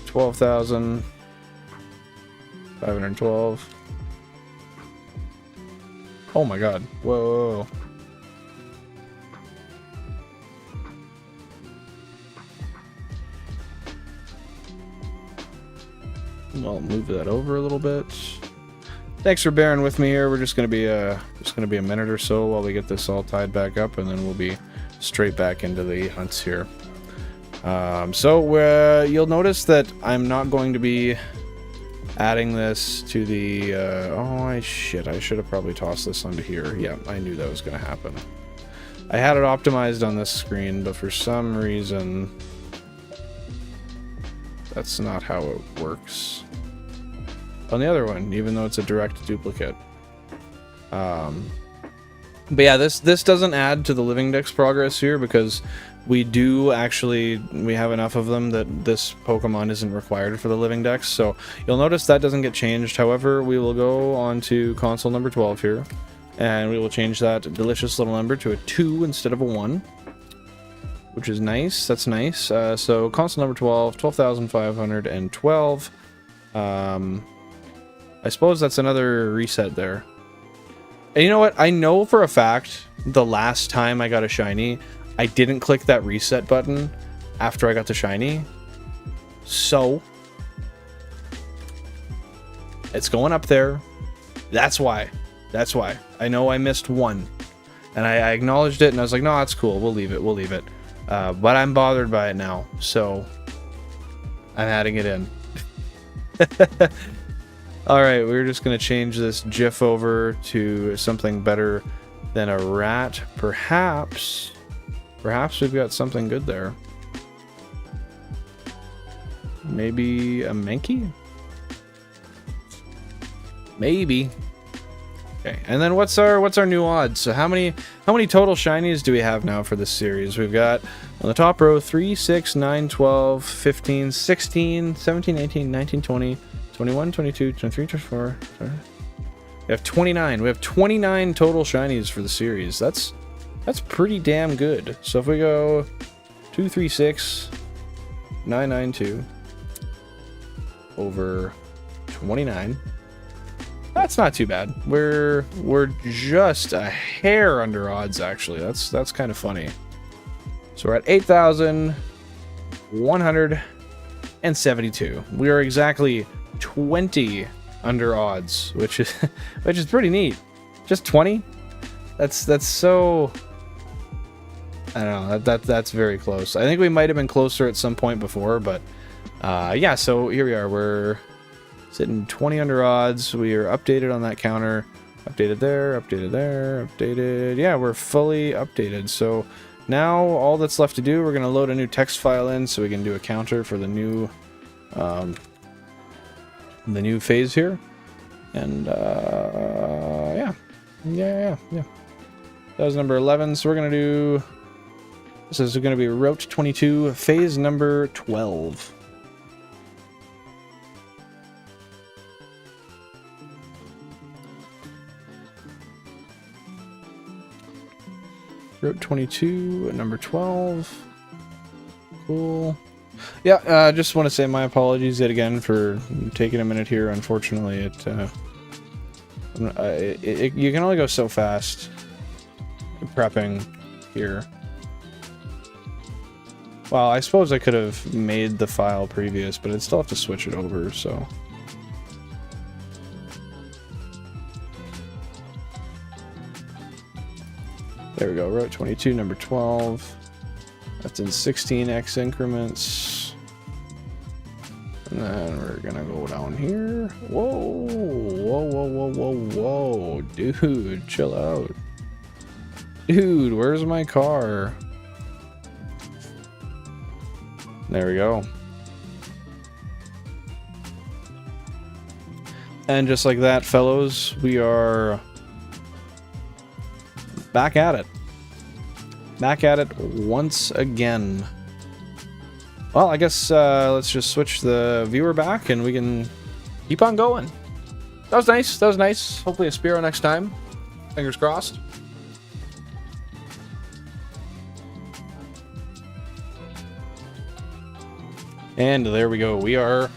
12,512. Oh my god. Whoa. We'll move that over a little bit. Thanks for bearing with me here. We're just gonna be a minute or so while we get this all tied back up, and then we'll be straight back into the hunts here. So you'll notice that I'm not going to be adding this to the shit, I should have probably tossed this onto here. Yeah, I knew that was gonna happen. I had it optimized on this screen, but for some reason that's not how it works on the other one, even though it's a direct duplicate. But yeah, this doesn't add to the living dex progress here, because we have enough of them that this Pokemon isn't required for the living dex. So you'll notice that doesn't get changed. However, we will go on to console number 12 here, and we will change that delicious little number to a 2 instead of a 1, which is nice. That's nice. So console number 12, 12,512. I suppose that's another reset there. And you know what? I know for a fact the last time I got a shiny, I didn't click that reset button after I got the shiny. So it's going up there. That's why. That's why. I know I missed one. And I acknowledged it, and I was like, no, that's cool. We'll leave it. We'll leave it. But I'm bothered by it now. So I'm adding it in. Alright, we're just going to change this GIF over to something better than a rat. Perhaps we've got something good there. Maybe a Mankey? Maybe. Okay, and then what's our new odds? So how many total shinies do we have now for this series? We've got on the top row 3, 6, 9, 12, 15, 16, 17, 18, 19, 20, 21, 22, 23, 24. We have 29. We have 29 total shinies for the series. That's pretty damn good. So if we go 236 992 over 29, that's not too bad. We're just a hair under odds, actually. That's kind of funny. So we're at 8,172. We are exactly 20 under odds, which is pretty neat. Just 20? That's so, I don't know, that's very close. I think we might have been closer at some point before, but yeah, so here we are. We're sitting 20 under odds. We are updated on that counter. Updated there, updated there, updated. Yeah, we're fully updated. So now all that's left to do, we're going to load a new text file in so we can do a counter for the new phase here. And yeah. That was number 11. So we're going to do, this is going to be Route 22, phase number 12. Route 22, number 12. Cool. Yeah, just want to say my apologies yet again for taking a minute here. Unfortunately, you can only go so fast prepping here. Well, I suppose I could have made the file previous, but I'd still have to switch it over, so. There we go, Route 22, number 12. That's in 16x increments. And then we're gonna go down here. Whoa, whoa, whoa, whoa, whoa, whoa. Dude, chill out. Dude, where's my car? There we go. And just like that, fellows, we are back at it. Back at it once again. Well, I guess let's just switch the viewer back and we can keep on going. That was nice. That was nice. Hopefully a Spearow next time. Fingers crossed. And there we go. We are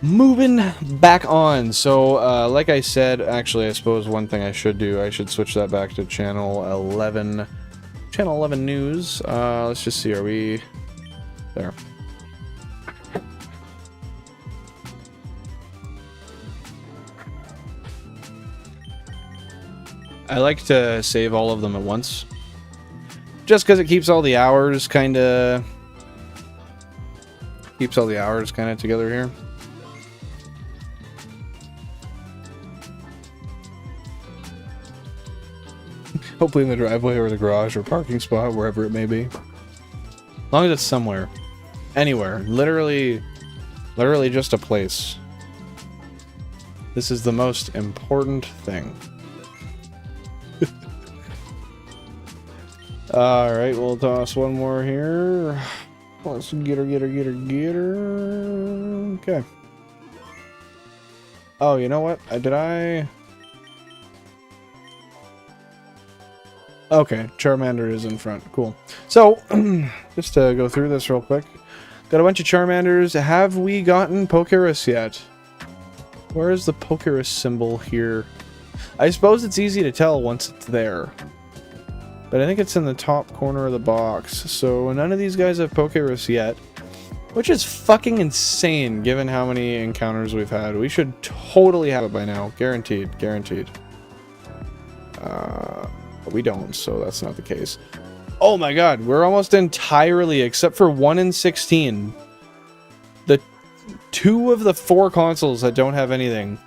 moving back on. So like I said, actually I suppose one thing I should do, I should switch that back to channel 11 news. Let's just see, are we there? I like to save all of them at once. Just because it keeps all the hours kind of... together here. Hopefully in the driveway or the garage or parking spot, wherever it may be. As long as it's somewhere. Anywhere. Literally just a place. This is the most important thing. Alright, we'll toss one more here. Let's get her. Okay. Oh, you know what? Okay, Charmander is in front. Cool. So, just to go through this real quick. Got a bunch of Charmanders. Have we gotten Pokédex yet? Where is the Pokédex symbol here? I suppose it's easy to tell once it's there. But I think it's in the top corner of the box. So none of these guys have Pokédex yet. Which is fucking insane given how many encounters we've had. We should totally have it by now. Guaranteed. Guaranteed. But we don't, so that's not the case. Oh my god, we're almost entirely, except for 1 in 16. The 2 of the 4 consoles that don't have anything.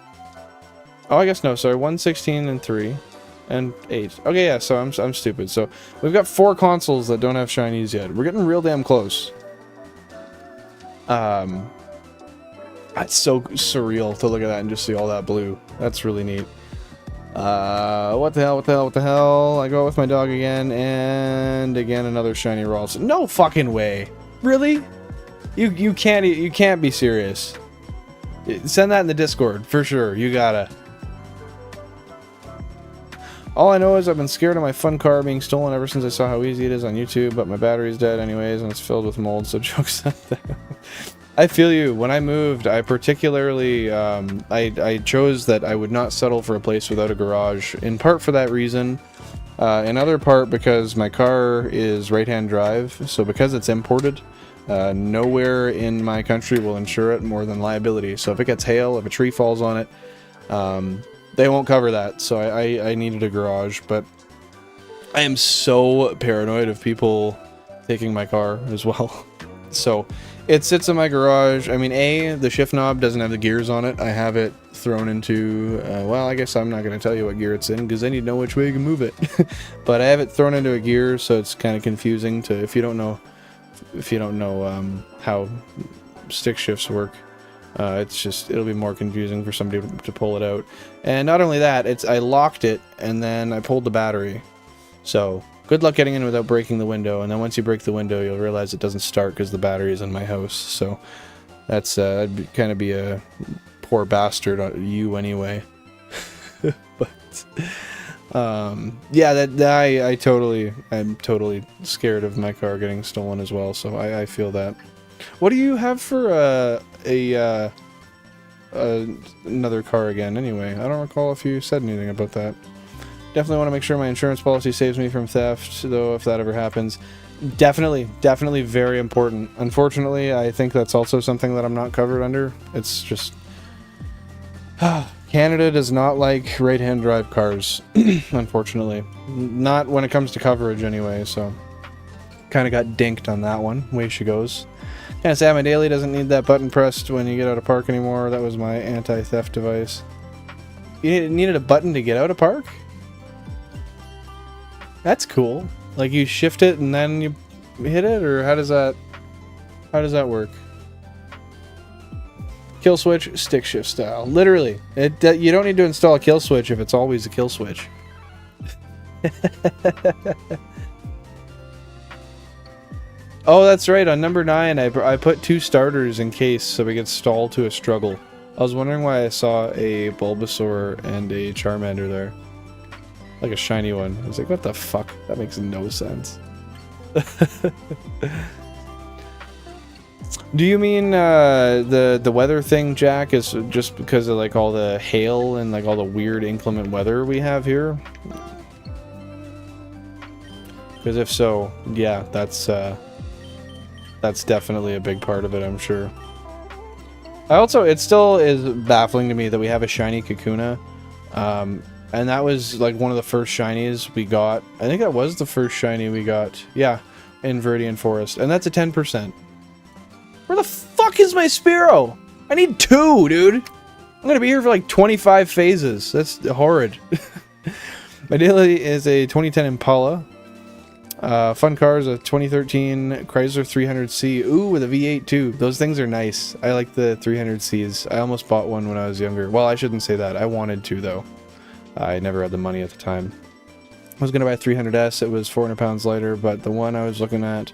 Oh, I guess no, sorry. 1, 16, and 3. And 8. Okay, yeah, so I'm stupid. So, we've got 4 consoles that don't have shinies yet. We're getting real damn close. It's so surreal to look at that and just see all that blue. That's really neat. What the hell? I go out with my dog again, and again another shiny Ralston. No fucking way. Really? You can't be serious. Send that in the Discord, for sure. You gotta. All I know is I've been scared of my fun car being stolen ever since I saw how easy it is on YouTube, but my battery's dead anyways, and it's filled with mold, so jokes on them. I feel you. When I moved, I particularly, I chose that I would not settle for a place without a garage, in part for that reason, in other part because my car is right-hand drive, so because it's imported, nowhere in my country will insure it more than liability. So if it gets hail, if a tree falls on it, they won't cover that, so I needed a garage, but I am so paranoid of people taking my car as well. So it sits in my garage. I mean, the shift knob doesn't have the gears on it. I have it thrown into, well, I guess I'm not going to tell you what gear it's in, because then you'd know which way you can move it. But I have it thrown into a gear, so it's kind of confusing to, if you don't know how stick shifts work. It'll be more confusing for somebody to pull it out. And not only that, I locked it, and then I pulled the battery. So, good luck getting in without breaking the window, and then once you break the window, you'll realize it doesn't start because the battery is in my house. So, that'd kind of be a poor bastard on you anyway. But, yeah, I'm totally scared of my car getting stolen as well, so I feel that. What do you have for another car again anyway? I don't recall if you said anything about that. Definitely want to make sure my insurance policy saves me from theft, though, if that ever happens. Definitely very important. Unfortunately, I think that's also something that I'm not covered under. It's just... Canada does not like right-hand drive cars, unfortunately. Not when it comes to coverage anyway, so... Kind of got dinked on that one. Way she goes. Can't say my daily doesn't need that button pressed when you get out of park anymore. That was my anti-theft device. You needed a button to get out of park? That's cool. Like you shift it and then you hit it, or how does that work? Kill switch, stick shift style. Literally, you don't need to install a kill switch if it's always a kill switch. Oh, that's right. On number 9, I put 2 starters in case so we get stalled to a struggle. I was wondering why I saw a Bulbasaur and a Charmander there. Like a shiny one. I was like, what the fuck? That makes no sense. Do you mean the weather thing, Jack, is just because of like all the hail and like all the weird inclement weather we have here? Because if so, yeah, that's definitely a big part of it, I'm sure. It still is baffling to me that we have a shiny Kakuna. And that was like one of the first shinies we got. I think that was the first shiny we got. Yeah, in Viridian Forest. And that's a 10%. Where the fuck is my Spearow? I need 2, dude. I'm gonna be here for like 25 phases. That's horrid. My daily is a 2010 Impala. Fun car is a 2013 Chrysler 300C. Ooh, with a V8 too. Those things are nice. I like the 300Cs. I almost bought one when I was younger. Well, I shouldn't say that. I wanted to, though. I never had the money at the time. I was going to buy a 300S. It was 400 pounds lighter, but the one I was looking at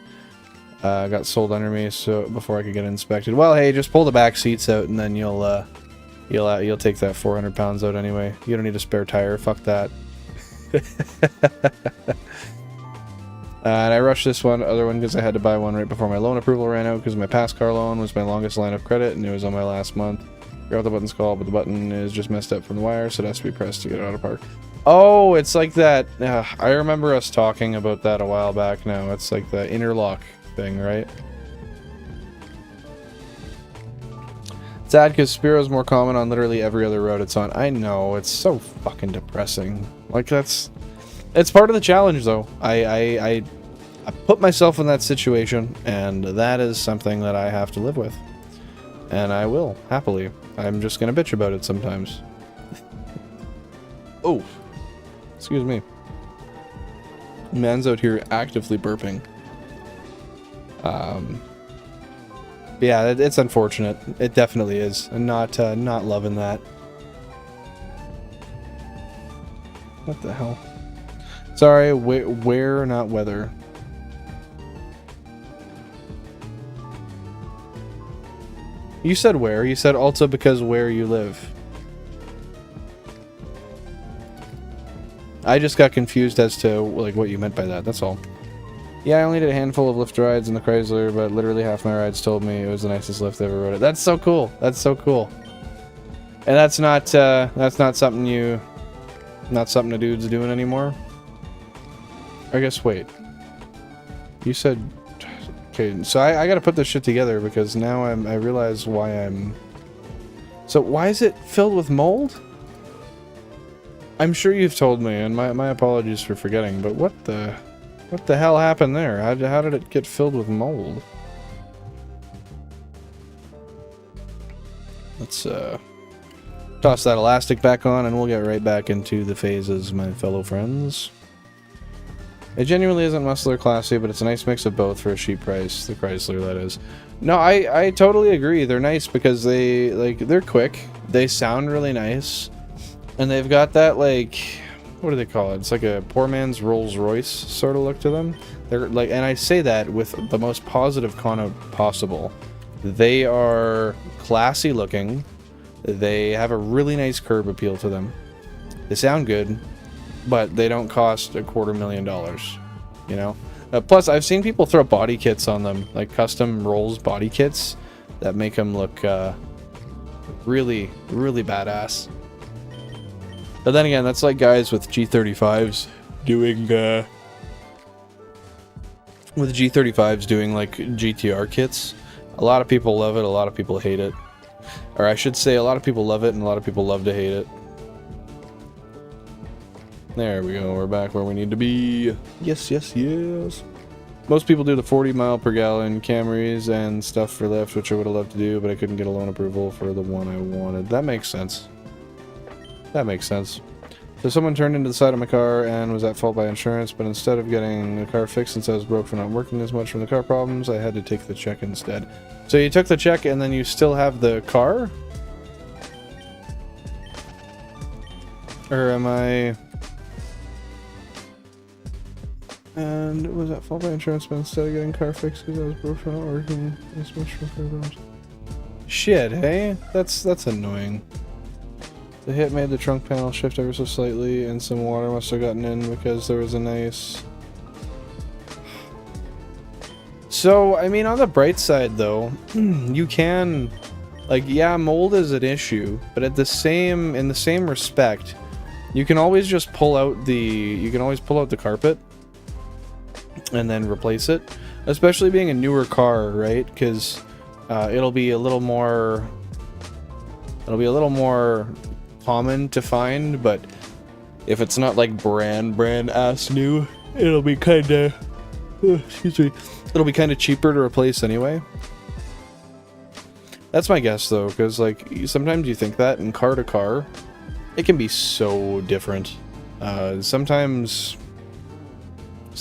got sold under me so before I could get it inspected. Well, hey, just pull the back seats out and then you'll take that 400 pounds out anyway. You don't need a spare tire. Fuck that. And I rushed this other one because I had to buy one right before my loan approval ran out because my past car loan was my longest line of credit and it was on my last month. I forgot what the button's called, but the button is just messed up from the wire, so it has to be pressed to get it out of park. Oh, it's like that. I remember us talking about that a while back now. It's like the interlock thing, right? It's sad because Spearow's more common on literally every other road it's on. I know, it's so fucking depressing. Like, it's part of the challenge, though. I put myself in that situation, and that is something that I have to live with. And I will, happily. I'm just gonna bitch about it sometimes. Oh. Excuse me. Man's out here actively burping. Yeah, it's unfortunate. It definitely is. I'm not loving that. What the hell? Sorry, where, not whether. You said where. You said also because where you live. I just got confused as to like what you meant by that. That's all. Yeah, I only did a handful of lift rides in the Chrysler, but literally half my rides told me it was the nicest lift I ever rode it. That's so cool. That's so cool. And that's not something the dude's doing anymore. I guess wait. You said okay, so I gotta put this shit together because now I realize why I'm. So why is it filled with mold? I'm sure you've told me, and my apologies for forgetting. But what the hell happened there? How did it get filled with mold? Let's toss that elastic back on, and we'll get right back into the phases, my fellow friends. It genuinely isn't muscle or classy, but it's a nice mix of both for a cheap price. The Chrysler, that is. No, I totally agree. They're nice because they're quick. They sound really nice. And they've got that, like, what do they call it? It's like a poor man's Rolls Royce sort of look to them. They're like, and I say that with the most positive connote possible. They are classy looking. They have a really nice curb appeal to them. They sound good. But they don't cost $250,000, you know? Plus, I've seen people throw body kits on them, like custom Rolls body kits, that make them look really, really badass. But then again, that's like guys with G35s doing, like GTR kits. A lot of people love it, a lot of people hate it. Or I should say, a lot of people love it, and a lot of people love to hate it. There we go, we're back where we need to be. Yes, yes, yes. Most people do the 40 mile per gallon Camrys and stuff for lift, which I would have loved to do, but I couldn't get a loan approval for the one I wanted. That makes sense. That makes sense. So someone turned into the side of my car and was at fault by insurance, but instead of getting the car fixed since I was broke for not working as much from the car problems, I had to take the check instead. So you took the check and then you still have the car? Or am I... And was that fault by insurance, but instead of getting car fixed because I was broke for not working as much from car problems? Shit, hey? That's annoying. The hit made the trunk panel shift ever so slightly, and some water must have gotten in because there was a nice... So, I mean, on the bright side, though, you can... Like, yeah, mold is an issue, but in the same respect, you can always just pull out the carpet and then replace it. Especially being a newer car, right? Because it'll be a little more common to find, but if it's not like brand ass new, it'll be kind of, excuse me, it'll be kind of cheaper to replace anyway. That's my guess though, because like sometimes you think that in car to car, it can be so different. Sometimes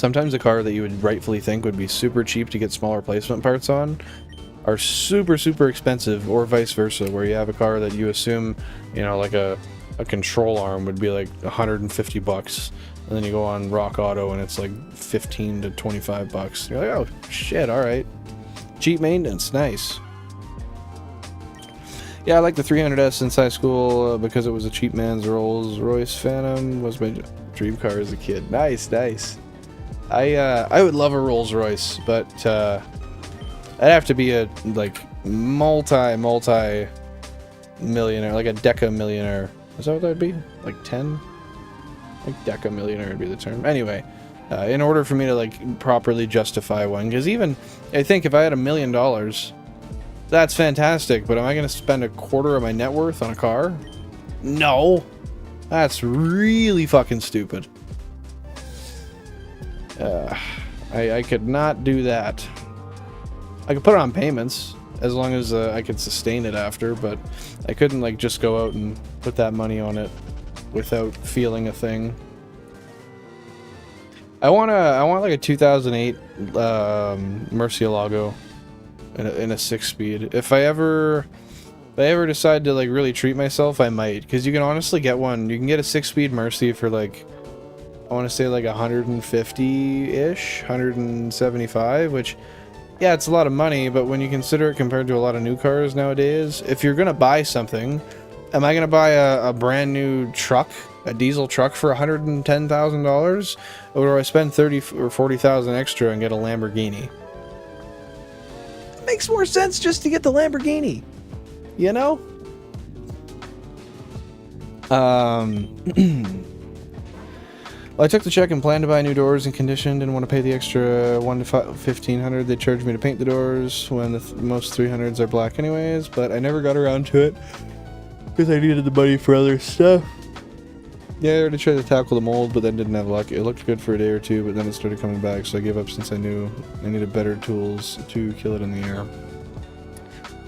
a car that you would rightfully think would be super cheap to get small replacement parts on are super expensive, or vice versa, where you have a car that you assume, you know, like a control arm would be like 150 bucks, and then you go on Rock Auto and it's like 15 to 25 bucks. You're like, oh shit, alright. Cheap maintenance, nice. Yeah, I like the 300S since high school because it was a cheap man's Rolls Royce Phantom. Was my dream car as a kid. Nice. I would love a Rolls Royce, but I'd have to be a like multi millionaire, like a deca millionaire. Is that what that'd be? Like 10? Like deca millionaire would be the term. Anyway, in order for me to like properly justify one, because even I think if I had $1 million, that's fantastic, but am I going to spend a quarter of my net worth on a car? No. That's really fucking stupid. I could not do that. I could put it on payments, as long as I could sustain it after, but I couldn't like just go out and put that money on it without feeling a thing. I want like a 2008 Murcielago in a 6-speed. If I ever decide to like really treat myself, I might, because you can honestly get one. You can get a 6-speed Mercy for like, I want to say like 150-ish, 175, which, yeah, it's a lot of money, but when you consider it compared to a lot of new cars nowadays, if you're gonna buy something, am I gonna buy a brand new truck, a diesel truck for $110,000, or do I spend 30 or 40,000 extra and get a Lamborghini? Makes more sense just to get the Lamborghini, you know? Well, I took the check and planned to buy new doors and condition. Didn't want to pay the extra $100 to $1,500 they charged me to paint the doors when the most 300s are black anyways, but I never got around to it because I needed the money for other stuff. Yeah, I already tried to tackle the mold, but then didn't have luck. It looked good for a day or two, but then it started coming back, so I gave up since I knew I needed better tools to kill it in the air.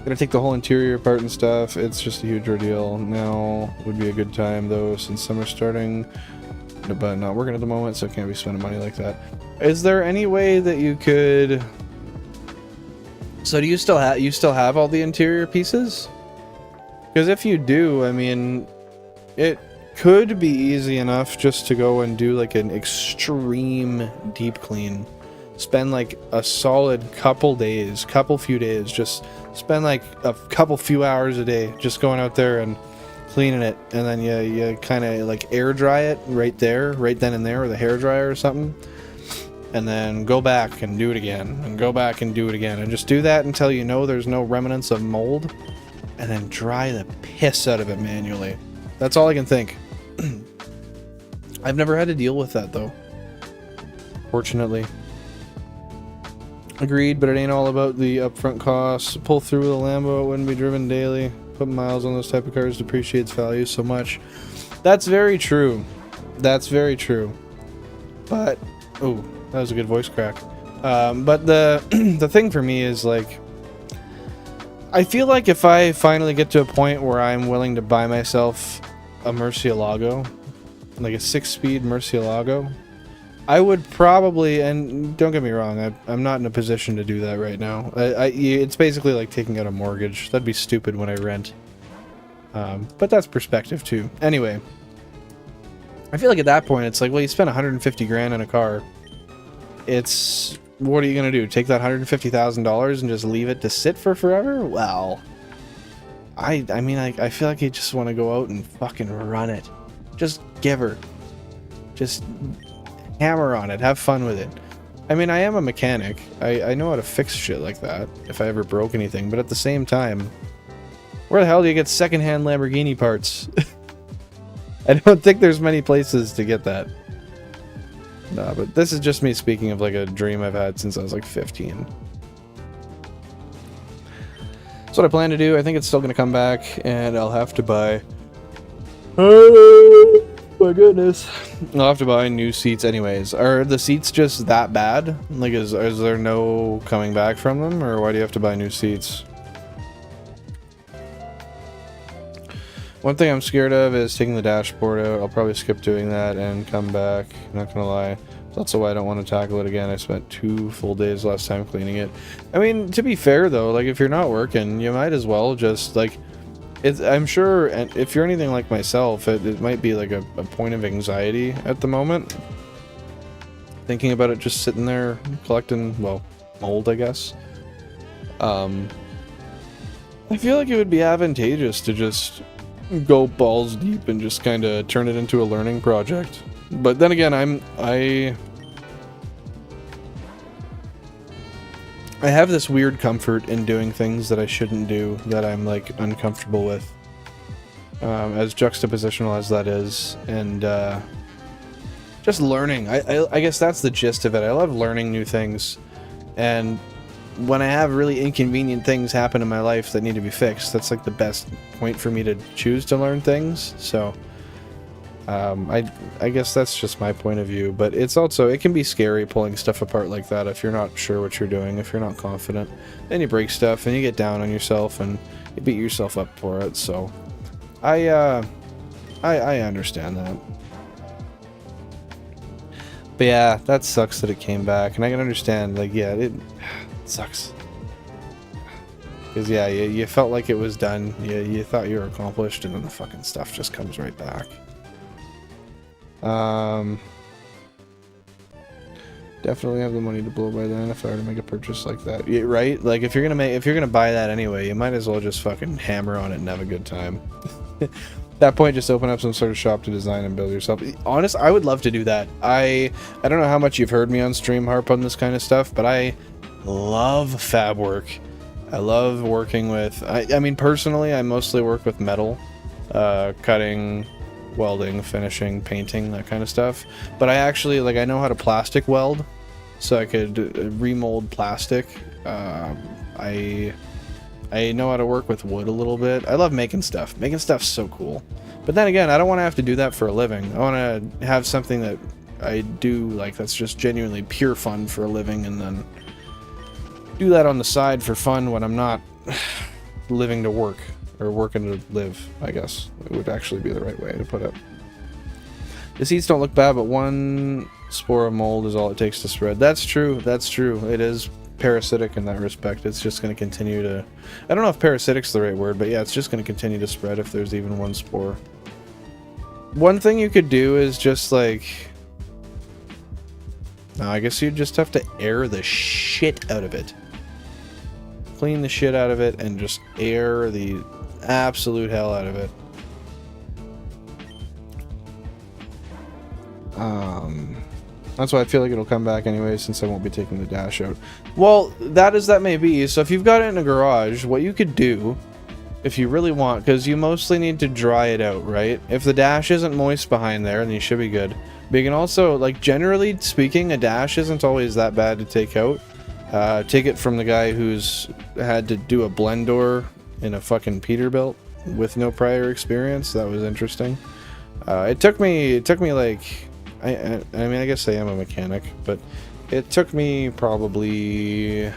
Gonna take the whole interior apart and stuff. It's just a huge ordeal. Now would be a good time, though, since summer's starting, but not working at the moment, so I can't be spending money like that. Is there any way that you could... So do you still have all the interior pieces? Because if you do, I mean, it could be easy enough just to go and do like an extreme deep clean. Spend like a solid few days, just spend like a few hours a day just going out there and cleaning it, and then you kind of like air dry it right then and there with a hair dryer or something, and then go back and do it again, and go back and do it again, and just do that until you know there's no remnants of mold, and then dry the piss out of it manually. That's all I can think. I've never had to deal with that though, fortunately. Agreed, but it ain't all about the upfront costs. Pull through with a Lambo, it wouldn't be driven daily. Put miles on those type of cars depreciates value so much. That's very true. That's very true. But, oh, that was a good voice crack. But the the thing for me is like, I feel like if I finally get to a point where I'm willing to buy myself a Murcielago, like a 6-speed Murcielago, I would probably, and don't get me wrong, I'm not in a position to do that right now. It's basically like taking out a mortgage. That'd be stupid when I rent. But that's perspective too. Anyway, I feel like at that point, it's like, well, you spent 150 grand on a car. It's, what are you going to do? Take that $150,000 and just leave it to sit for forever? Well, I mean, I feel like you just want to go out and fucking run it. Just give her. Just hammer on it. Have fun with it. I mean, I am a mechanic. I know how to fix shit like that if I ever broke anything, but at the same time, where the hell do you get secondhand Lamborghini parts? I don't think there's many places to get that. No, but this is just me speaking of like a dream I've had since I was like 15. That's what I plan to do. I think it's still going to come back, and I'll have to buy my my goodness. I'll have to buy new seats anyways. Are the seats just that bad? Like, is there no coming back from them? Or why do you have to buy new seats? One thing I'm scared of is taking the dashboard out. I'll probably skip doing that and come back. Not gonna lie. That's why I don't want to tackle it again. I spent 2 full days last time cleaning it. I mean, to be fair though, like if you're not working, you might as well just like... I'm sure, and if you're anything like myself, it might be like a point of anxiety at the moment. Thinking about it just sitting there collecting, well, mold, I guess. I feel like it would be advantageous to just go balls deep and just kind of turn it into a learning project. But then again, I have this weird comfort in doing things that I shouldn't do, that I'm like uncomfortable with, as juxtapositional as that is, and just learning. I guess that's the gist of it. I love learning new things, and when I have really inconvenient things happen in my life that need to be fixed, that's like the best point for me to choose to learn things. So I guess that's just my point of view, but it's also, it can be scary pulling stuff apart like that if you're not sure what you're doing, if you're not confident. Then you break stuff and you get down on yourself and you beat yourself up for it, so I understand that. But yeah, that sucks that it came back, and I can understand, like, yeah, it sucks. Because yeah, you felt like it was done, you thought you were accomplished, and then the fucking stuff just comes right back. Definitely have the money to blow by then if I were to make a purchase like that. Yeah, right? Like if you're gonna buy that anyway, you might as well just fucking hammer on it and have a good time. At that point, just open up some sort of shop to design and build yourself. Honest, I would love to do that. I don't know how much you've heard me on stream harp on this kind of stuff, but I love fab work. I love working with, I mean personally, I mostly work with metal, cutting, welding, finishing, painting, that kind of stuff. But I actually, like, I know how to plastic weld, so I could remold plastic. I know how to work with wood a little bit. I love making stuff. Making stuff's so cool. But then again, I don't want to have to do that for a living. I want to have something that I do, like, that's just genuinely pure fun for a living, and then do that on the side for fun when I'm not living to work. Or working to live, I guess. It would actually be the right way to put it. The seeds don't look bad, but one spore of mold is all it takes to spread. That's true. That's true. It is parasitic in that respect. It's just going to continue to... I don't know if parasitic's the right word, but yeah, it's just going to continue to spread if there's even one spore. One thing you could do is just like... No, I guess you'd just have to air the shit out of it. Clean the shit out of it and just air the absolute hell out of it. That's why I feel like it'll come back anyway, since I won't be taking the dash out. Well, that may be. So if you've got it in a garage, what you could do, if you really want, because you mostly need to dry it out, right? If the dash isn't moist behind there, then you should be good. But you can also, like, generally speaking, a dash isn't always that bad to take out. Take it from the guy who's had to do a blend door in a fucking Peterbilt with no prior experience. That was interesting. It took me like, I mean, I guess I am a mechanic, but it took me probably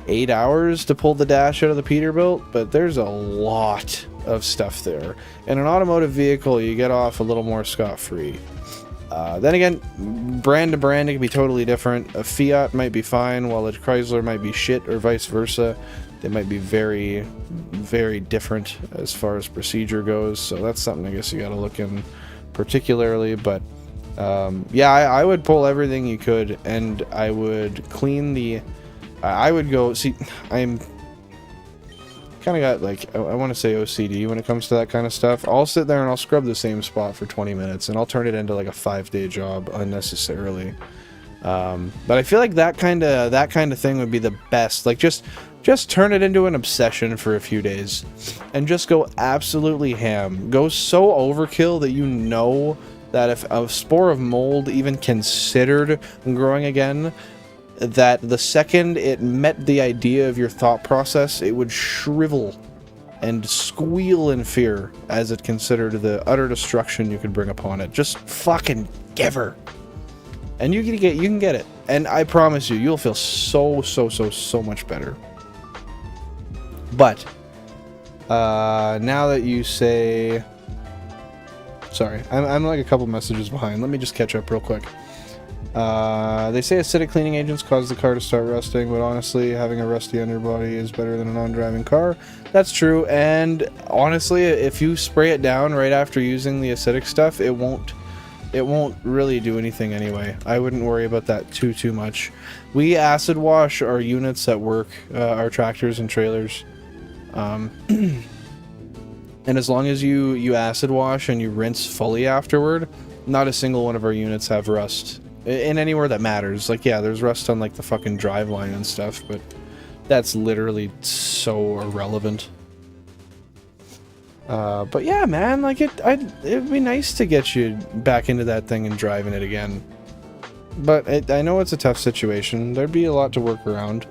8 hours to pull the dash out of the Peterbilt, but there's a lot of stuff there. In an automotive vehicle, you get off a little more scot-free. Then again, brand to brand, it can be totally different. A Fiat might be fine, while a Chrysler might be shit, or vice versa. They might be very, very different as far as procedure goes, so that's something I guess you gotta look in particularly, but yeah, I would pull everything you could, and I would clean the... I would go... See, I'm kind of got, like, I want to say OCD when it comes to that kind of stuff. I'll sit there and I'll scrub the same spot for 20 minutes, and I'll turn it into, like, a 5-day job unnecessarily. But I feel like that kind of thing would be the best. Like, just turn it into an obsession for a few days, and just go absolutely ham. Go so overkill that you know that if a spore of mold even considered growing again, that the second it met the idea of your thought process, it would shrivel and squeal in fear as it considered the utter destruction you could bring upon it. Just fucking give her. And you can get it. And I promise you, you'll feel so much better. But now that you say... Sorry, I'm like a couple messages behind. Let me just catch up real quick. They say acidic cleaning agents cause the car to start rusting, but honestly, having a rusty underbody is better than a non-driving car. That's true, and honestly, if you spray it down right after using the acidic stuff, it won't really do anything anyway. I wouldn't worry about that too much. We acid wash our units at work, our tractors and trailers. And as long as you acid wash and you rinse fully afterward, not a single one of our units have rust. In anywhere that matters. Like, yeah, there's rust on like the fucking drive line and stuff, but that's literally so irrelevant. But yeah, man, like it'd be nice to get you back into that thing and driving it again. But I know it's a tough situation. There'd be a lot to work around.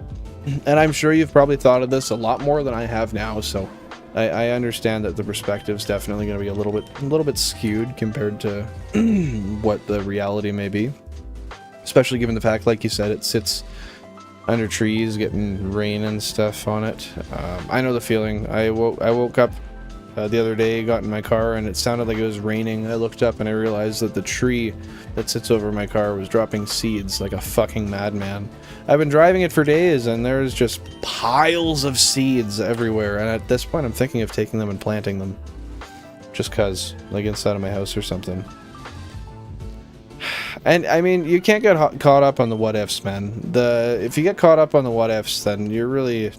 And I'm sure you've probably thought of this a lot more than I have now, so I understand that the perspective's definitely going to be a little bit skewed compared to what the reality may be. Especially given the fact, like you said, it sits under trees, getting rain and stuff on it. I know the feeling. I woke up the other day, got in my car, and it sounded like it was raining. I looked up and I realized that the tree that sits over my car was dropping seeds like a fucking madman. I've been driving it for days, and there's just piles of seeds everywhere. And at this point, I'm thinking of taking them and planting them. Just cause, like inside of my house or something. And I mean, you can't get caught up on the what ifs, man. If you get caught up on the what ifs, then you're really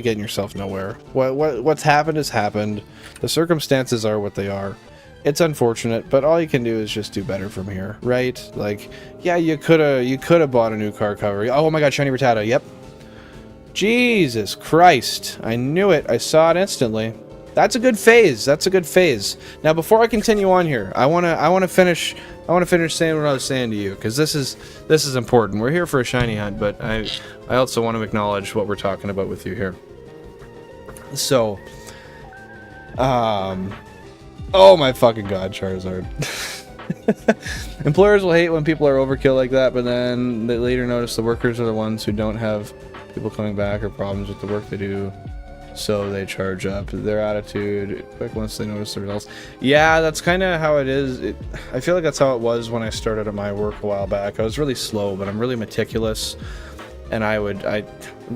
getting yourself nowhere. What's happened has happened. The circumstances are what they are. It's unfortunate, but all you can do is just do better from here, right? Like, yeah, you could have bought a new car cover. Oh my God, shiny Rattata. Yep. Jesus Christ! I knew it. I saw it instantly. That's a good phase. That's a good phase. Now, before I continue on here, I wanna finish saying what I was saying to you, because this is important. We're here for a shiny hunt, but I also want to acknowledge what we're talking about with you here. So, oh my fucking God, Charizard. Employers will hate when people are overkill like that, but then they later notice the workers are the ones who don't have people coming back or problems with the work they do. So they charge up their attitude quick once they notice the results. Yeah, that's kind of how it is. I feel like that's how it was when I started at my work a while back. I was really slow, but I'm really meticulous. And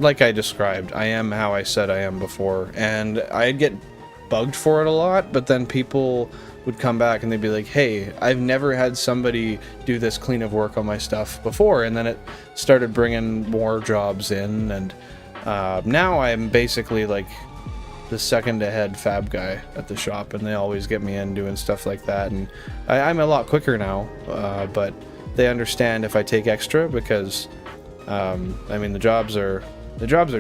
like I described, I am how I said I am before. And I'd get bugged for it a lot, but then people would come back and they'd be like, hey, I've never had somebody do this clean of work on my stuff before. And then it started bringing more jobs in, and now I'm basically like the second ahead fab guy at the shop, and they always get me in doing stuff like that. And I'm a lot quicker now, but they understand if I take extra, because I mean the jobs are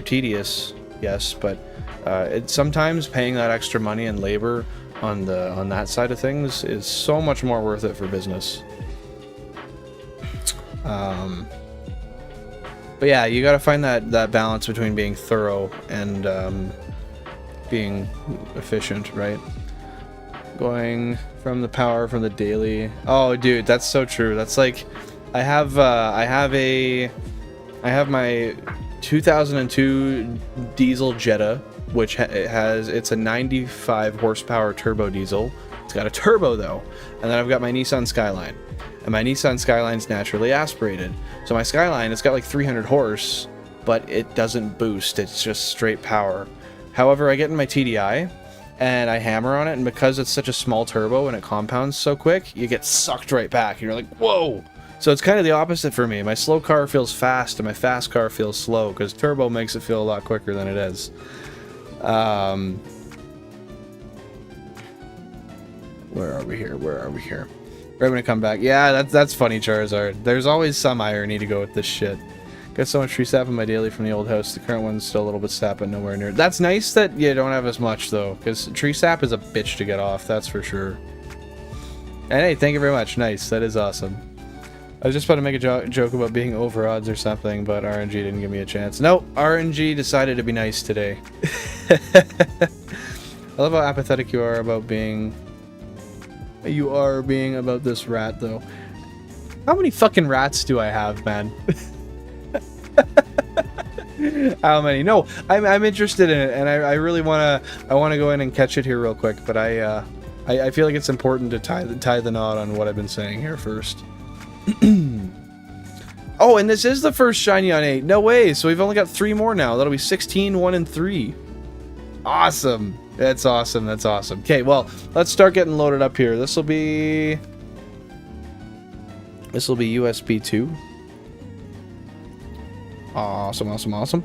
tedious, yes, but it's sometimes paying that extra money and labor on that side of things is so much more worth it for business. But yeah, you gotta find that balance between being thorough and being efficient, right? Going from the power from the daily. Oh, dude, that's so true. That's like, I have my 2002 diesel Jetta, which it's a 95 horsepower turbo diesel. It's got a turbo though, and then I've got my Nissan Skyline. And my Nissan Skyline's naturally aspirated. So my Skyline, it's got like 300 horse, but it doesn't boost. It's just straight power. However, I get in my TDI, and I hammer on it, and because it's such a small turbo and it compounds so quick, you get sucked right back. And you're like, whoa! So it's kind of the opposite for me. My slow car feels fast, and my fast car feels slow, because turbo makes it feel a lot quicker than it is. Where are we here? Right when I come back. Yeah, that's funny, Charizard. There's always some irony to go with this shit. Got so much tree sap in my daily from the old house. The current one's still a little bit sap, but nowhere near. That's nice that you don't have as much, though, because tree sap is a bitch to get off, that's for sure. And hey, thank you very much. Nice. That is awesome. I was just about to make a joke about being over odds or something, but RNG didn't give me a chance. Nope, RNG decided to be nice today. I love how apathetic you are about being... You are being about this rat, though. How many fucking rats do I have, man? How many? No, I'm interested in it, and I really wanna go in and catch it here real quick. But I feel like it's important to tie the knot on what I've been saying here first. Oh, and this is the first shiny on 8. No way. So we've only got 3 more now. That'll be 16, 1, and 3. Awesome. That's awesome. That's awesome. Okay, well, let's start getting loaded up here. This will be USB 2. Awesome, awesome, awesome.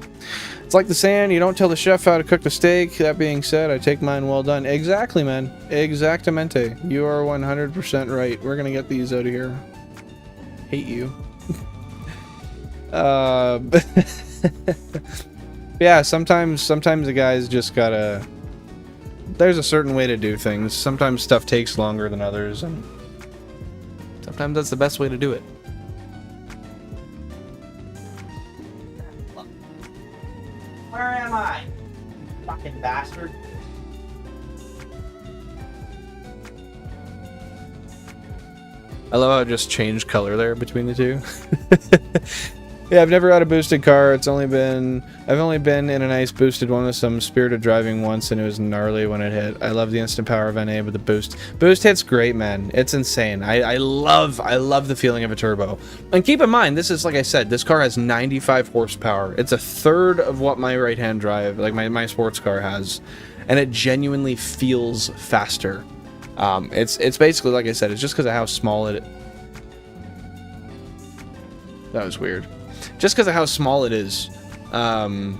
It's like the saying, you don't tell the chef how to cook the steak. That being said, I take mine well done. Exactly, man. Exactamente. You are 100% right. We're gonna get these out of here. Hate you. Yeah, sometimes the guys just gotta... There's a certain way to do things. Sometimes stuff takes longer than others, and sometimes that's the best way to do it. Where am I? Fucking bastard. I love how it just changed color there between the two. Yeah, I've never had a boosted car. I've only been in a nice boosted one with some spirited driving once, and it was gnarly when it hit. I love the instant power of NA, but the boost hits great, man. It's insane. I love the feeling of a turbo. And keep in mind, this is, like I said, this car has 95 horsepower. It's a third of what my right-hand drive, like my sports car, has, and it genuinely feels faster. It's basically, like I said, it's just because of how small it. That was weird. Just because of how small it is, the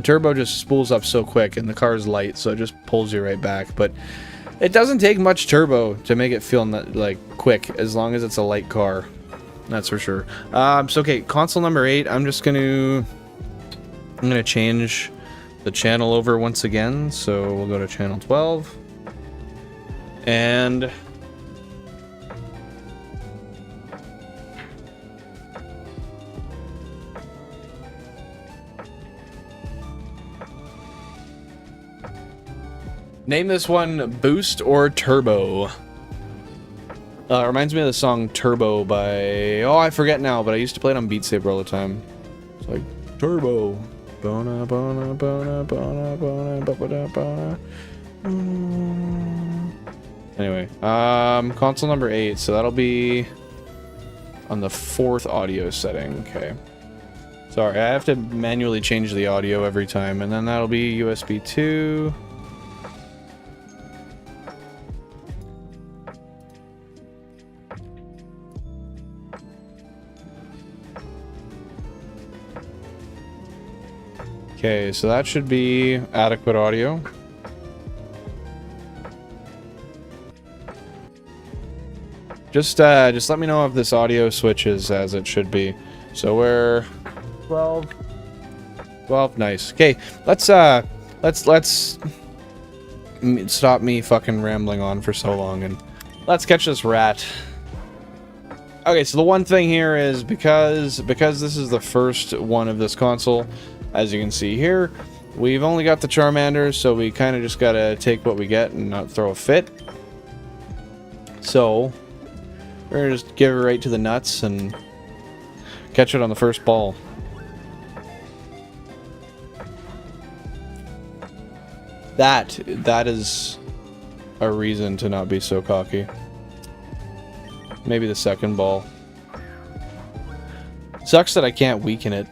turbo just spools up so quick, and the car is light, so it just pulls you right back. But it doesn't take much turbo to make it feel like quick, as long as it's a light car. That's for sure. So okay, console number 8. I'm gonna change the channel over once again. So we'll go to channel 12, and name this one Boost or Turbo. Reminds me of the song Turbo by... Oh, I forget now, but I used to play it on Beat Saber all the time. It's like, Turbo. Bona, bona, bona, bona, bona, bona, bona. Anyway, console number 8, so that'll be on the 4th audio setting. Okay. Sorry, I have to manually change the audio every time, and then that'll be USB 2. Okay, so that should be adequate audio. Just let me know if this audio switches as it should be. So we're 12, nice. Okay, let's stop me fucking rambling on for so long and let's catch this rat. Okay, so the one thing here is because this is the first one of this console, as you can see here, we've only got the Charmander, so we kind of just gotta take what we get and not throw a fit. So we're gonna just give it right to the nuts and catch it on the first ball. That is a reason to not be so cocky. Maybe the second ball. Sucks that I can't weaken it.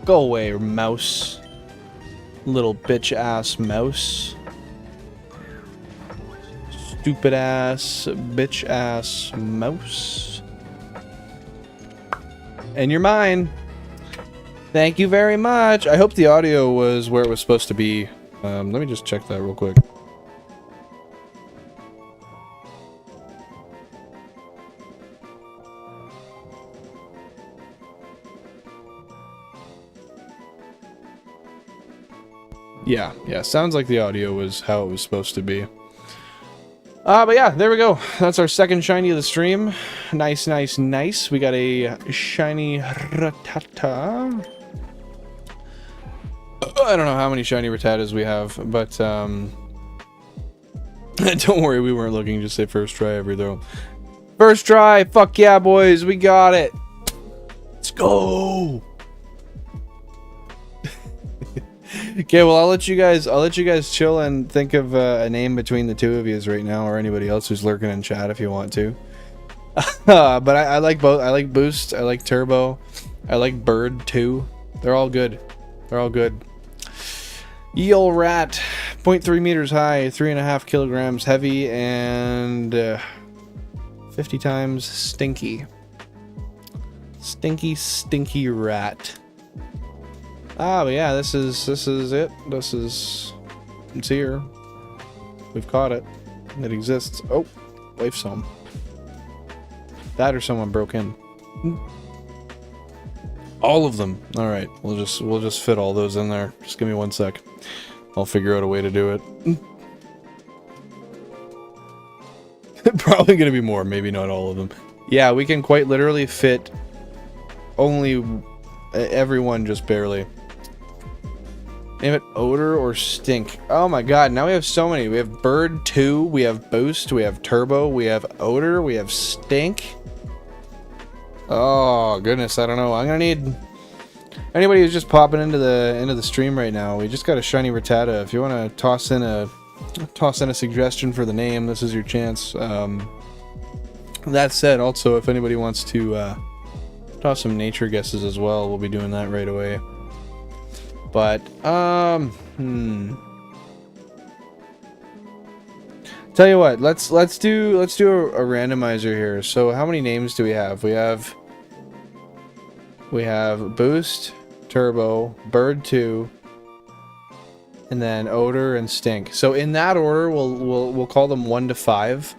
Go away, mouse. Little bitch ass mouse. Stupid ass, bitch ass mouse. And you're mine. Thank you very much. I hope the audio was where it was supposed to be. Let me just check that real quick. Yeah, sounds like the audio was how it was supposed to be. But yeah, there we go. That's our second shiny of the stream. Nice, nice, nice. We got a shiny Rattata. I don't know how many shiny Rattatas we have, but don't worry, we weren't looking. Just say first try every throw. First try. Fuck yeah, boys. We got it. Let's go. Okay, well, I'll let you guys chill and think of a name between the two of you right now, or anybody else who's lurking in chat if you want to. But I like both. I like Boost. I like Turbo. I like Bird too. They're all good. They're all good. Eel Rat, 0.3 meters high, 3.5 kilograms heavy, and 50 times stinky. Stinky, stinky rat. Ah, but yeah, this is it. It's here. We've caught it. It exists. Oh, wife's home. That or someone broke in. All of them. All right, we'll just fit all those in there. Just give me 1 sec. I'll figure out a way to do it. Probably gonna be more. Maybe not all of them. Yeah, we can quite literally fit only everyone, just barely. Name it Odor or Stink. Oh my god, now we have so many. We have Bird 2, we have Boost, we have Turbo, we have Odor, we have Stink. Oh goodness, I don't know. I'm gonna need anybody who's just popping into the stream right now. We just got a shiny Rattata. If you want to toss in a suggestion for the name, this is your chance. That said, also if anybody wants to toss some nature guesses as well, we'll be doing that right away. But tell you what, let's do a randomizer here. So how many names do we have? We have Boost, Turbo, Bird 2, and then Odor and Stink. So in that order, we'll call them 1 to 5,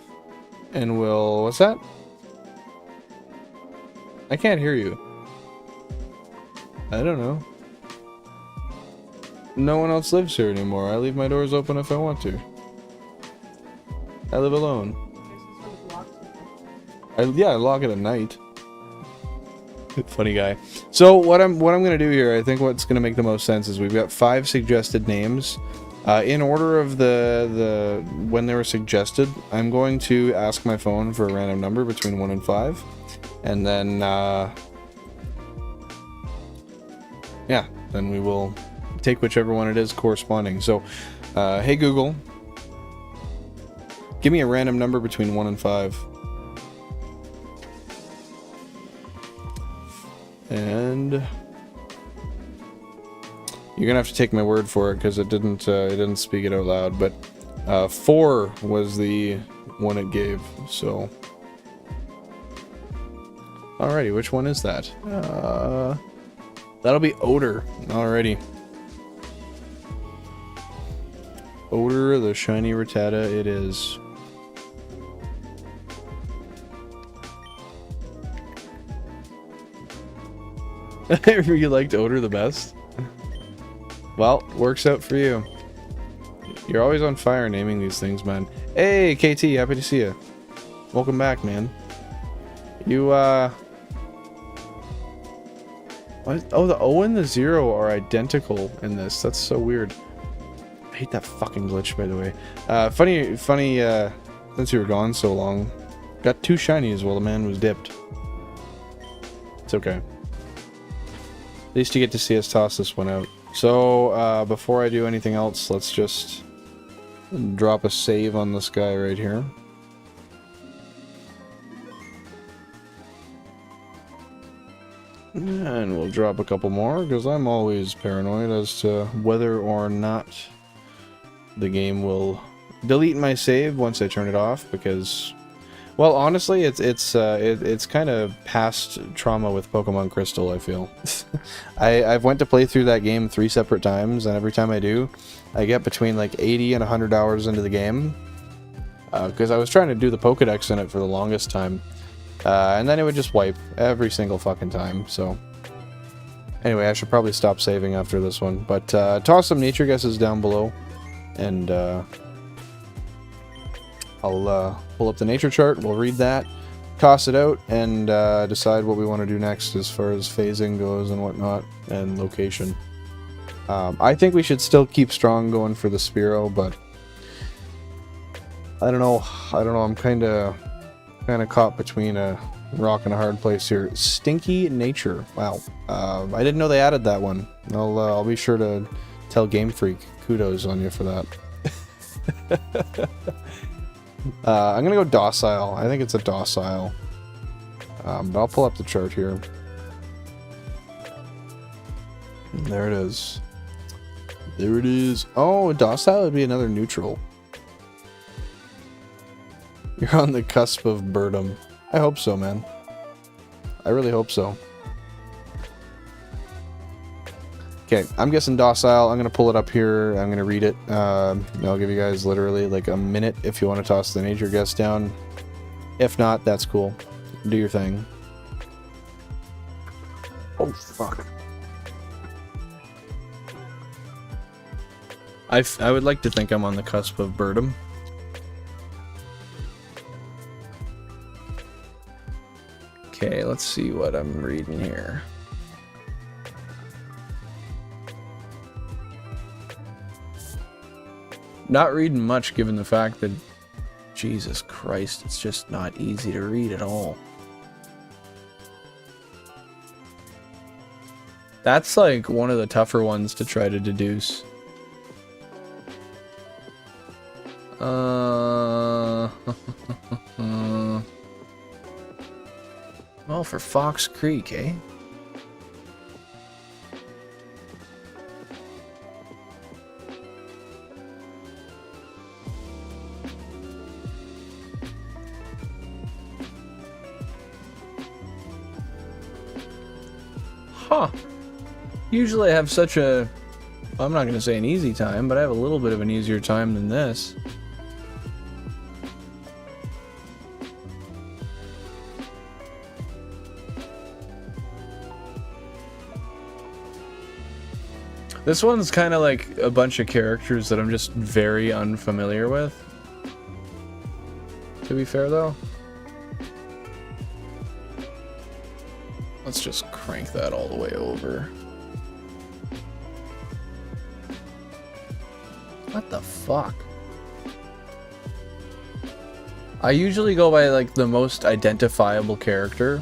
and we'll what's that? I can't hear you. I don't know. No one else lives here anymore. I leave my doors open if I want to. I live alone. I lock it at night. Funny guy. So what I'm gonna do here, I think what's gonna make the most sense is we've got 5 suggested names. In order of the when they were suggested, I'm going to ask my phone for a random number between 1 and 5, and then yeah, then we will take whichever one it is corresponding. So, hey Google, give me a random number between 1 and 5. And you're gonna have to take my word for it because it didn't speak it out loud. But 4 was the one it gave. So, alrighty, which one is that? That'll be Odor. Alrighty. Odor, the shiny Rattata, it is. You liked Odor the best? Well, works out for you. You're always on fire naming these things, man. Hey, KT, happy to see you. Welcome back, man. You, what? Oh, the O and the 0 are identical in this. That's so weird. I hate that fucking glitch, by the way. Funny, since you were gone so long. Got 2 shinies while the man was dipped. It's okay. At least you get to see us toss this one out. So, before I do anything else, let's just drop a save on this guy right here. And we'll drop a couple more, because I'm always paranoid as to whether or not the game will delete my save once I turn it off, because, well, honestly, it's kind of past trauma with Pokemon Crystal, I feel. I've went to play through that game 3 separate times, and every time I do, I get between like 80 and 100 hours into the game, because I was trying to do the Pokédex in it for the longest time. And then it would just wipe every single fucking time, so... Anyway, I should probably stop saving after this one, but toss some nature guesses down below, and I'll pull up the nature chart. We'll read that, toss it out, and decide what we want to do next as far as phasing goes and whatnot, and location. I think we should still keep strong going for the Spearow, but I don't know. I'm kind of caught between a rock and a hard place here. Stinky nature. Wow. I didn't know they added that one. I'll be sure to tell Game Freak. Kudos on you for that. I'm gonna go docile. I think it's a docile. But I'll pull up the chart here. There it is. There it is. Oh, docile would be another neutral. You're on the cusp of birdom. I hope so, man. I really hope so. Okay, I'm guessing docile. I'm going to pull it up here. I'm going to read it. I'll give you guys literally like a minute if you want to toss the nature guess down. If not, that's cool. Do your thing. Oh, fuck. I would like to think I'm on the cusp of birdom. Okay, let's see what I'm reading here. Not reading much given the fact that, Jesus Christ, it's just not easy to read at all. That's like one of the tougher ones to try to deduce. Well, for Fox Creek, eh? Huh. Usually I have such a... I'm not going to say an easy time, but I have a little bit of an easier time than this. This one's kind of like a bunch of characters that I'm just very unfamiliar with. To be fair, though. Let's just crank that all the way over. What the fuck? I usually go by like the most identifiable character,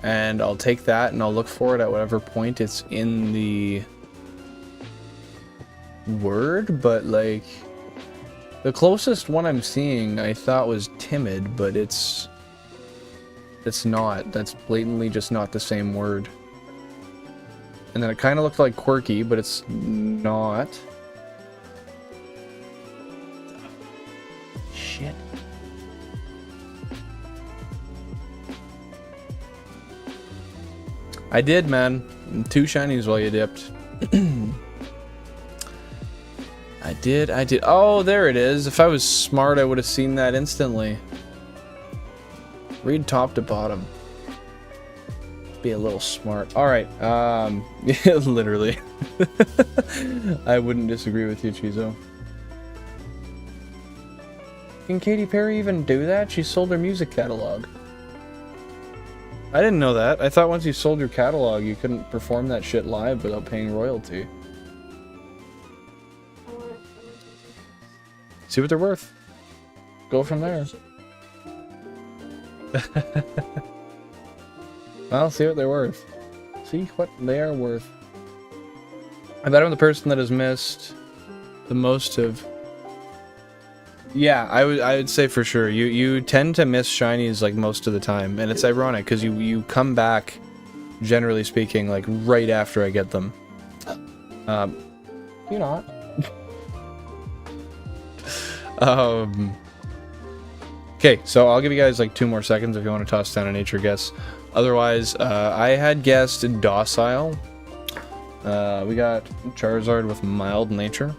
and I'll take that and I'll look for it at whatever point it's in the word, but like the closest one I'm seeing I thought was timid, but it's not. That's blatantly just not the same word. And then it kind of looked like quirky, but it's not. Shit. I did, man. 2 shinies while you dipped. I did. Oh, there it is. If I was smart, I would have seen that instantly. Read top to bottom. Be a little smart. Alright, yeah, literally. I wouldn't disagree with you, Chizo. Can Katy Perry even do that? She sold her music catalog. I didn't know that. I thought once you sold your catalog, you couldn't perform that shit live without paying royalty. See what they're worth. Go from there. Well, see what they're worth. See what they are worth. I bet I'm the person that has missed the most of... Yeah, I would say for sure. You tend to miss shinies like most of the time, and it's ironic because you come back, generally speaking, like right after I get them. You're not. Okay, so I'll give you guys like 2 more seconds if you want to toss down a nature guess. Otherwise, I had guessed docile. We got Charizard with mild nature.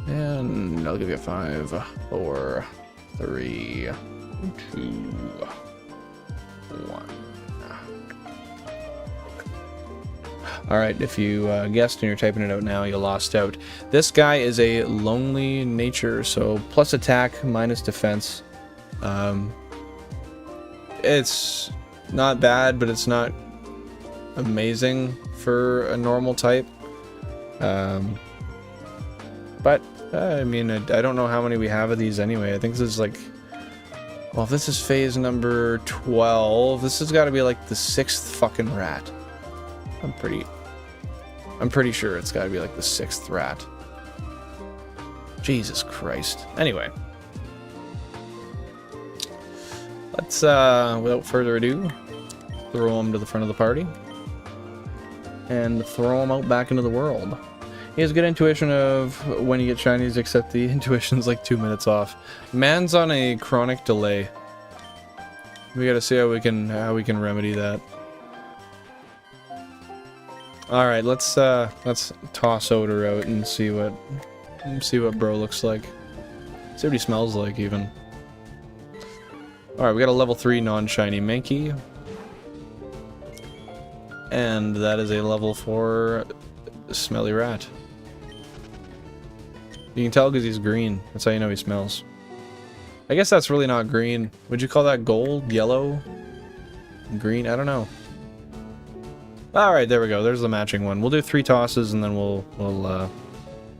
And I'll give you 5, 4, 3, 2, 1. Alright, if you guessed and you're typing it out now, you lost out. This guy is a lonely nature, so plus attack, minus defense. It's not bad, but it's not amazing for a normal type. But, I mean, I don't know how many we have of these anyway. I think this is like... Well, if this is phase number 12, this has got to be like the 6th fucking rat. I'm pretty sure it's got to be like the 6th rat. Jesus Christ. Anyway. Let's, without further ado, throw him to the front of the party. And throw him out back into the world. He has good intuition of when you get shinies, except the intuition's like 2 minutes off. Man's on a chronic delay. We gotta see how we can remedy that. Alright, let's toss Odor out and see what bro looks like. See what he smells like even. Alright, we got a level 3 non-shiny Mankey. And that is a level 4 Smelly Rat. You can tell because he's green. That's how you know he smells. I guess that's really not green. Would you call that gold, yellow, green? I don't know. Alright, there we go. There's the matching one. We'll do 3 tosses and then we'll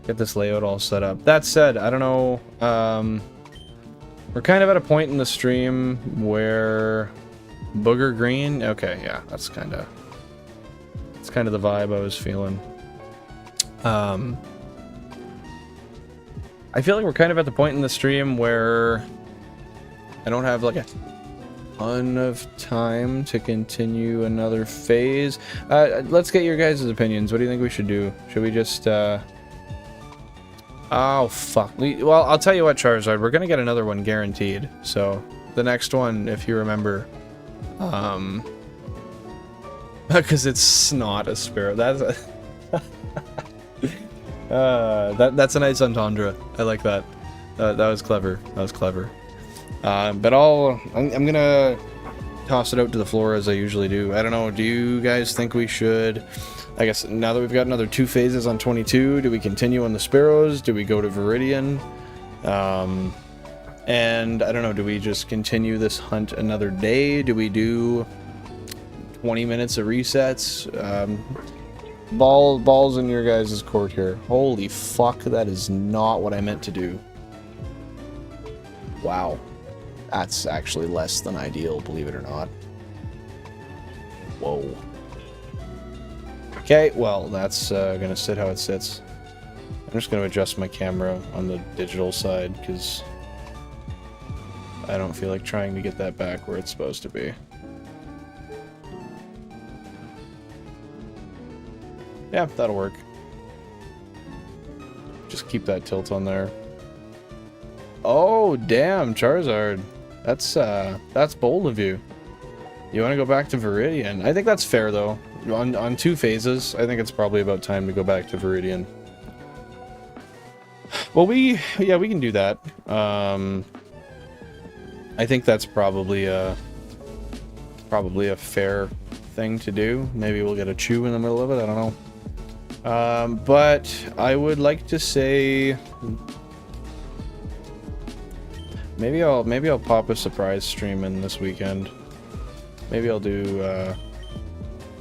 get this layout all set up. That said, I don't know. We're kind of at a point in the stream where Booger Green. Okay, yeah, that's kind of the vibe I was feeling. I feel like we're kind of at the point in the stream where I don't have like a ton of time to continue another phase. Let's get your guys' opinions. What do you think we should do? Should we just, oh, fuck. Well, I'll tell you what, Charizard. We're gonna get another one guaranteed. So, the next one, if you remember, because it's not a Spearow. That's a... that's a nice entendre. I like that. That was clever. That was clever. But I'm gonna toss it out to the floor as I usually do. I don't know. Do you guys think we should? I guess now that we've got another 2 phases on 22, do we continue on the Spearows? Do we go to Viridian? And I don't know. Do we just continue this hunt another day? Do we do 20 minutes of resets? Balls in your guys' court here. Holy fuck, that is not what I meant to do. Wow. That's actually less than ideal, believe it or not. Whoa. Okay, well, that's gonna sit how it sits. I'm just gonna adjust my camera on the digital side, because I don't feel like trying to get that back where it's supposed to be. Yeah, that'll work. Just keep that tilt on there. Oh, damn, Charizard. That's bold of you. You want to go back to Viridian? I think that's fair, though. On 2 phases, I think it's probably about time to go back to Viridian. Well, we can do that. I think that's probably a fair thing to do. Maybe we'll get a chew in the middle of it, I don't know. But I would like to say maybe I'll pop a surprise stream in this weekend. Maybe I'll do a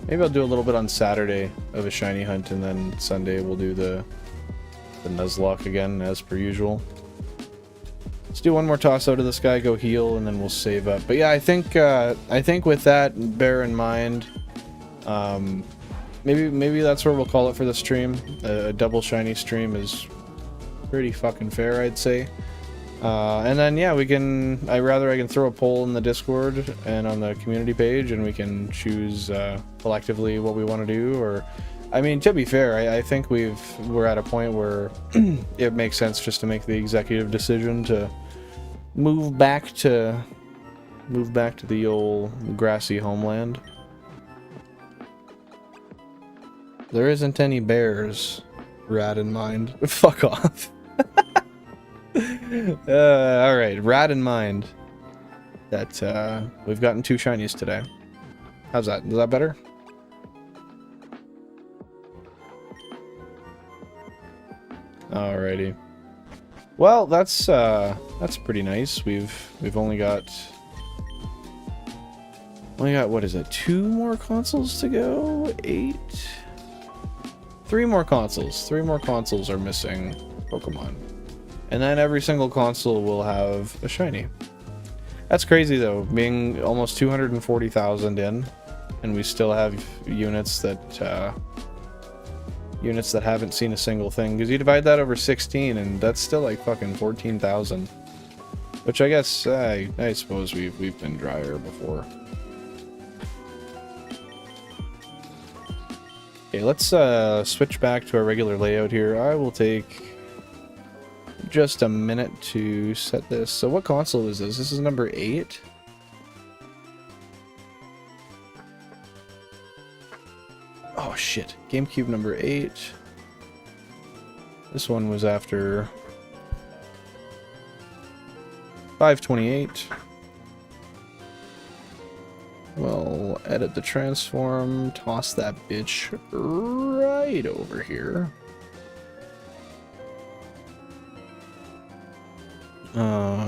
little bit on Saturday of a shiny hunt, and then Sunday we'll do the Nuzlocke again as per usual. Let's do one more toss out of this guy, go heal, and then we'll save up. But yeah, I think with that, bear in mind, maybe that's where we'll call it for the stream. A double shiny stream is pretty fucking fair, I'd say. And then yeah, I can throw a poll in the Discord and on the community page, and we can choose collectively what we want to do. Or, I mean, to be fair, I think we're at a point where it makes sense just to make the executive decision to move back to the old grassy homeland. There isn't any bears, rat in mind. Fuck off. Alright, rat in mind that we've gotten 2 shinies today. How's that? Is that better? Alrighty. Well, that's pretty nice. We've only got what is it? 2 more consoles to go? 8. 3 more consoles. 3 more consoles are missing Pokemon. And then every single console will have a shiny. That's crazy though, being almost 240,000 in, and we still have units that haven't seen a single thing. Because you divide that over 16, and that's still like fucking 14,000. Which I guess I suppose we've been drier before. Okay, let's switch back to our regular layout here. I will take just a minute to set this. So what console is this? This is number 8. Oh shit. GameCube number 8. This one was after 528. Well, edit the transform, toss that bitch right over here.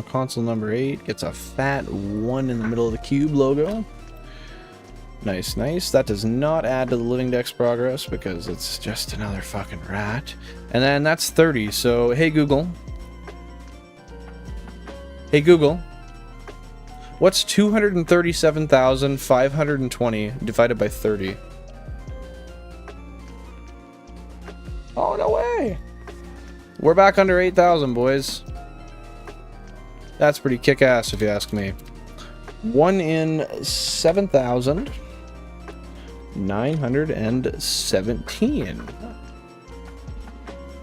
Console number 8 gets a fat 1 in the middle of the cube logo. Nice, nice. That does not add to the living dex progress because it's just another fucking rat. And then that's 30. So, hey Google. Hey Google. What's 237,520 divided by 30? Oh, no way. We're back under 8,000, boys. That's pretty kick-ass, if you ask me. 1 in 7,917.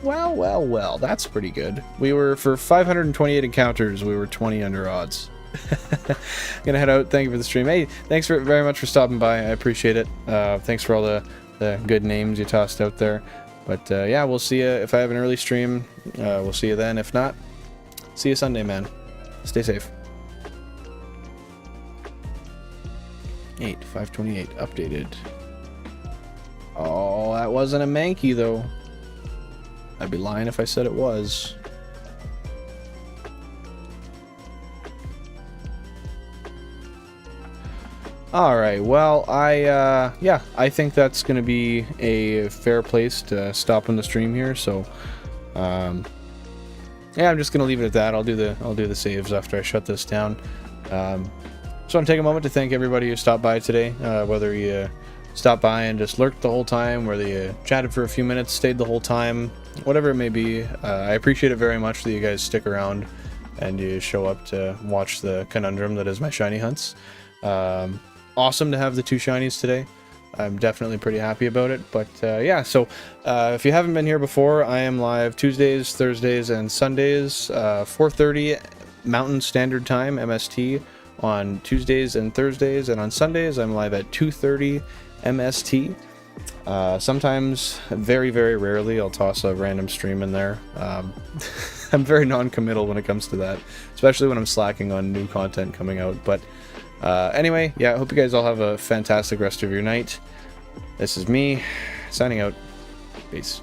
Well, well, well. That's pretty good. We were, for 528 encounters, we were 20 under odds. Gonna head out. Thank you for the stream. Hey, thanks very much for stopping by. I appreciate it. Thanks for all the good names you tossed out there. But yeah, we'll see you if I have an early stream. We'll see you then. If not, see you Sunday, man. Stay safe. 528 updated. Oh, that wasn't a Mankey though. I'd be lying if I said it was. Alright, well, yeah, I think that's going to be a fair place to stop on the stream here, so, yeah, I'm just going to leave it at that. I'll do the saves after I shut this down. So I'm taking a moment to thank everybody who stopped by today, whether you stopped by and just lurked the whole time, whether you chatted for a few minutes, stayed the whole time, whatever it may be. I appreciate it very much that you guys stick around and you show up to watch the conundrum that is my shiny hunts. Awesome to have the 2 shinies today. I'm definitely pretty happy about it. But yeah, so if you haven't been here before, I am live Tuesdays, Thursdays, and Sundays, 4:30 Mountain Standard Time, MST, on Tuesdays and Thursdays, and on Sundays I'm live at 2:30 MST. Sometimes, very, very rarely, I'll toss a random stream in there. I'm very non-committal when it comes to that, especially when I'm slacking on new content coming out. But anyway, yeah, I hope you guys all have a fantastic rest of your night. This is me, signing out. Peace.